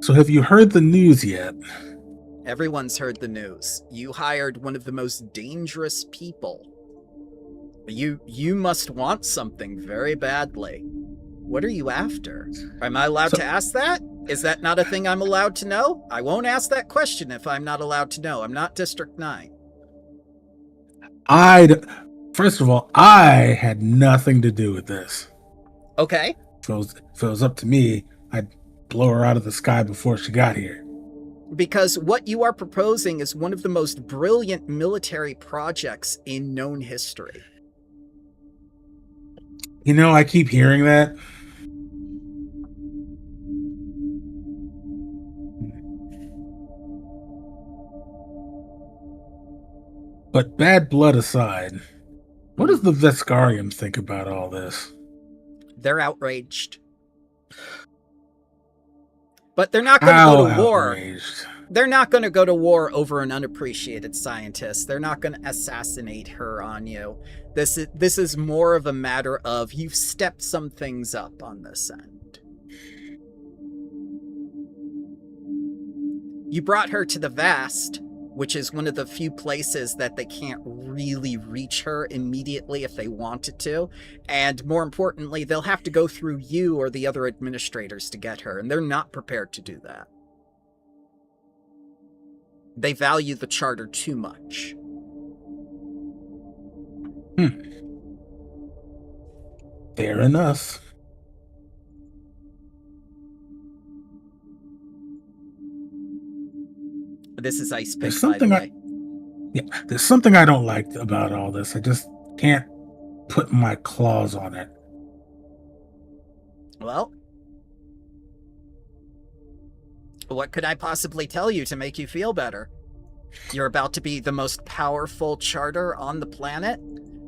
So have you heard the news yet? Everyone's heard the news. You hired one of the most dangerous people. You must want something very badly. What are you after? Am I allowed to ask that? Is that not a thing I'm allowed to know? I won't ask that question if I'm not allowed to know. I'm not District 9. First of all, I had nothing to do with this. Okay. If it was up to me, I'd blow her out of the sky before she got here. Because what you are proposing is one of the most brilliant military projects in known history. I keep hearing that. But bad blood aside, what does the Veskarium think about all this? They're outraged. But they're not going to go to war. Outraged. They're not going to go to war over an unappreciated scientist. They're not going to assassinate her on you. This is more of a matter of you've stepped some things up on this end. You brought her to the Vast, which is one of the few places that they can't really reach her immediately if they wanted to. And more importantly, they'll have to go through you or the other administrators to get her, and they're not prepared to do that. They value the charter too much. Fair enough. This is Icepick, by the way. There's something I don't like about all this. I just can't put my claws on it. Well, what could I possibly tell you to make you feel better? You're about to be the most powerful charter on the planet.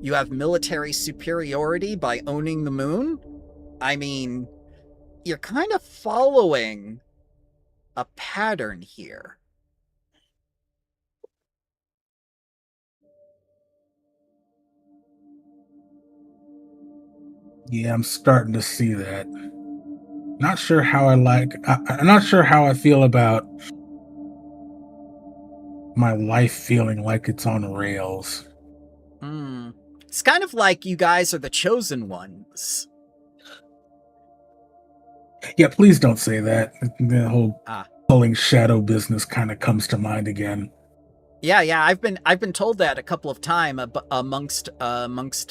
You have military superiority by owning the moon. I mean, you're kind of following a pattern here. Yeah, I'm starting to see that. Not sure how I'm not sure how I feel about my life feeling like it's on rails. It's kind of like you guys are the chosen ones. Yeah, please don't say that. The whole pulling shadow business kind of comes to mind again. Yeah, I've been told that a couple of times amongst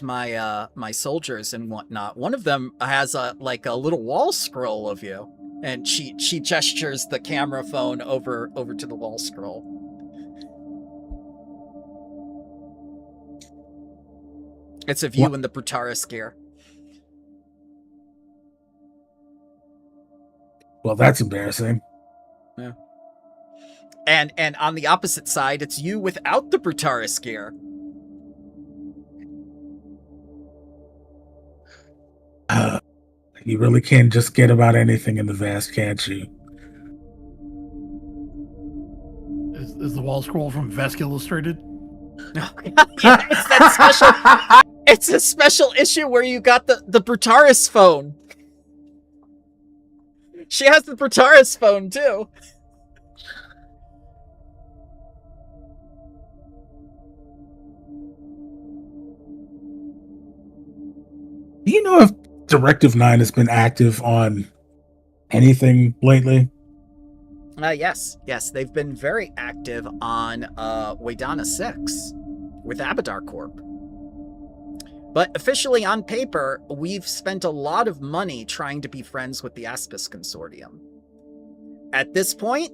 my my soldiers and whatnot. One of them has a little wall scroll of you, and she gestures the camera phone over to the wall scroll. It's of you What? in the Brutaris gear. Well, that's embarrassing. Yeah. And on the opposite side, it's you without the Brutaris gear. You really can't just get about anything in the Vesk, can't you? Is the wall scroll from Vesk Illustrated? Yeah, it's that special. It's a special issue where you got the Brutaris phone. She has the Brutaris phone too. Do you know if Directive 9 has been active on anything lately? Yes, they've been very active on Waydana 6 with Abadar Corp. But officially on paper, we've spent a lot of money trying to be friends with the Aspis Consortium. At this point,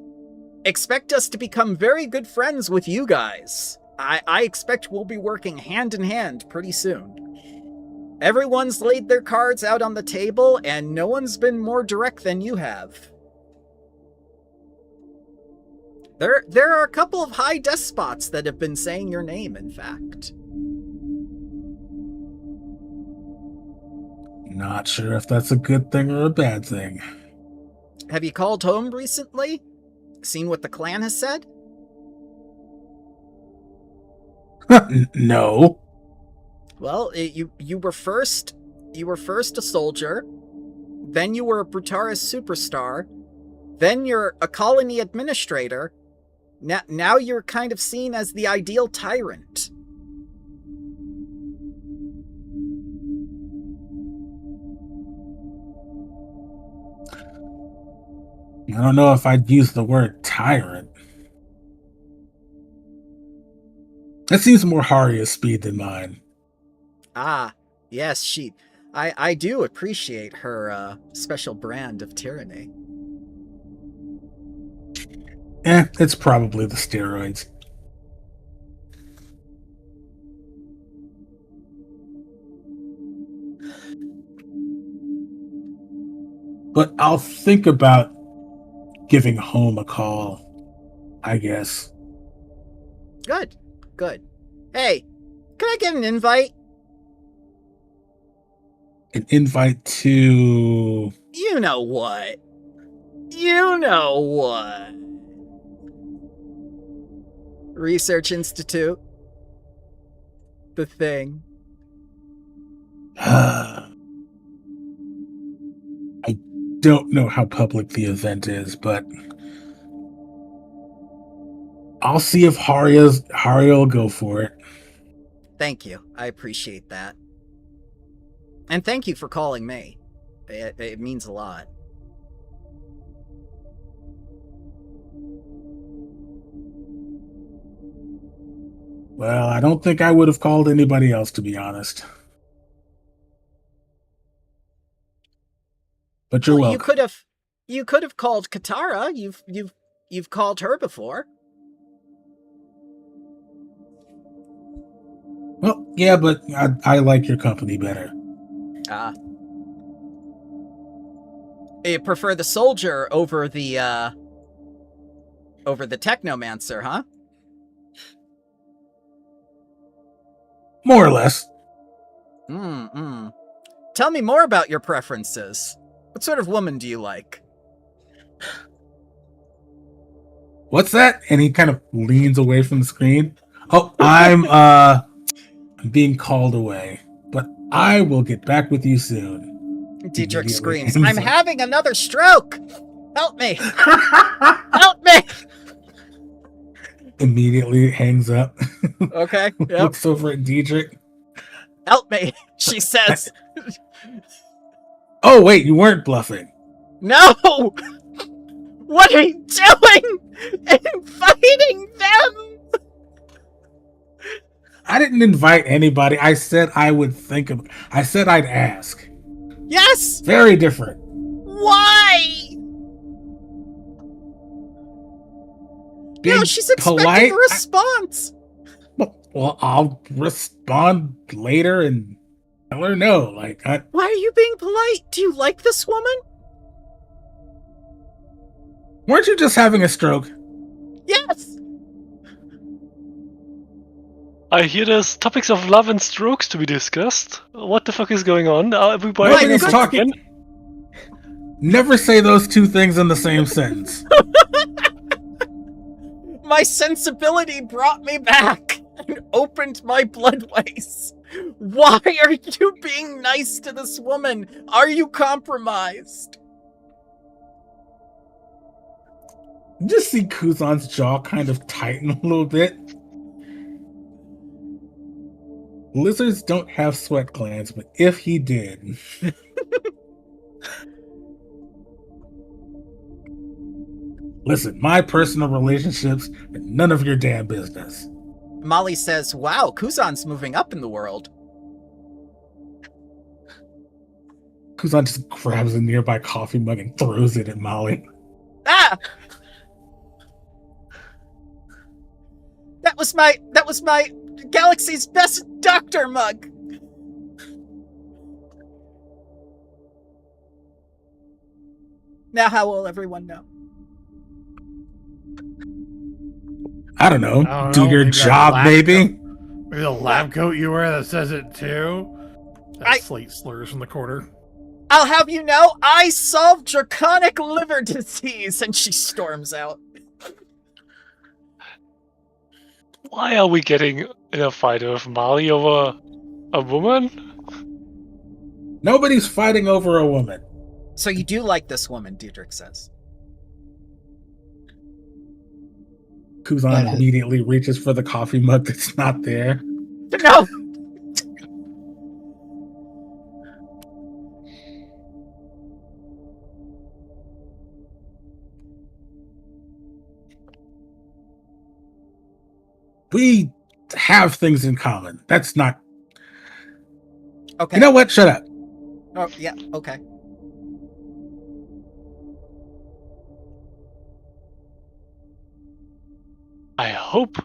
expect us to become very good friends with you guys. I expect we'll be working hand in hand pretty soon. Everyone's laid their cards out on the table, and no one's been more direct than you have. There are a couple of high despots that have been saying your name, in fact. Not sure if that's a good thing or a bad thing. Have you called home recently? Seen what the clan has said? No. Well, you were first a soldier, then you were a Brutaris superstar, then you're a colony administrator. Now you're kind of seen as the ideal tyrant. I don't know if I'd use the word tyrant. That seems more Haria's speed than mine. Ah, yes, I do appreciate her special brand of tyranny. It's probably the steroids. But I'll think about giving home a call, I guess. Good. Hey, can I get an invite? An invite to... You know what? Research Institute. The thing. I don't know how public the event is, but I'll see if Haria will go for it. Thank you. I appreciate that. And thank you for calling me. It means a lot. Well, I don't think I would have called anybody else, to be honest. But you're welcome. You could have called Katara. You've called her before. Well, yeah, but I like your company better. You prefer the soldier over the Technomancer, huh? More or less. Tell me more about your preferences. What sort of woman do you like? What's that? And he kind of leans away from the screen. Oh, I'm being called away, but I will get back with you soon. Dietrich screams, I'm having another stroke! Help me! Help me! Immediately hangs up. Okay, yep. Looks over at Dietrich. Help me, she says. Oh, wait, you weren't bluffing. No! What are you doing? Inviting them? I didn't invite anybody. I said I said I'd ask. Yes! Very different. Why? Being No, she's expecting polite, a response. Well, Well, I'll respond later and tell her no. Why are you being polite? Do you like this woman? Weren't you just having a stroke? Yes! I hear there's topics of love and strokes to be discussed. What the fuck is going on? Everybody Nobody's talking. Never say those two things in the same sentence. My sensibility brought me back and opened my bloodways. Why are you being nice to this woman? Are you compromised? You just see Kuzan's jaw kind of tighten a little bit. Lizards don't have sweat glands, but if he did... Listen, my personal relationships are none of your damn business. Molly says, wow, Kuzan's moving up in the world. Kuzan just grabs a nearby coffee mug and throws it at Molly. Ah! That was my galaxy's best doctor mug. Now how will everyone know? I don't know. I don't Do know, your maybe that job, lab baby. Maybe the lab coat you wear that says it too. I- Slate slurs from the corner. I'll have you know, I solved draconic liver disease, and she storms out. Why are we getting in a fight with Molly over a woman? Nobody's fighting over a woman. So you do like this woman, Diedrich says. Kuzan immediately reaches for the coffee mug that's not there. No! We have things in common. That's not... Okay. You know what? Shut up. Oh, yeah, okay. I hope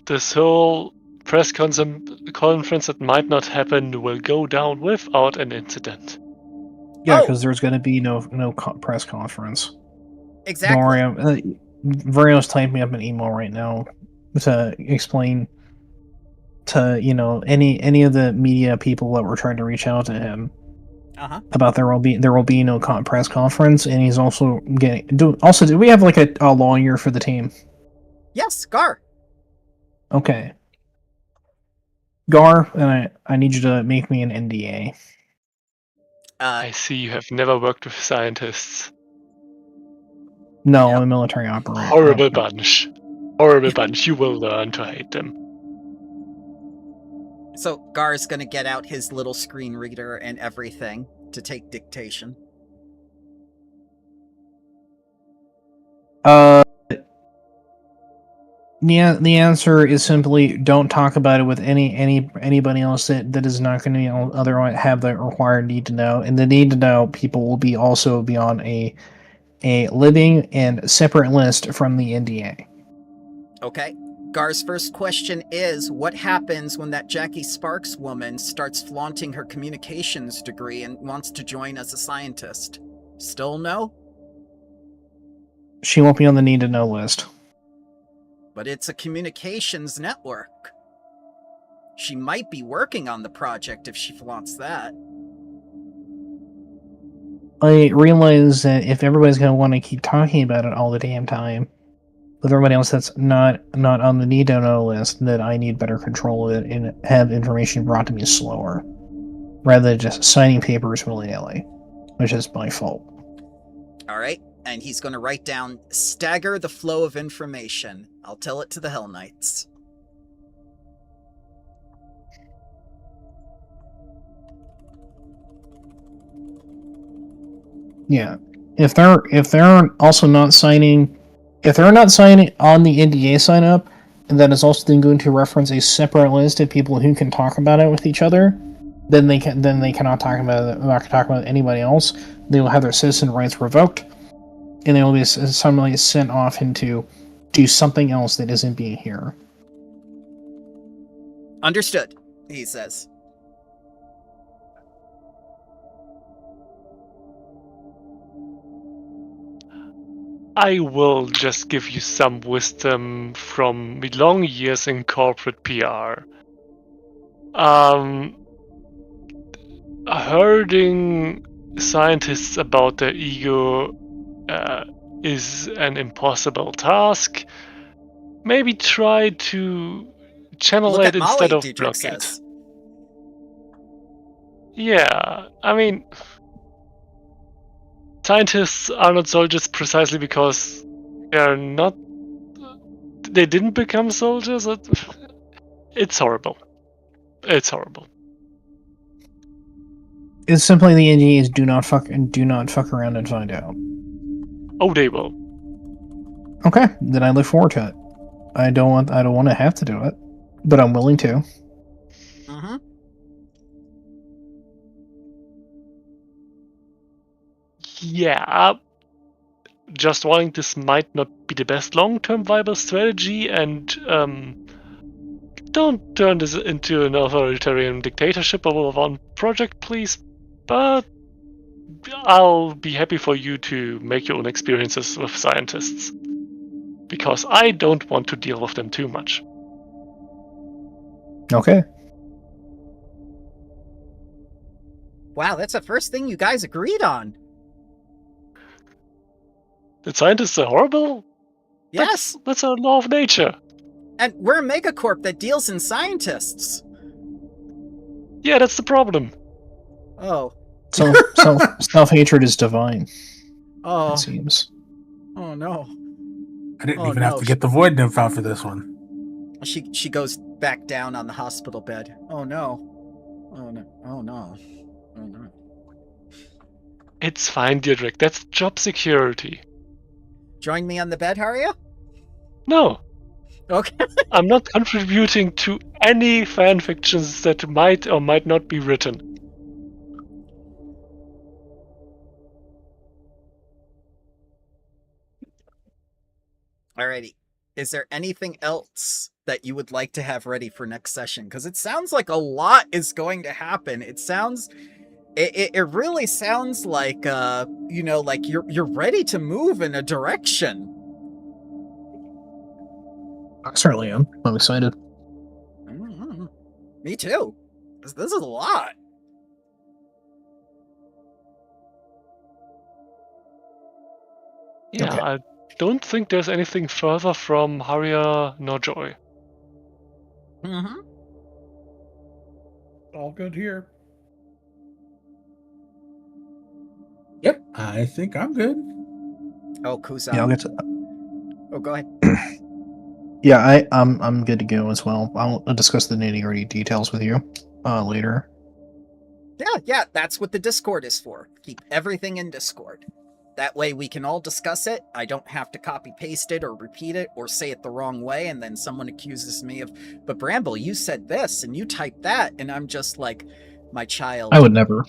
this whole press conference that might not happen will go down without an incident. Yeah, Oh. because there's going to be no press conference. Exactly. Don't worry, Vario's typing up an email right now to explain to any of the media people that were trying to reach out to him about there will be no press conference, and he's also do we have like a lawyer for the team? Yes, Garr. Okay. Garr, and I need you to make me an NDA. I see you have never worked with scientists. No, Yeah. I'm a military operator. Horrible bunch. Horrible bunch. You will learn to hate them. So Gar's gonna get out his little screen reader and everything to take dictation. Yeah, the answer is simply don't talk about it with anybody else that is not going to otherwise have the required need to know, and the need to know people will be on a living and separate list from the NDA. Okay. Gar's first question is, what happens when that Jackie Sparks woman starts flaunting her communications degree and wants to join as a scientist? Still no? She won't be on the need to know list. But it's a communications network. She might be working on the project if she flaunts that. I realize that if everybody's going to want to keep talking about it all the damn time, with everybody else that's not on the need to know list, that I need better control of it and have information brought to me slower, rather than just signing papers willy-nilly, which is my fault. Alright, and he's going to write down, stagger the flow of information. I'll tell it to the Hell Knights. Yeah, if they're also not signing, if they're not signing on the NDA sign up, and that is also then going to reference a separate list of people who can talk about it with each other, then they cannot talk about anybody else. They will have their citizen rights revoked, and they will be suddenly sent off into do something else that isn't being here. Understood, he says. I will just give you some wisdom from my long years in corporate PR. Herding scientists about their ego is an impossible task. Maybe try to channel Look it at Molly, instead of Diedrich block says. it. Yeah, I mean, scientists are not soldiers precisely because they didn't become soldiers. It's horrible. It's horrible. It's simply the idea is do not fuck around and find out. Oh, they will. Okay, then I look forward to it. I don't want to have to do it, but I'm willing to. Mm-hmm. Yeah, just warning, this might not be the best long-term viable strategy, and don't turn this into an authoritarian dictatorship over one project, please. But I'll be happy for you to make your own experiences with scientists, because I don't want to deal with them too much. Okay. Wow, that's the first thing you guys agreed on. The scientists are horrible? Yes. That's a law of nature. And we're a megacorp that deals in scientists. Yeah, that's the problem. Oh. So self-hatred is divine, Oh. it seems. Oh no. I didn't even have to get the void nymph out for this one. She goes back down on the hospital bed. Oh no. Oh no. Oh no. Oh no. It's fine, Diedrich. That's job security. Join me on the bed, Haria? No. Okay. I'm not contributing to any fan fictions that might or might not be written. Alrighty. Is there anything else that you would like to have ready for next session? Because it sounds like a lot is going to happen. It really sounds like like you're ready to move in a direction. I certainly am. I'm excited. Mm-hmm. Me too. This is a lot. Yeah, Okay. I don't think there's anything further from Haria nor Joy. Mm-hmm. All good here. Yep, I think I'm good. Oh, Kuzan. Yeah, I'll get to. Oh, go ahead. Yeah, I'm good to go as well. I'll discuss the nitty-gritty details with you later. Yeah, that's what the Discord is for. Keep everything in Discord. That way we can all discuss it. I don't have to copy-paste it or repeat it or say it the wrong way, and then someone accuses me of, but Bramble, you said this, and you typed that, and I'm just like, my child. I would never.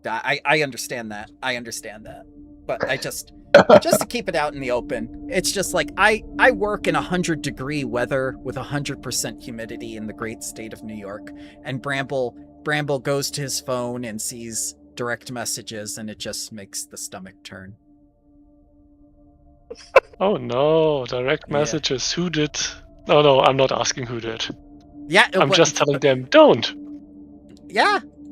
I understand that. I understand that. But I just to keep it out in the open, it's just like, I work in 100-degree weather with 100% humidity in the great state of New York, and Bramble goes to his phone and sees direct messages, and it just makes the stomach turn. Oh no, direct messages. Who did? Oh no, I'm not asking who did. Yeah, I'm just telling them, don't.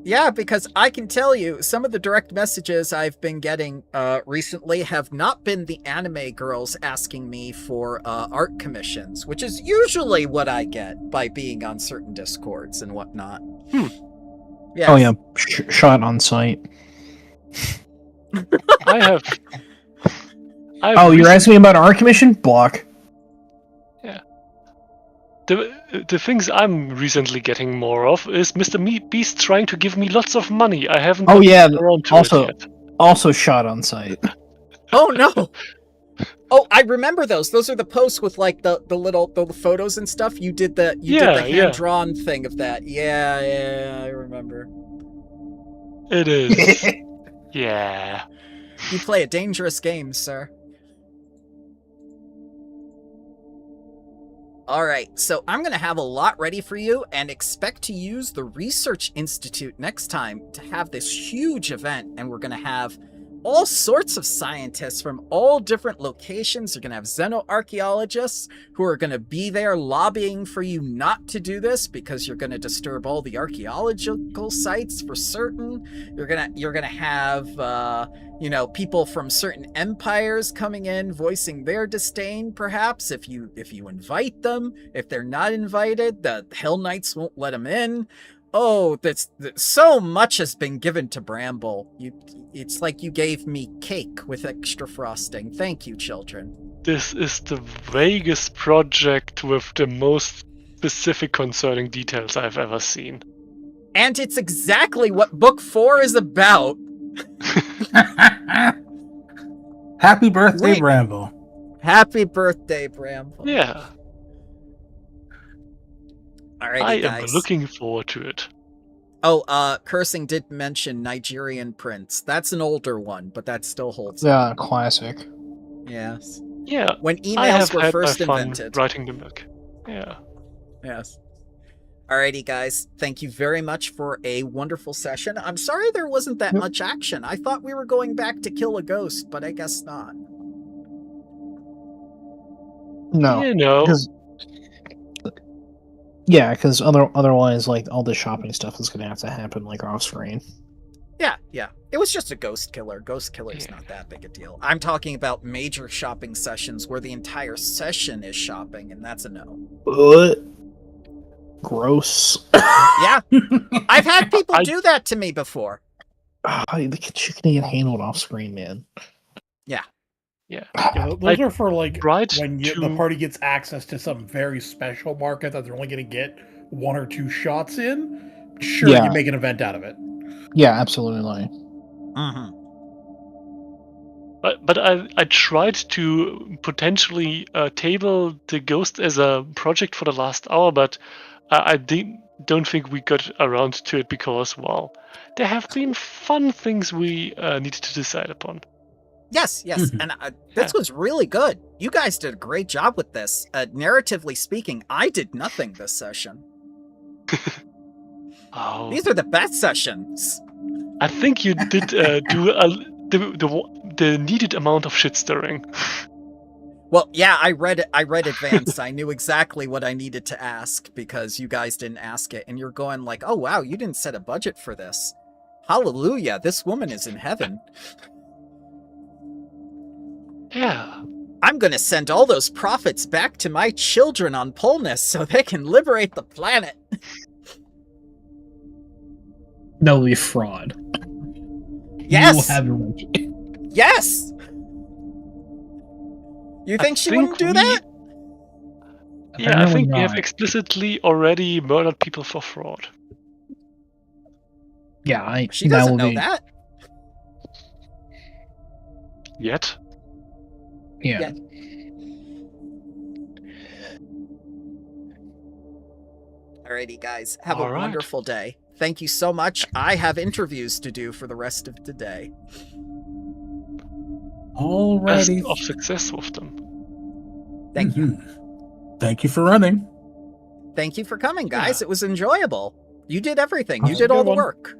Yeah, because I can tell you some of the direct messages I've been getting recently have not been the anime girls asking me for art commissions, which is usually what I get by being on certain Discords and whatnot. Yes. Oh yeah, shot on site. I have Oh, you're asking me about our commission? Block. Yeah. The things I'm recently getting more of is Mr. Beast trying to give me lots of money. I haven't Oh yeah, around to also it yet. also shot on site. Oh no. Oh, I remember those. Those are the posts with like the photos and stuff. You did the hand drawn thing of that. Yeah, I remember. It is. Yeah. You play a dangerous game, sir. All right, so I'm going to have a lot ready for you and expect to use the Research Institute next time to have this huge event, and we're going to have all sorts of scientists from all different locations. You're going to have xenoarchaeologists who are going to be there lobbying for you not to do this because you're going to disturb all the archaeological sites for certain. You're going to have people from certain empires coming in voicing their disdain, perhaps if you invite them. If they're not invited, the Hell Knights won't let them in. Oh, that's so much has been given to Bramble. It's like you gave me cake with extra frosting. Thank you, children. This is the vaguest project with the most specific concerning details I've ever seen. And it's exactly what Book 4 is about. Happy birthday, Bramble. Happy birthday, Bramble. Yeah. Alrighty, guys. I am looking forward to it. Oh, Cursing did mention Nigerian Prince. That's an older one, but that still holds up. Yeah, classic. Yes. Yeah. When I have emails were had first my fun invented. writing the book. Yeah. Yes. Alrighty, guys. Thank you very much for a wonderful session. I'm sorry there wasn't that much action. I thought we were going back to kill a ghost, but I guess not. No. You know. Because otherwise, like, all the shopping stuff is going to have to happen, like, off screen. Yeah. It was just a ghost killer. Ghost killer's not that big a deal. I'm talking about major shopping sessions where the entire session is shopping, and that's a no. What? Gross. Yeah. I've had people do that to me before. The shit can get handled off screen, man. Yeah. Yeah, those are for when to... the party gets access to some very special market that they're only going to get 1 or 2 shots in. Sure, you make an event out of it. Yeah, absolutely. Mm-hmm. But I tried to potentially table the ghost as a project for the last hour, but I don't think we got around to it because, well, there have been fun things we needed to decide upon. Yes, and this was really good. You guys did a great job with this. Narratively speaking, I did nothing this session. Oh. These are the best sessions. I think you did do the needed amount of shit stirring. Well, yeah, I read advanced. I knew exactly what I needed to ask because you guys didn't ask it, and you're going like, "Oh wow, you didn't set a budget for this." Hallelujah! This woman is in heaven. Yeah. I'm gonna send all those profits back to my children on Polnus so they can liberate the planet. That will be fraud. Yes! You will have your Yes! You think she wouldn't do that? Yeah, I think we have explicitly already murdered people for fraud. Yeah, she doesn't know that. Yet? Yeah. Alrighty, guys. Have a wonderful day. Thank you so much. I have interviews to do for the rest of today. Alrighty. Best of success with them. Thank you. Thank you for running. Thank you for coming, guys. It was enjoyable. You did everything. You did all the work.